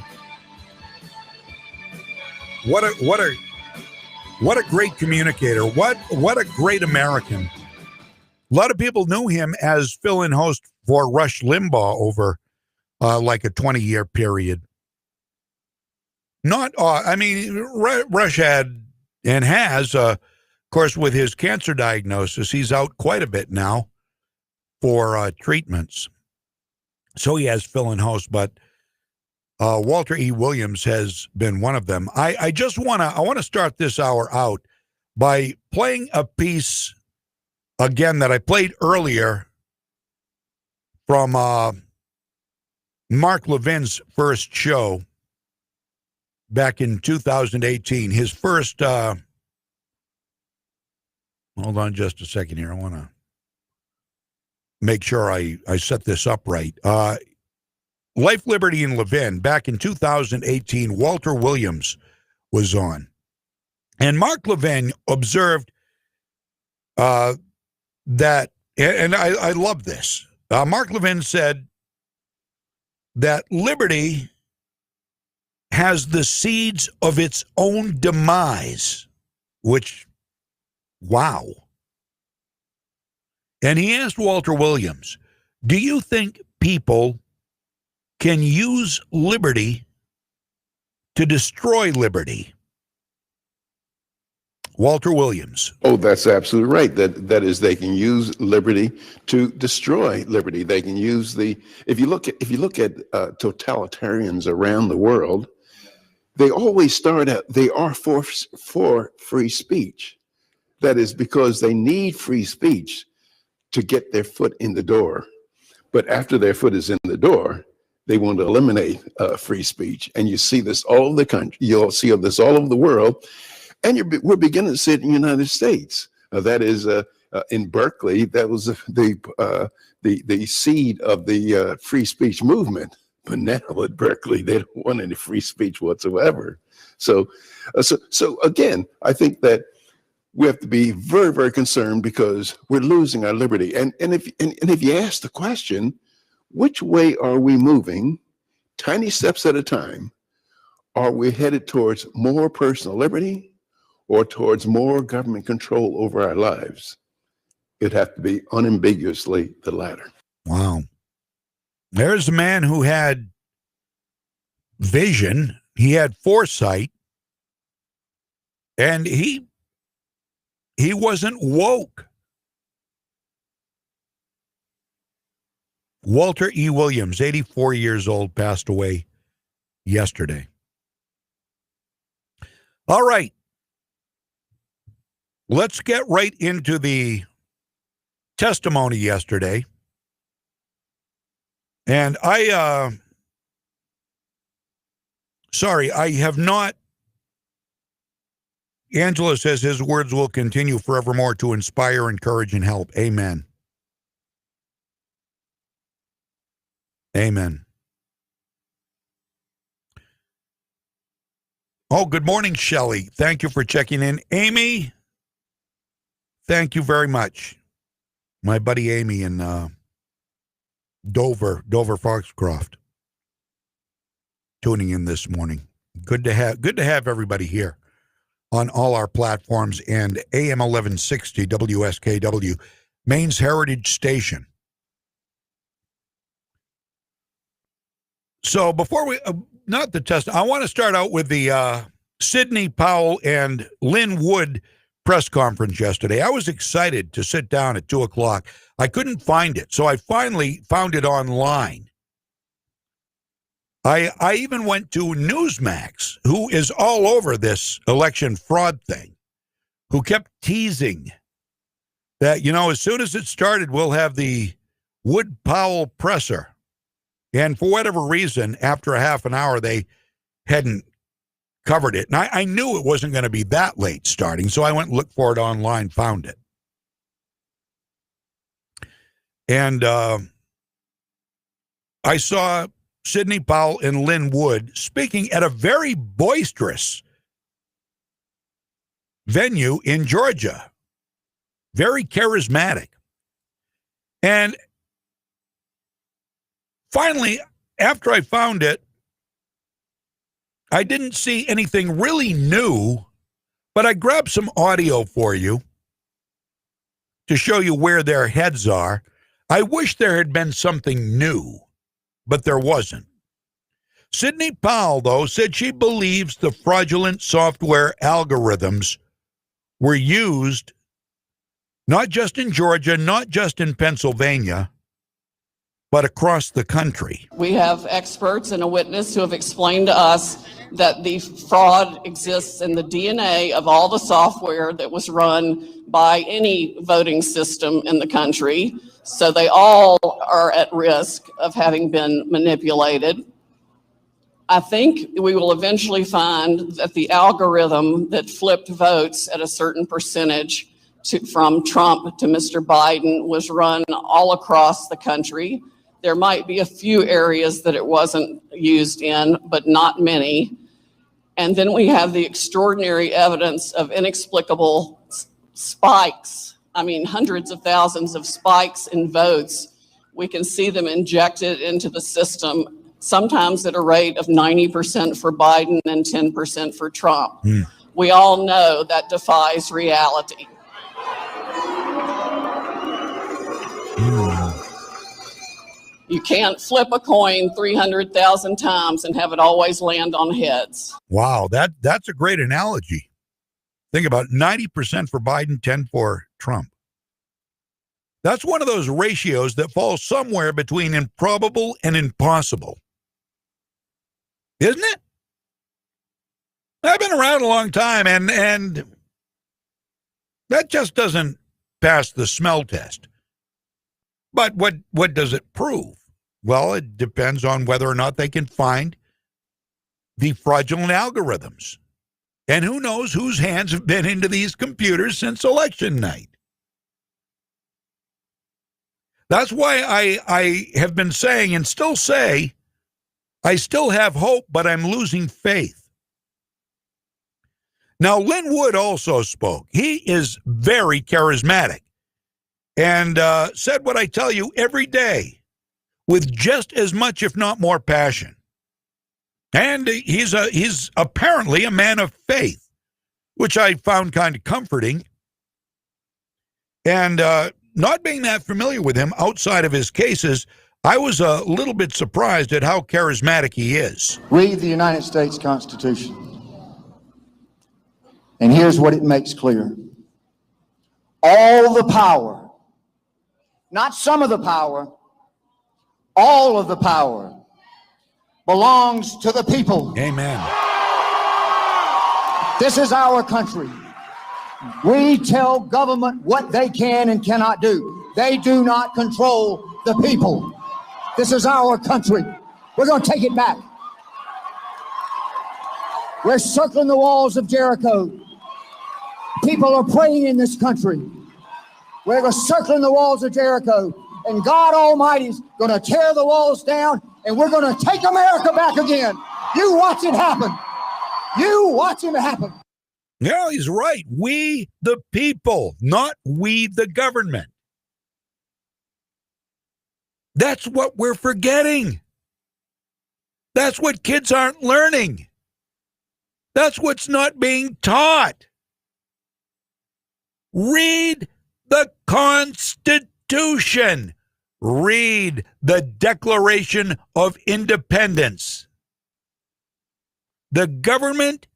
Speaker 3: What a great communicator. What a great American. A lot of people knew him as fill-in host for Rush Limbaugh over like a 20-year period. Rush had and has, of course, with his cancer diagnosis, he's out quite a bit now for treatments. So he has fill-in hosts, but Walter E. Williams has been one of them. I want to start this hour out by playing a piece again that I played earlier from Mark Levin's first show back in 2018. His first, hold on just a second here. I want to make sure I set this up right. Life, Liberty, and Levin, back in 2018, Walter Williams was on. And Mark Levin observed that, and I love this. Mark Levin said that liberty has the seeds of its own demise, which, wow. And he asked Walter Williams, do you think people can use liberty to destroy liberty? Walter Williams.
Speaker 19: Oh, that's absolutely right. That is, they can use liberty to destroy liberty. They can use if you look at totalitarians around the world, they always start out, they are for free speech. That is because they need free speech to get their foot in the door. But after their foot is in the door, they want to eliminate free speech. And you see this all over the country. You'll see this all over the world. And we're beginning to see it in the United States. That is, in Berkeley, that was the seed of the free speech movement. But now at Berkeley, they don't want any free speech whatsoever. So again, I think that we have to be very, very concerned because we're losing our liberty. And if you ask the question, which way are we moving, tiny steps at a time? Are we headed towards more personal liberty or towards more government control over our lives? It'd have to be unambiguously the latter.
Speaker 3: Wow. There's a man who had vision. He had foresight. And he wasn't woke. Walter E. Williams, 84 years old, passed away yesterday. All right. Let's get right into the testimony yesterday. And I have not. Angela says his words will continue forevermore to inspire, encourage, and help. Amen. Amen. Oh, good morning, Shelley. Thank you for checking in. Amy, thank you very much. My buddy Amy in Dover Foxcroft, tuning in this morning. Good to have everybody here on all our platforms and AM 1160 WSKW, Maine's Heritage Station. So before we, not the test, I want to start out with the Sidney Powell and Lynn Wood press conference yesterday. I was excited to sit down at 2 o'clock. I couldn't find it, so I finally found it online. I even went to Newsmax, who is all over this election fraud thing, who kept teasing that, as soon as it started, we'll have the Wood-Powell presser. And for whatever reason, after a half an hour, they hadn't covered it. And I knew it wasn't going to be that late starting, so I went and looked for it online, found it. And I saw Sidney Powell and Lynn Wood speaking at a very boisterous venue in Georgia. Very charismatic. And finally, after I found it, I didn't see anything really new, but I grabbed some audio for you to show you where their heads are. I wish there had been something new, but there wasn't. Sidney Powell, though, said she believes the fraudulent software algorithms were used not just in Georgia, not just in Pennsylvania, but across the country.
Speaker 1: We have experts and a witness who have explained to us that the fraud exists in the DNA of all the software that was run by any voting system in the country. So they all are at risk of having been manipulated. I think we will eventually find that the algorithm that flipped votes at a certain percentage from Trump to Mr. Biden was run all across the country. There might be a few areas that it wasn't used in, but not many. And then we have the extraordinary evidence of inexplicable spikes. I mean, hundreds of thousands of spikes in votes. We can see them injected into the system, sometimes at a rate of 90% for Biden and 10% for Trump. We all know that defies reality. You can't flip a coin 300,000 times and have it always land on heads.
Speaker 3: Wow, that's a great analogy. Think about it, 90% for Biden, 10 for Trump. That's one of those ratios that falls somewhere between improbable and impossible. Isn't it? I've been around a long time, and that just doesn't pass the smell test. But what does it prove? Well, it depends on whether or not they can find the fraudulent algorithms. And who knows whose hands have been into these computers since election night. That's why I have been saying and still say, I still have hope, but I'm losing faith. Now, Lynn Wood also spoke. He is very charismatic and said what I tell you every day with just as much, if not more, passion. And he's apparently a man of faith, which I found kind of comforting. And not being that familiar with him outside of his cases, I was a little bit surprised at how charismatic he is.
Speaker 2: Read the United States Constitution. And here's what it makes clear. All the power, not some of the power, All of the power belongs to the people.
Speaker 3: Amen.
Speaker 2: This is our country. We tell government what they can and cannot do. They do not control the people. This is our country. We're going to take it back. We're circling the walls of Jericho. People are praying in this country. We're circling the walls of Jericho. And God Almighty's going to tear the walls down, and we're going to take America back again. You watch it happen. You watch it happen.
Speaker 3: Yeah, he's right. We the people, not we the government. That's what we're forgetting. That's what kids aren't learning. That's what's not being taught. Read the Constitution. Read the Declaration of Independence. The government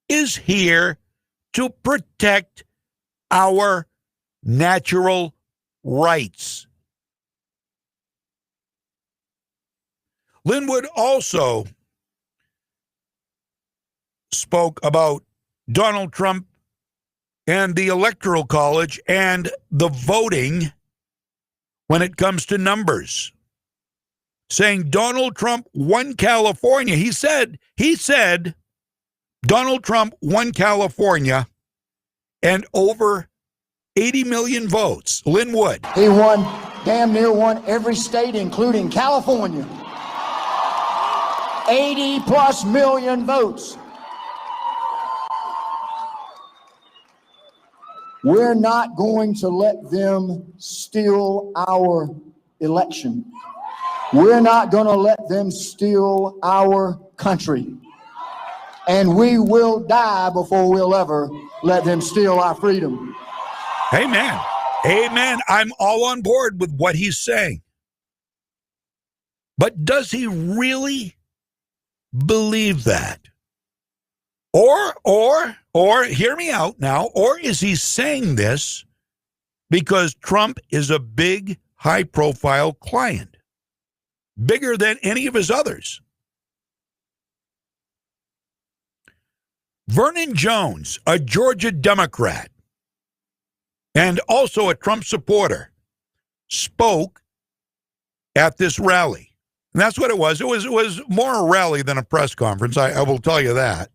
Speaker 3: is here to protect our natural rights. Linwood also spoke about Donald Trump and the Electoral College and the voting when it comes to numbers, saying Donald Trump won California. He said Donald Trump won California and over 80 million votes. Linwood.
Speaker 2: He won, damn near won every state, including California. 80 plus million votes. We're not going to let them steal our election. We're not going to let them steal our country. And we will die before we'll ever let them steal our freedom.
Speaker 3: Amen. Amen. I'm all on board with what he's saying. But does he really believe that? Or hear me out now, or is he saying this because Trump is a big, high-profile client, bigger than any of his others? Vernon Jones, a Georgia Democrat and also a Trump supporter, spoke at this rally. And that's what it was. It was more a rally than a press conference, I will tell you that.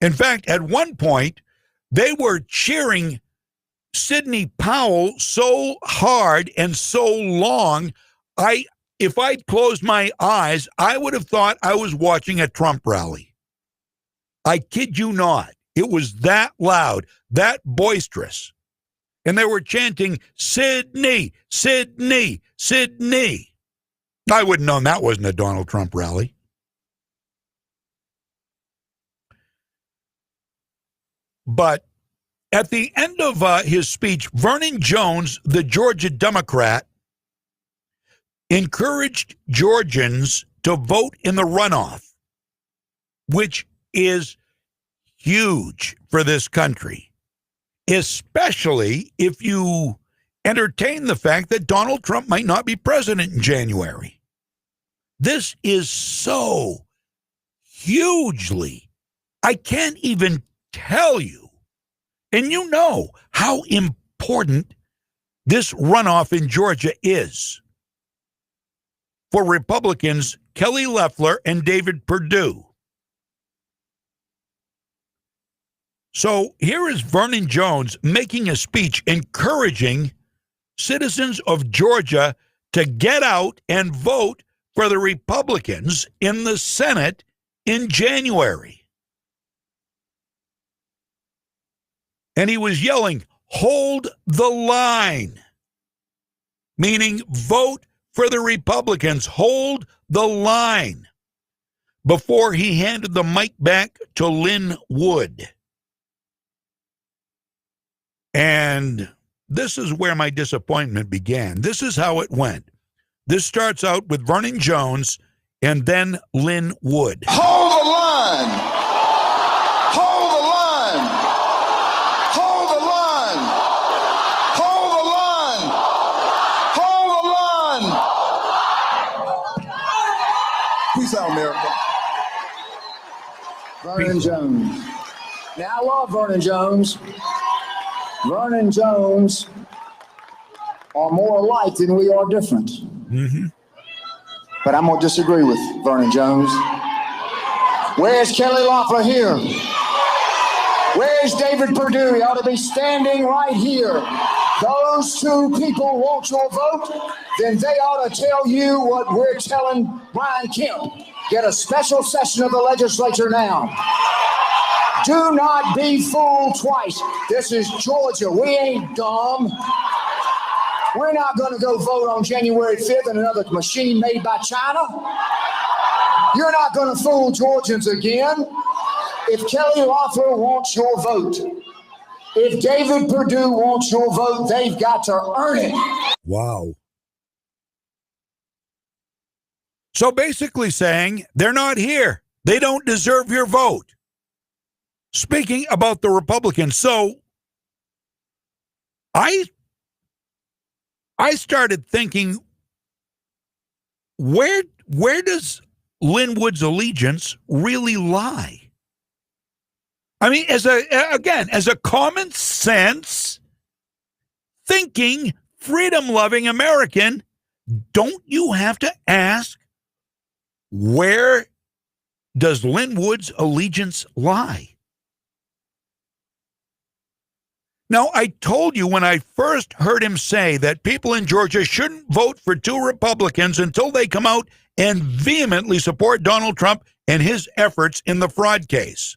Speaker 3: In fact, at one point, they were cheering Sidney Powell so hard and so long, if I'd closed my eyes, I would have thought I was watching a Trump rally. I kid you not. It was that loud, that boisterous. And they were chanting, Sidney, Sidney, Sidney. I wouldn't have known that wasn't a Donald Trump rally. But at the end of his speech, Vernon Jones, the Georgia Democrat, encouraged Georgians to vote in the runoff, which is huge for this country, especially if you entertain the fact that Donald Trump might not be president in January. This is so hugely, I can't even tell you, and you know how important this runoff in Georgia is for Republicans Kelly Loeffler and David Perdue. So here is Vernon Jones making a speech encouraging citizens of Georgia to get out and vote for the Republicans in the Senate in January. And he was yelling, hold the line, meaning vote for the Republicans, hold the line, before he handed the mic back to Lynn Wood. And this is where my disappointment began. This is how it went. This starts out with Vernon Jones and then Lynn Wood.
Speaker 5: Hold the line. Hold the line. Hold the line. Hold the line. Hold the line.
Speaker 2: America. Vernon Jones. Now, I love Vernon Jones. Vernon Jones are more alike than we are different.
Speaker 3: Mm-hmm.
Speaker 2: But I'm going to disagree with Vernon Jones. Where's Kelly Loeffler here? Where's David Perdue? He ought to be standing right here. Those two people want your vote, then they ought to tell you what we're telling Brian Kemp. Get a special session of the legislature now. Do not be fooled twice. This is Georgia. We ain't dumb. We're not going to go vote on January 5th in another machine made by China. You're not going to fool Georgians again. If Kelly Loeffler wants your vote, if David Perdue wants your vote, they've got to earn it.
Speaker 3: Wow. So basically saying they're not here. They don't deserve your vote. Speaking about the Republicans, so I started thinking, where does Linwood's allegiance really lie? I mean, as a common sense thinking, freedom-loving American, don't you have to ask, where does Linwood's allegiance lie? Now, I told you when I first heard him say that people in Georgia shouldn't vote for two Republicans until they come out and vehemently support Donald Trump and his efforts in the fraud case.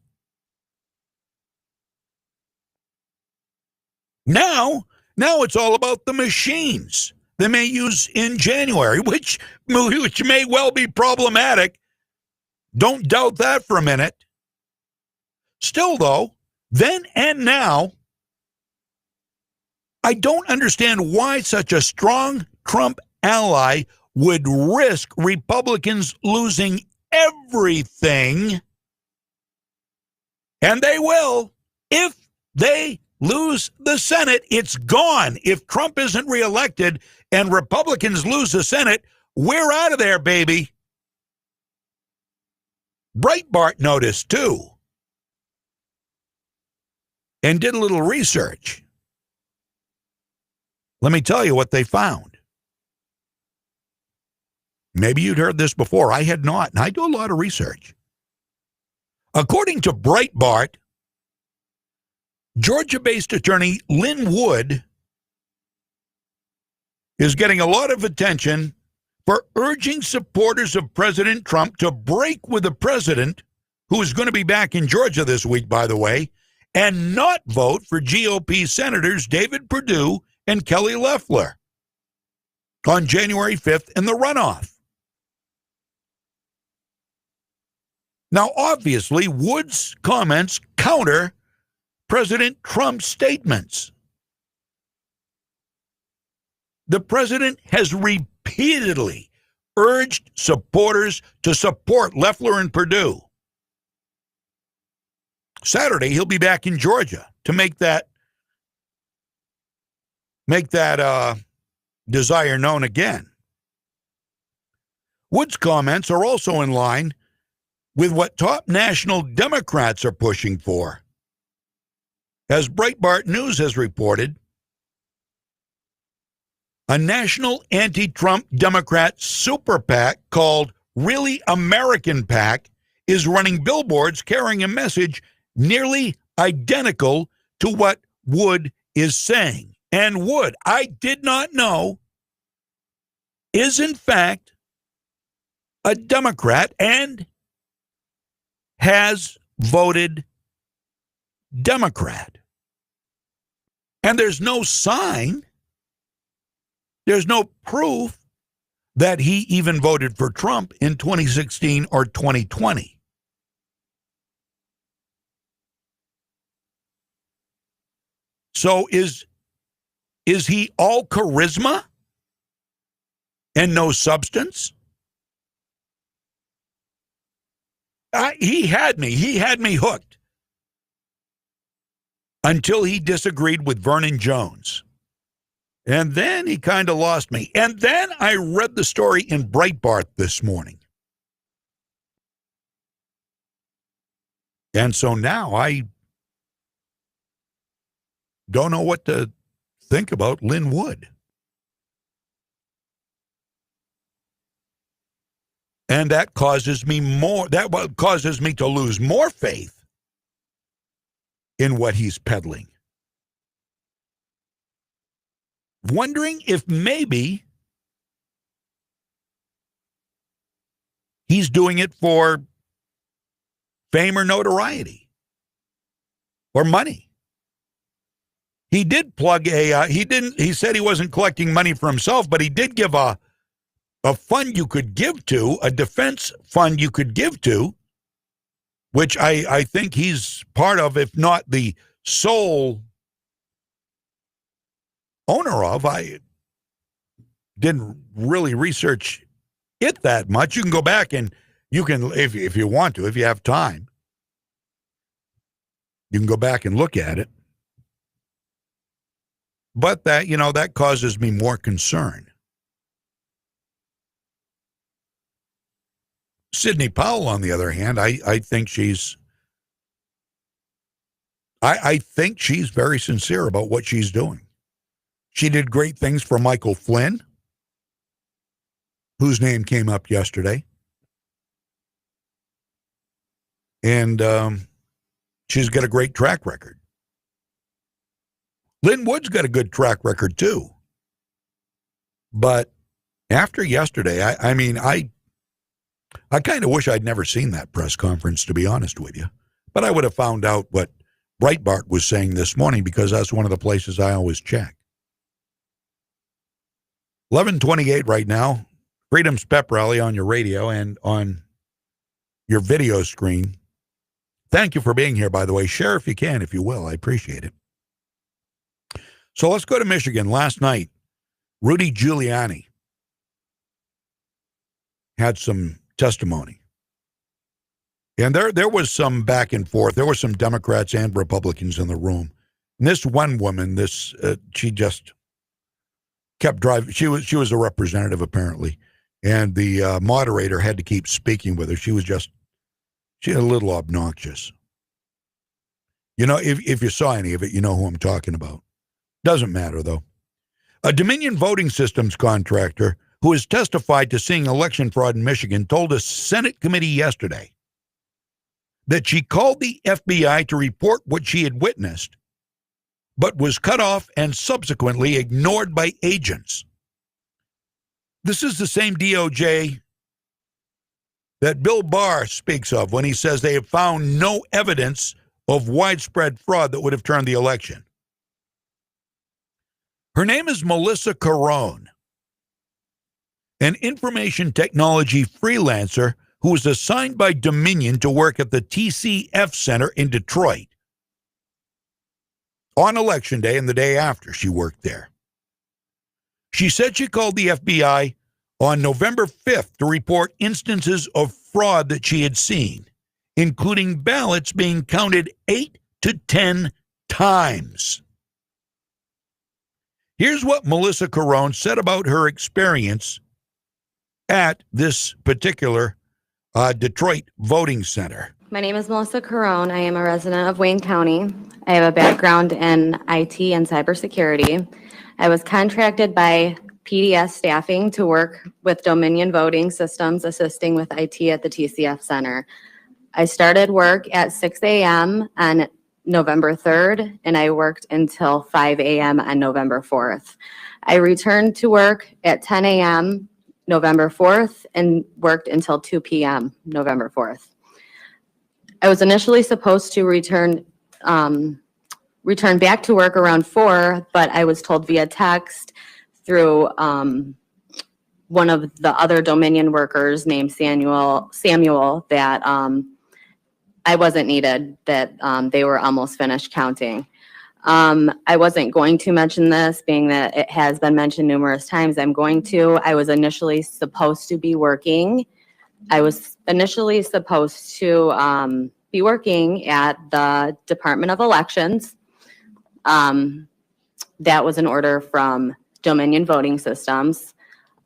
Speaker 3: Now it's all about the machines they may use in January, which may well be problematic. Don't doubt that for a minute. Still, though, then and now, I don't understand why such a strong Trump ally would risk Republicans losing everything, and they will. If they lose the Senate, it's gone. If Trump isn't reelected and Republicans lose the Senate, we're out of there, baby. Breitbart noticed, too, and did a little research. Let me tell you what they found. Maybe you'd heard this before. I had not, and I do a lot of research. According to Breitbart, Georgia-based attorney Lynn Wood is getting a lot of attention for urging supporters of President Trump to break with the president, who is going to be back in Georgia this week, by the way, and not vote for GOP Senators David Perdue and Kelly Loeffler on January 5th in the runoff. Now, obviously, Wood's comments counter President Trump's statements. The president has repeatedly urged supporters to support Loeffler and Perdue. Saturday, he'll be back in Georgia to make that desire known again. Wood's comments are also in line with what top national Democrats are pushing for. As Breitbart News has reported, a national anti-Trump Democrat super PAC called Really American PAC is running billboards carrying a message nearly identical to what Wood is saying. And Wood, I did not know, is in fact a Democrat and has voted Democrat. And there's no sign, there's no proof that he even voted for Trump in 2016 or 2020. So is he all charisma and no substance? He had me hooked until he disagreed with Vernon Jones. And then he kind of lost me. And then I read the story in Breitbart this morning. And so now I don't know what to think about Lynn Wood. And that causes me to lose more faith in what he's peddling. Wondering if maybe he's doing it for fame or notoriety or money. He did plug he said he wasn't collecting money for himself, but he did give a fund you could give to, a defense fund you could give to, which I think he's part of, if not the sole owner of. I didn't really research it that much. You can go back and you can, if you want to, if you have time, you can go back and look at it. But that, that causes me more concern. Sidney Powell, on the other hand, I think she's very sincere about what she's doing. She did great things for Michael Flynn, whose name came up yesterday. And she's got a great track record. Lynn Wood's got a good track record, too. But after yesterday, I kind of wish I'd never seen that press conference, to be honest with you. But I would have found out what Breitbart was saying this morning, because that's one of the places I always check. 11:28 right now. Freedom's Pep Rally on your radio and on your video screen. Thank you for being here, by the way. Share if you can, if you will. I appreciate it. So let's go to Michigan. Last night, Rudy Giuliani had some testimony. And there was some back and forth. There were some Democrats and Republicans in the room. And this one woman, she just kept driving. She was a representative, apparently. And the moderator had to keep speaking with her. She was a little obnoxious. If you saw any of it, you know who I'm talking about. Doesn't matter, though. A Dominion Voting Systems contractor who has testified to seeing election fraud in Michigan told a Senate committee yesterday that she called the FBI to report what she had witnessed, but was cut off and subsequently ignored by agents. This is the same DOJ that Bill Barr speaks of when he says they have found no evidence of widespread fraud that would have turned the election. Her name is Melissa Carone, an information technology freelancer who was assigned by Dominion to work at the TCF Center in Detroit on Election Day and the day after she worked there. She said she called the FBI on November 5th to report instances of fraud that she had seen, including ballots being counted 8 to 10 times. Here's what Melissa Carone said about her experience at this particular Detroit voting center.
Speaker 6: My name is Melissa Carone. I am a resident of Wayne County. I have a background in IT and cybersecurity. I was contracted by PDS staffing to work with Dominion Voting Systems, assisting with IT at the TCF Center. I started work at 6 a.m. on November 3rd, and I worked until 5 a.m. on November 4th. I returned to work at 10 a.m. November 4th and worked until 2 p.m. November 4th. I was initially supposed to return back to work around 4, but I was told via text through one of the other Dominion workers named Samuel that I wasn't needed, that they were almost finished counting. I wasn't going to mention this, being that it has been mentioned numerous times. I was initially supposed to be working. I was initially supposed to be working at the Department of Elections. That was an order from Dominion Voting Systems.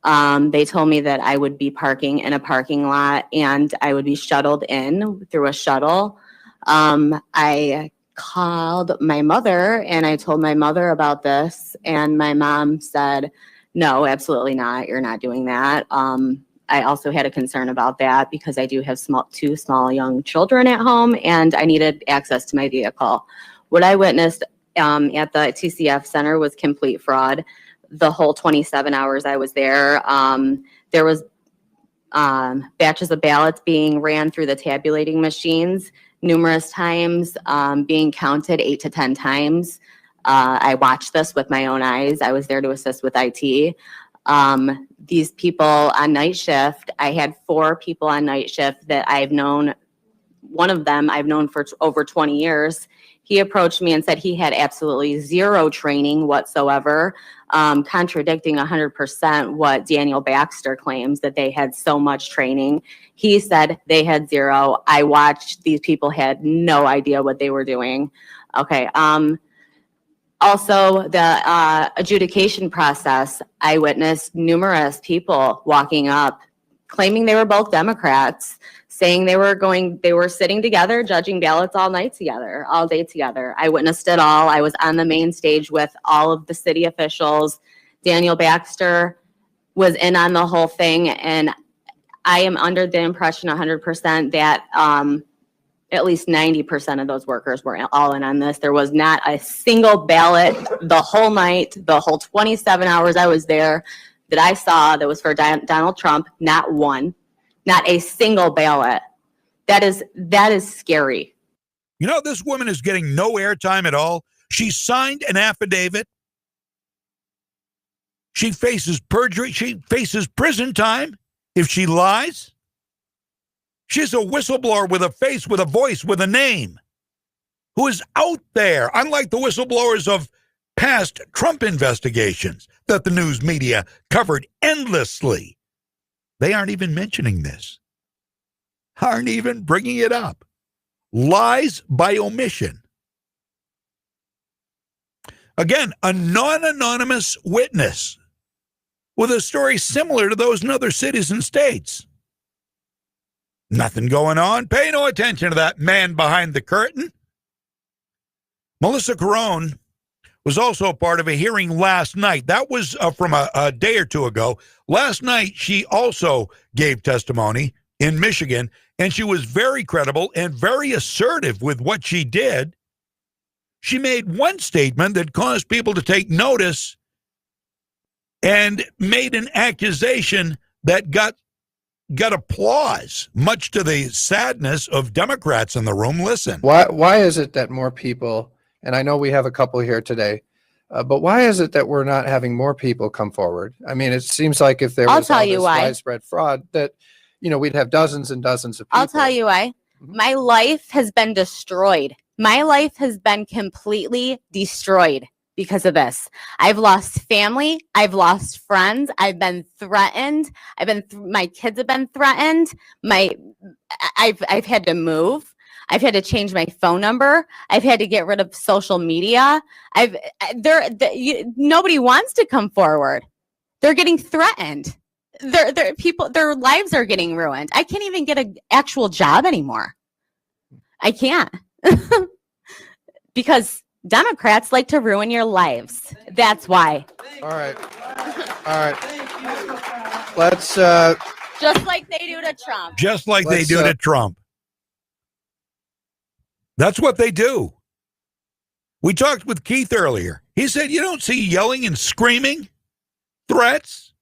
Speaker 6: They told me that I would be parking in a parking lot and I would be shuttled in through a shuttle I called my mother and I told my mother about this, and my mom said, no, absolutely not. You're not doing that. I also had a concern about that because I do have two small young children at home, and I needed access to my vehicle. What I witnessed at the TCF Center was complete fraud. The whole 27 hours I was there, there was batches of ballots being ran through the tabulating machines numerous times, being counted 8 to 10 times. I watched this with my own eyes. I was there to assist with IT. These people on night shift, I had 4 people on night shift that I've known. One of them I've known for over 20 years. He approached me and said he had absolutely zero training whatsoever, contradicting 100% what Daniel Baxter claims, that they had so much training. He said they had zero. I watched, these people had no idea what they were doing. Okay. Also, the adjudication process, I witnessed numerous people walking up, claiming they were both Democrats, saying they were sitting together, judging ballots all night together, all day together. I witnessed it all. I was on the main stage with all of the city officials. Daniel Baxter was in on the whole thing, and I am under the impression 100% that at least 90% of those workers were all in on this. There was not a single ballot the whole night, the whole 27 hours I was there, that I saw that was for Donald Trump. Not one, not a single ballot. That is scary.
Speaker 3: You know, this woman is getting no airtime at all. She signed an affidavit. She faces perjury. She faces prison time if she lies. She's a whistleblower with a face, with a voice, with a name, who is out there, unlike the whistleblowers of past Trump investigations that the news media covered endlessly. They aren't even mentioning this, aren't even bringing it up. Lies by omission. Again, a non-anonymous witness with a story similar to those in other cities and states. Nothing going on. Pay no attention to that man behind the curtain. Melissa Carone was also part of a hearing last night. That was from a day or two ago. Last night, she also gave testimony in Michigan, and she was very credible and very assertive with what she did. She made one statement that caused people to take notice and made an accusation that got applause, much to the sadness of Democrats in the room. Listen.
Speaker 7: Why is it that more people, and I know we have a couple here today, but why is it that we're not having more people come forward? I mean, it seems like if there was all this widespread fraud, that, you know, we'd have dozens and dozens of people.
Speaker 6: I'll tell you why. My life has been destroyed. My life has been completely destroyed because of this. I've lost family. I've lost friends. I've been threatened. My kids have been threatened. I've had to move. I've had to change my phone number. I've had to get rid of social media. Nobody wants to come forward. They're getting threatened. Their lives are getting ruined. I can't even get an actual job anymore. I can't. Because Democrats like to ruin your lives. That's why.
Speaker 7: All right. Let's
Speaker 6: just like they do to Trump.
Speaker 3: Just like they do to Trump. That's what they do. We talked with Keith earlier. He said you don't see yelling and screaming, threats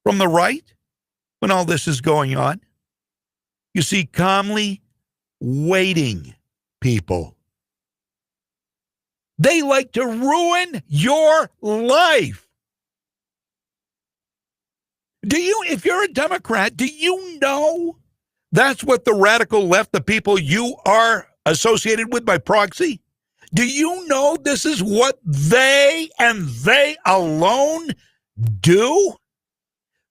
Speaker 3: from the right when all this is going on. You see calmly waiting people. They like to ruin your life. If you're a Democrat, do you know that's what the radical left, the people you are associated with by proxy? Do you know this is what they and they alone do?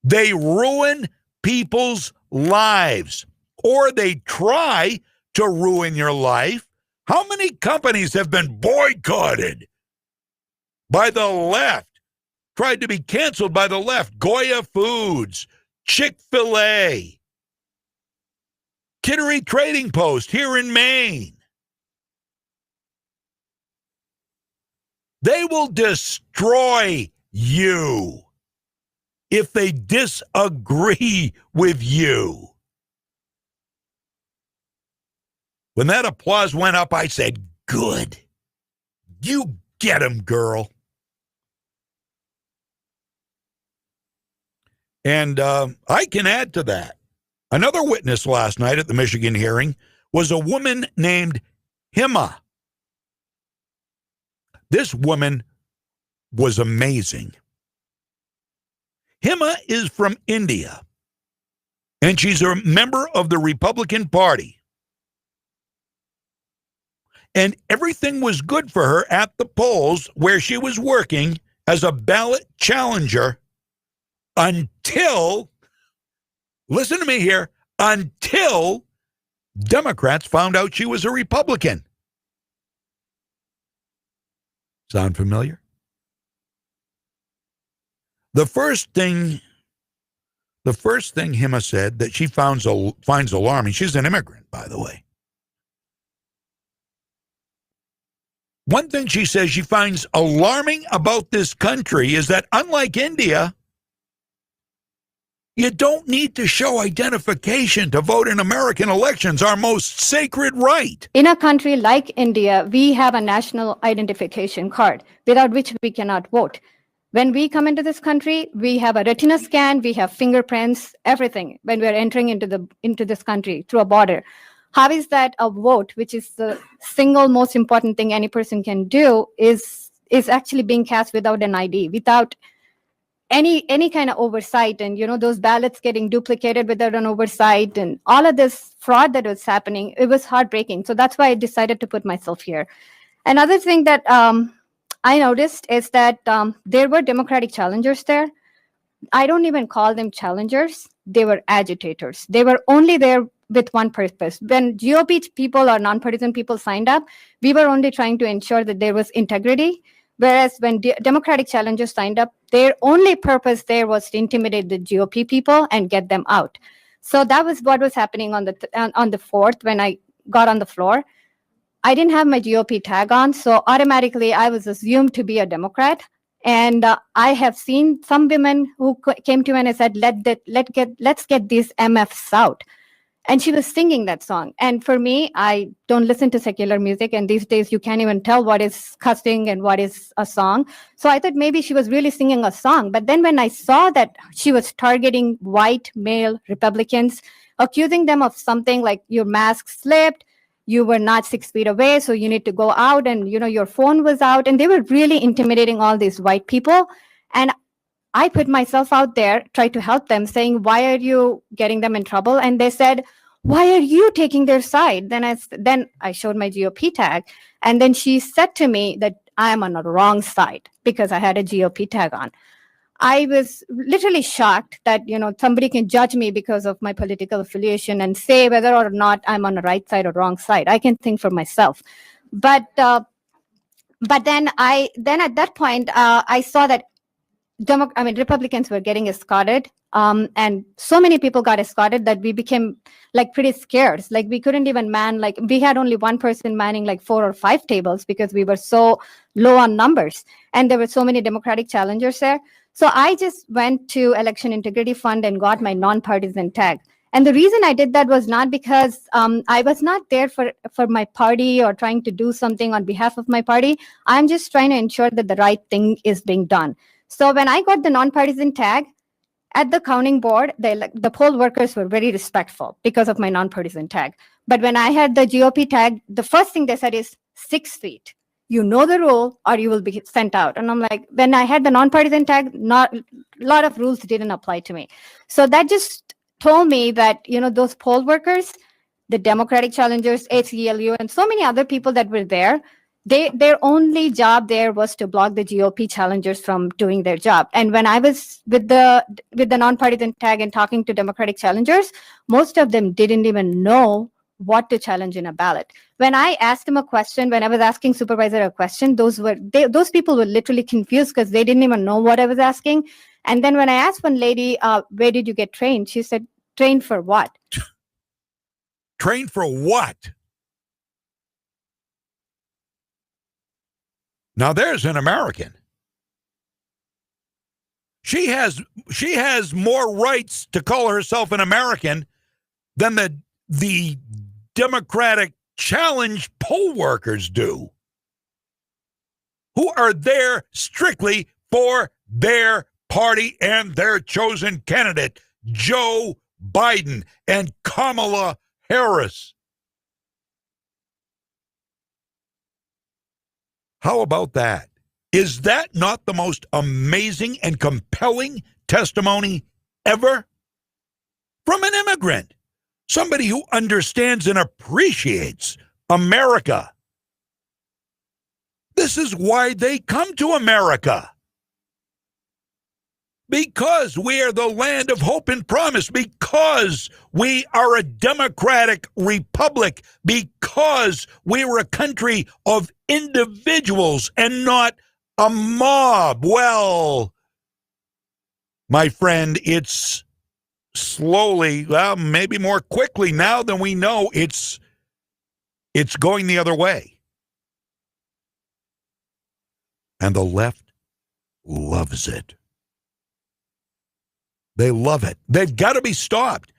Speaker 3: They ruin people's lives, or they try to ruin your life. How many companies have been boycotted by the left, tried to be canceled by the left? Goya Foods, Chick-fil-A, Kittery Trading Post here in Maine. They will destroy you if they disagree with you. When that applause went up, I said, good. You get him, girl. And I can add to that. Another witness last night at the Michigan hearing was a woman named Hima. This woman was amazing. Hima is from India, and she's a member of the Republican Party. And everything was good for her at the polls where she was working as a ballot challenger until, listen to me here, until Democrats found out she was a Republican. Sound familiar? The first thing Hima said that she finds alarming, she's an immigrant, by the way. One thing she says she finds alarming about this country is that, unlike India, you don't need to show identification to vote in American elections, our most sacred right.
Speaker 8: In a country like India, we have a national identification card without which we cannot vote. When we come into this country, we have a retina scan, we have fingerprints, everything when we're entering into this country through a border. How is that a vote, which is the single most important thing any person can do, is actually being cast without an ID, without any kind of oversight, and those ballots getting duplicated without an oversight, and all of this fraud that was happening? It was heartbreaking. So that's why I decided to put myself here. Another thing that I noticed is that there were Democratic challengers there. I don't even call them challengers. They were agitators. They were only there with one purpose. When GOP people or nonpartisan people signed up, we were only trying to ensure that there was integrity. Whereas when Democratic challengers signed up, their only purpose there was to intimidate the GOP people and get them out. So that was what was happening on the 4th when I got on the floor. I didn't have my GOP tag on, so automatically I was assumed to be a Democrat. And I have seen some women who came to me and said, let's get these MFs out. And she was singing that song. And for me, I don't listen to secular music. And these days, you can't even tell what is cussing and what is a song. So I thought maybe she was really singing a song. But then when I saw that she was targeting white male Republicans, accusing them of something like your mask slipped, you were not 6 feet away, so you need to go out, and your phone was out. And they were really intimidating all these white people. And I put myself out there, tried to help them, saying, why are you getting them in trouble? And they said, why are you taking their side? Then I showed my GOP tag. And then she said to me that I am on the wrong side because I had a GOP tag on. I was literally shocked that, somebody can judge me because of my political affiliation and say whether or not I'm on the right side or wrong side. I can think for myself. But then at that point, I saw that Republicans were getting escorted, and so many people got escorted that we became pretty scared. We couldn't even man, we had only one person manning 4 or 5 tables because we were so low on numbers, and there were so many Democratic challengers there. So I just went to Election Integrity Fund and got my nonpartisan tag. And the reason I did that was not because I was not there for my party or trying to do something on behalf of my party. I'm just trying to ensure that the right thing is being done. So when I got the nonpartisan tag at the counting board, the poll workers were very respectful because of my nonpartisan tag. But when I had the GOP tag, the first thing they said is 6 feet. You know the rule or you will be sent out. And I'm like, when I had the nonpartisan tag, not a lot of rules didn't apply to me. So that just told me that, those poll workers, the Democratic challengers, ACLU, and so many other people that were there, their only job there was to block the GOP challengers from doing their job. And when I was with the nonpartisan tag and talking to Democratic challengers, most of them didn't even know what to challenge in a ballot. When I asked them a question, when I was asking supervisor a question, those people were literally confused because they didn't even know what I was asking. And then when I asked one lady, where did you get trained? She said, trained for what?
Speaker 3: Trained for what? Now there's an American. She has more rights to call herself an American than the Democratic Challenge poll workers do, who are there strictly for their party and their chosen candidate, Joe Biden and Kamala Harris. How about that? Is that not the most amazing and compelling testimony ever? From an immigrant, somebody who understands and appreciates America. This is why they come to America. Because we are the land of hope and promise, because we are a democratic republic, because we are a country of individuals and not a mob. Well, my friend, it's slowly, well, maybe more quickly now than we know, it's going the other way. And the left loves it. They love it. They've got to be stopped.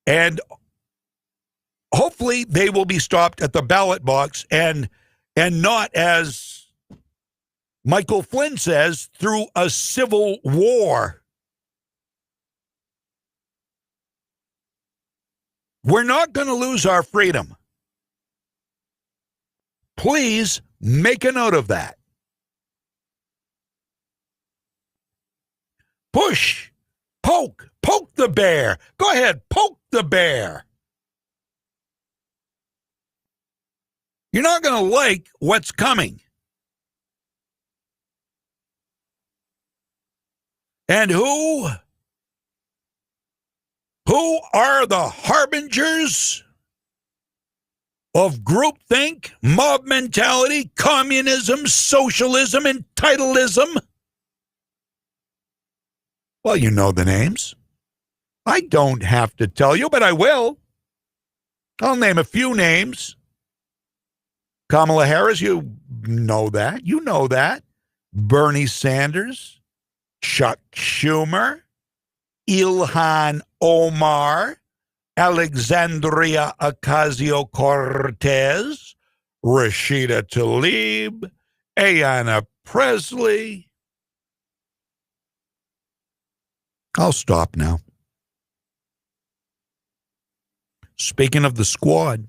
Speaker 3: And hopefully they will be stopped at the ballot box and not, as Michael Flynn says, through a civil war. We're not going to lose our freedom. Please make a note of that. Push, poke the bear. Go ahead, poke the bear. You're not going to like what's coming. And who are the harbingers of groupthink, mob mentality, communism, socialism, entitlism? Well, you know the names. I don't have to tell you, but I will. I'll name a few names. Kamala Harris, you know that. You know that. Bernie Sanders, Chuck Schumer, Ilhan Omar, Alexandria Ocasio-Cortez, Rashida Tlaib, Ayanna Presley. I'll stop now. Speaking of the squad,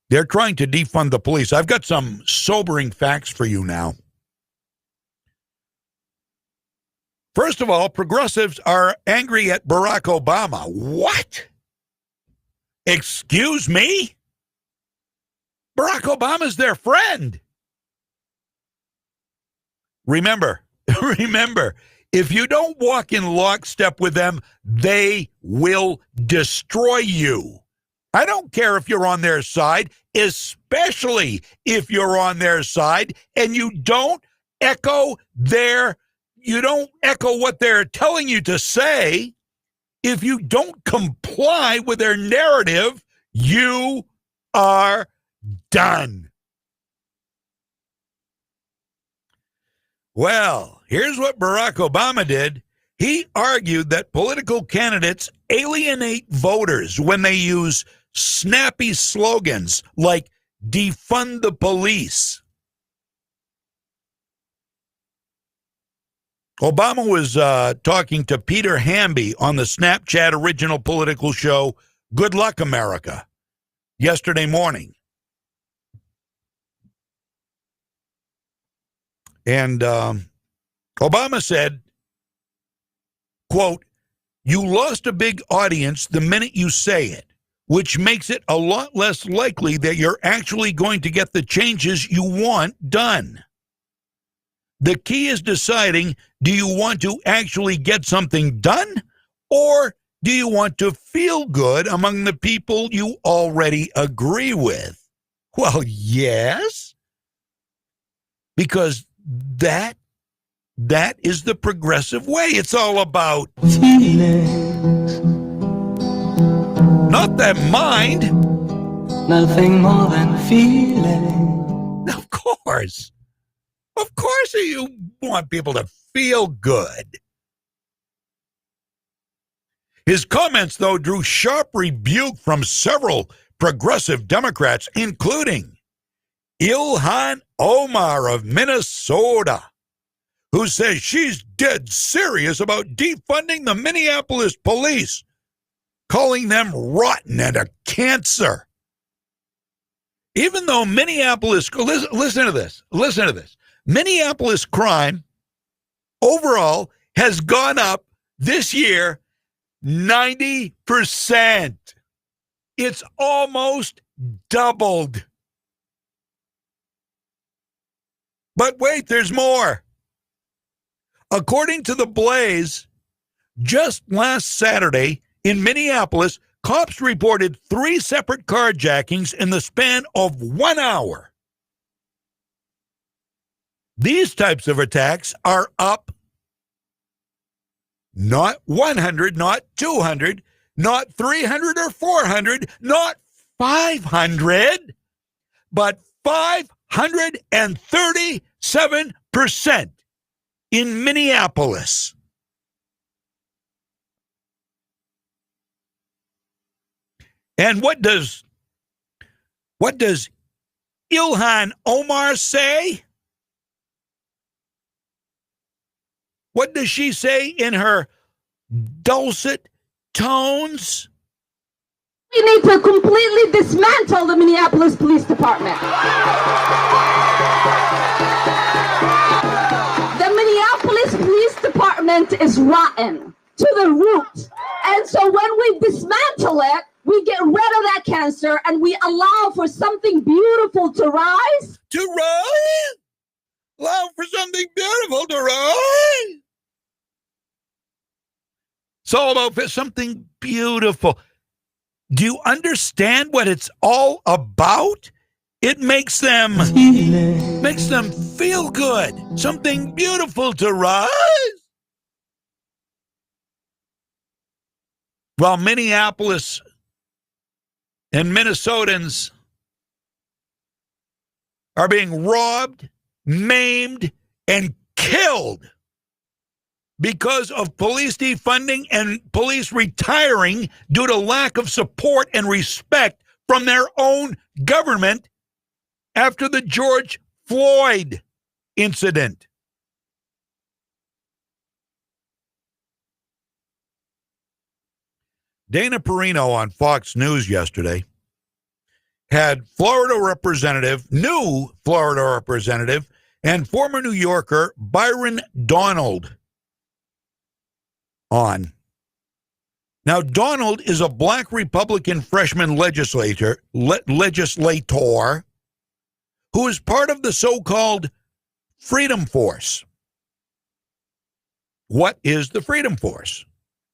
Speaker 3: they're trying to defund the police. I've got some sobering facts for you now. First of all, progressives are angry at Barack Obama. What? Excuse me? Barack Obama's their friend. Remember, if you don't walk in lockstep with them, they will destroy you. I don't care if you're on their side, especially if you're on their side and you don't echo what they're telling you to say. If you don't comply with their narrative, you are done. Well, here's what Barack Obama did. He argued that political candidates alienate voters when they use snappy slogans like defund the police. Obama was talking to Peter Hamby on the Snapchat original political show, Good Luck America, yesterday morning. And Obama said, quote, "You lost a big audience the minute you say it, which makes it a lot less likely that you're actually going to get the changes you want done. The key is deciding, do you want to actually get something done, or do you want to feel good among the people you already agree with?" Well, yes, because that is the progressive way. It's all about feelings, not that mind.
Speaker 9: nothing more than feeling.
Speaker 3: Of course. Of course you want people to feel good. His comments, though, drew sharp rebuke from several progressive Democrats, including Ilhan Omar of Minnesota, who says she's dead serious about defunding the Minneapolis police, calling them rotten and a cancer. Even though Minneapolis, listen to this, Minneapolis crime overall has gone up this year 90%. It's almost doubled. But wait, there's more. According to The Blaze, just last Saturday in Minneapolis, cops reported 3 separate carjackings in the span of 1 hour. These types of attacks are up not 100, not 200, not 300 or 400, not 500, but 537% in Minneapolis. And what does Ilhan Omar say? What does she say in her dulcet tones?
Speaker 10: We need to completely dismantle the Minneapolis Police Department. The Minneapolis Police Department is rotten to the root. And so when we dismantle it, we get rid of that cancer and we allow for something beautiful to rise.
Speaker 3: To rise? Allow for something beautiful to rise? It's all about something beautiful. Do you understand what it's all about? It makes them feel good. Something beautiful to rise. While Minneapolis and Minnesotans are being robbed, maimed, and killed because of police defunding and police retiring due to lack of support and respect from their own government after the George Floyd incident. Dana Perino on Fox News yesterday had new Florida representative, and former New Yorker Byron Donald on. Now, Donald is a black Republican freshman legislator who is part of the so-called Freedom Force. What is the Freedom Force?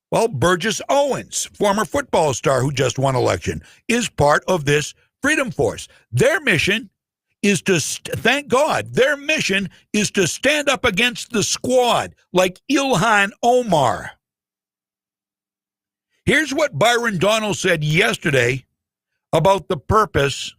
Speaker 3: Well, Burgess Owens, former football star who just won election, is part of this Freedom Force. Their mission is to, thank God, their mission is to stand up against the squad like Ilhan Omar. Here's what Byron Donald said yesterday about the purpose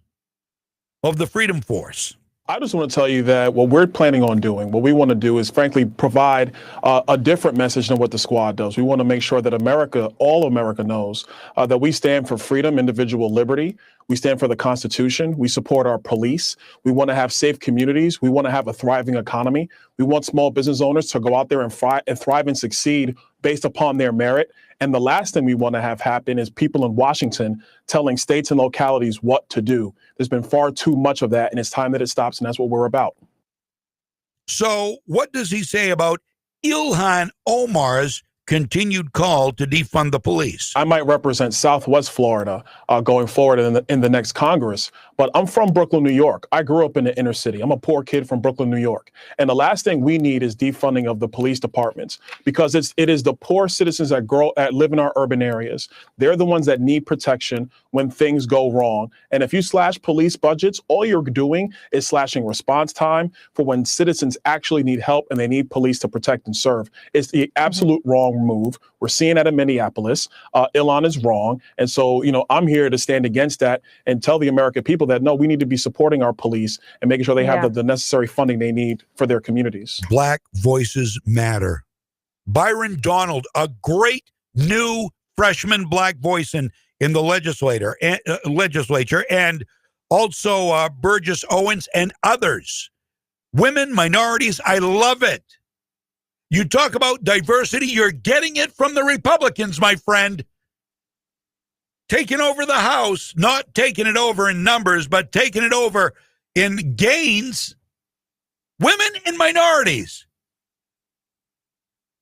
Speaker 3: of the Freedom Force.
Speaker 11: I just want to tell you that what we're planning on doing, what we want to do is frankly provide a different message than what the squad does. We want to make sure that America, all America knows that we stand for freedom, individual liberty. We stand for the Constitution. We support our police. We want to have safe communities. We want to have a thriving economy. We want small business owners to go out there and thrive and succeed based upon their merit. And the last thing we want to have happen is people in Washington telling states and localities what to do. There's been far too much of that, and it's time that it stops, and that's what we're about.
Speaker 3: So what does he say about Ilhan Omar's continued call to defund the police?
Speaker 11: I might represent Southwest Florida going forward in the next Congress, but I'm from Brooklyn, New York. I grew up in the inner city. I'm a poor kid from Brooklyn, New York. And the last thing we need is defunding of the police departments, because it is the poor citizens that live in our urban areas. They're the ones that need protection when things go wrong. And if you slash police budgets, all you're doing is slashing response time for when citizens actually need help and they need police to protect and serve. It's the absolute wrong wrong move. We're seeing that in Minneapolis. Elon is wrong. And so, I'm here to stand against that and tell the American people that, no, we need to be supporting our police and making sure they have the necessary funding they need for their communities.
Speaker 3: Black voices matter. Byron Donald, a great new freshman black voice in the legislature, and also Burgess Owens and others. Women, minorities, I love it. You talk about diversity, you're getting it from the Republicans, my friend. Taking over the House, not taking it over in numbers, but taking it over in gains. Women and minorities.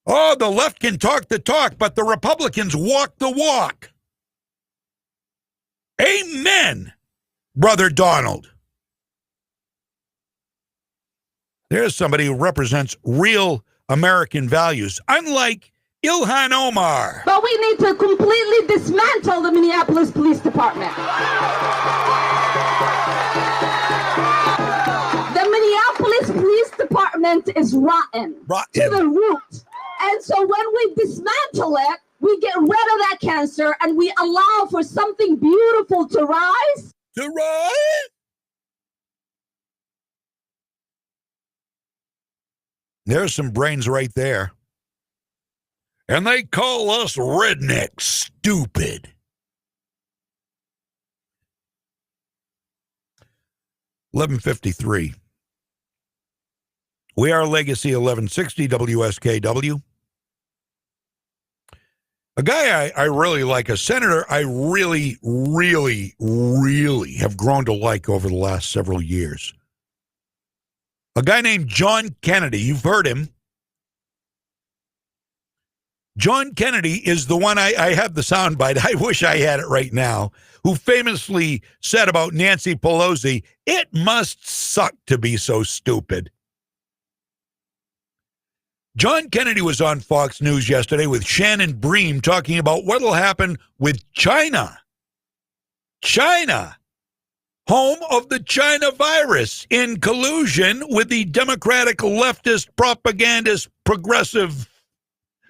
Speaker 3: Oh, the left can talk the talk, but the Republicans walk the walk. Amen, Brother Donald. There's somebody who represents real American values, unlike Ilhan Omar.
Speaker 10: But we need to completely dismantle the Minneapolis Police Department. The Minneapolis Police Department is rotten to the root. And so when we dismantle it, we get rid of that cancer and we allow for something beautiful to rise.
Speaker 3: To rise? There's some brains right there. And they call us rednecks stupid. $11:53. We are Legacy 1160 WSKW. A guy I really like, a senator I really, really, really have grown to like over the last several years. A guy named John Kennedy. You've heard him. John Kennedy is the one, I have the soundbite, I wish I had it right now, who famously said about Nancy Pelosi, "It must suck to be so stupid." John Kennedy was on Fox News yesterday with Shannon Bream talking about what will happen with China. China, home of the China virus, in collusion with the Democratic leftist propagandist progressive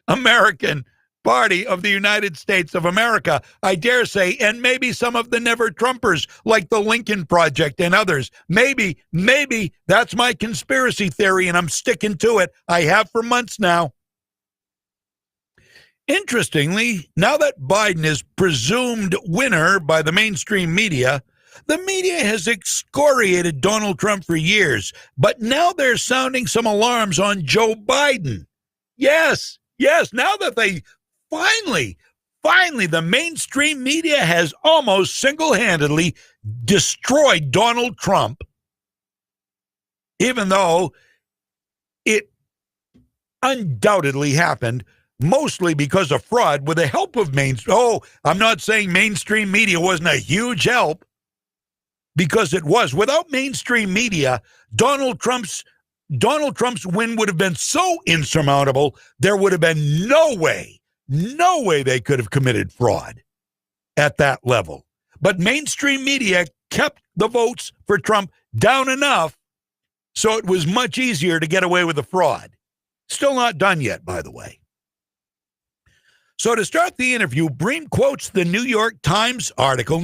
Speaker 3: American Party of the United States of America, I dare say, and maybe some of the never-Trumpers like the Lincoln Project and others. Maybe that's my conspiracy theory, and I'm sticking to it. I have for months now. Interestingly, now that Biden is presumed winner by the mainstream media, the media has excoriated Donald Trump for years, but now they're sounding some alarms on Joe Biden. Yes, now that they finally, the mainstream media has almost single-handedly destroyed Donald Trump, even though it undoubtedly happened mostly because of fraud with the help of I'm not saying mainstream media wasn't a huge help, because it was. Without mainstream media, Donald Trump's win would have been so insurmountable, there would have been no way they could have committed fraud at that level. But mainstream media kept the votes for Trump down enough so it was much easier to get away with the fraud. Still not done yet, by the way. So to start the interview, Bream quotes the New York Times article,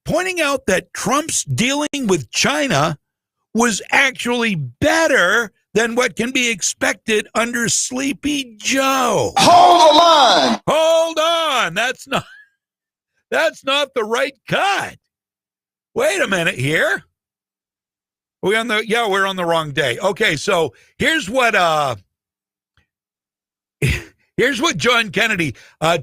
Speaker 3: pointing out that Trump's dealing with China was actually better than what can be expected under Sleepy Joe.
Speaker 5: Hold the line.
Speaker 3: Hold on. That's not the right cut. Wait a minute here. We're on the wrong day. Okay, so here's what John Kennedy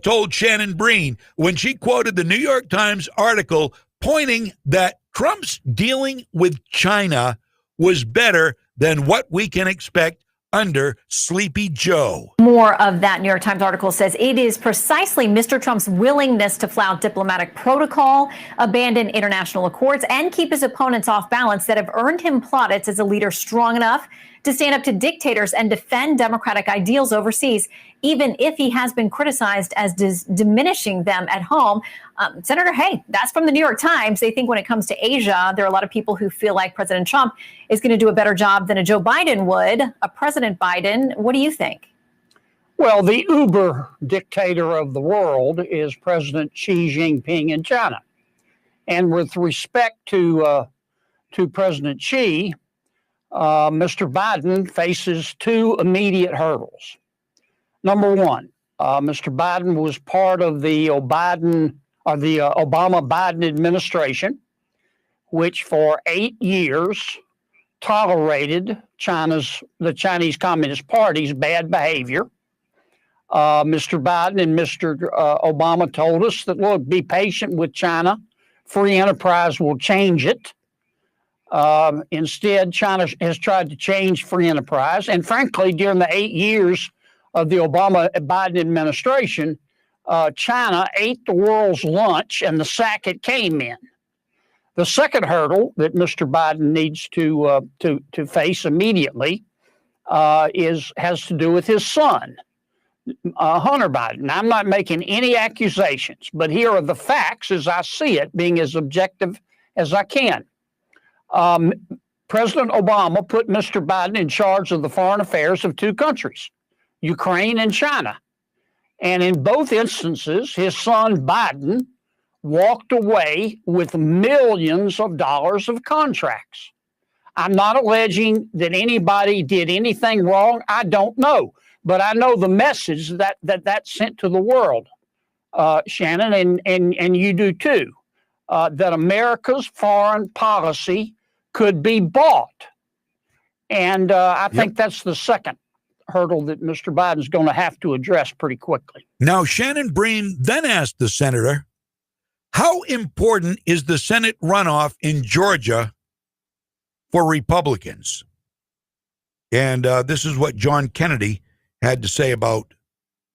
Speaker 3: told Shannon Bream when she quoted the New York Times article pointing that Trump's dealing with China was better than what we can expect under Sleepy Joe.
Speaker 12: More of that New York Times article says it is precisely Mr. Trump's willingness to flout diplomatic protocol, abandon international accords, and keep his opponents off balance that have earned him plaudits as a leader strong enough to stand up to dictators and defend democratic ideals overseas, even if he has been criticized as diminishing them at home. Senator, hey, that's from the New York Times. They think when it comes to Asia, there are a lot of people who feel like President Trump is going to do a better job than a Joe Biden would, a President Biden. What do you think?
Speaker 13: Well, the uber dictator of the world is President Xi Jinping in China. And with respect to President Xi, Mr. Biden faces two immediate hurdles. Number one, Mr. Biden was part of the Obama-Biden administration, which for 8 years tolerated the Chinese Communist Party's bad behavior. Mr. Biden and Mr. Obama told us that, look, be patient with China. Free enterprise will change it. Instead, China has tried to change free enterprise. And frankly, during the 8 years of the Obama-Biden administration, China ate the world's lunch and the sack it came in. The second hurdle that Mr. Biden needs to face immediately has to do with his son, Hunter Biden. I'm not making any accusations, but here are the facts as I see it, being as objective as I can. President Obama put Mr. Biden in charge of the foreign affairs of two countries, Ukraine and China. And in both instances, his son Biden walked away with millions of dollars of contracts. I'm not alleging that anybody did anything wrong. I don't know. But I know the message that sent to the world, Shannon, and you do too, that America's foreign policy could be bought. And I think that's the second hurdle that Mr. Biden's going to have to address pretty quickly.
Speaker 3: Now, Shannon Breen then asked the senator, how important is the Senate runoff in Georgia for Republicans? And this is what John Kennedy had to say about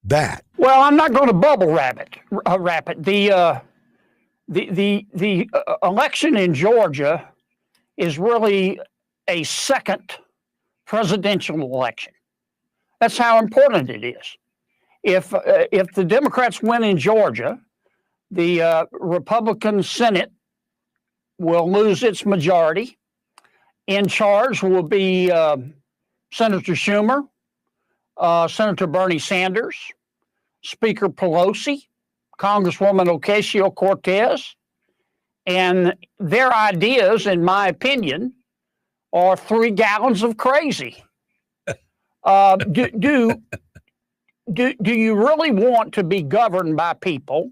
Speaker 3: that.
Speaker 13: Well, I'm not going to bubble wrap it. The election in Georgia is really a second presidential election. That's how important it is. If the Democrats win in Georgia, the Republican Senate will lose its majority. In charge will be Senator Schumer, Senator Bernie Sanders, Speaker Pelosi, Congresswoman Ocasio-Cortez, and their ideas, in my opinion, are 3 gallons of crazy. Do you really want to be governed by people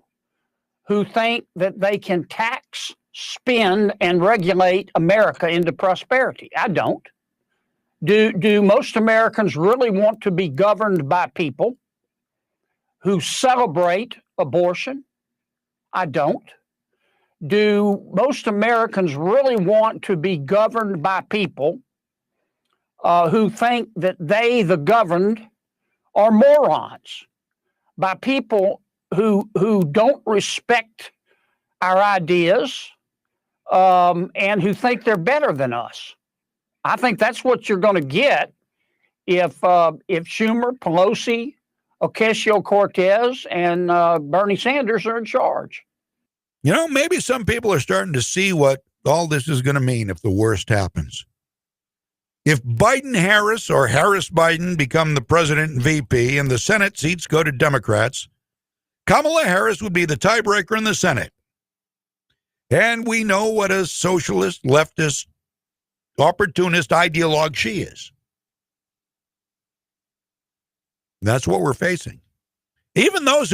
Speaker 13: who think that they can tax, spend, and regulate America into prosperity? I don't. Do most Americans really want to be governed by people who celebrate abortion? I don't. Do most Americans really want to be governed by people who think that they, the governed, are morons? By people who don't respect our ideas and who think they're better than us? I think that's what you're going to get if Schumer, Pelosi, Ocasio-Cortez, and Bernie Sanders are in charge.
Speaker 3: You know, maybe some people are starting to see what all this is going to mean if the worst happens. If Biden-Harris or Harris-Biden become the president and VP and the Senate seats go to Democrats, Kamala Harris would be the tiebreaker in the Senate. And we know what a socialist, leftist, opportunist ideologue she is. That's what we're facing. Even those who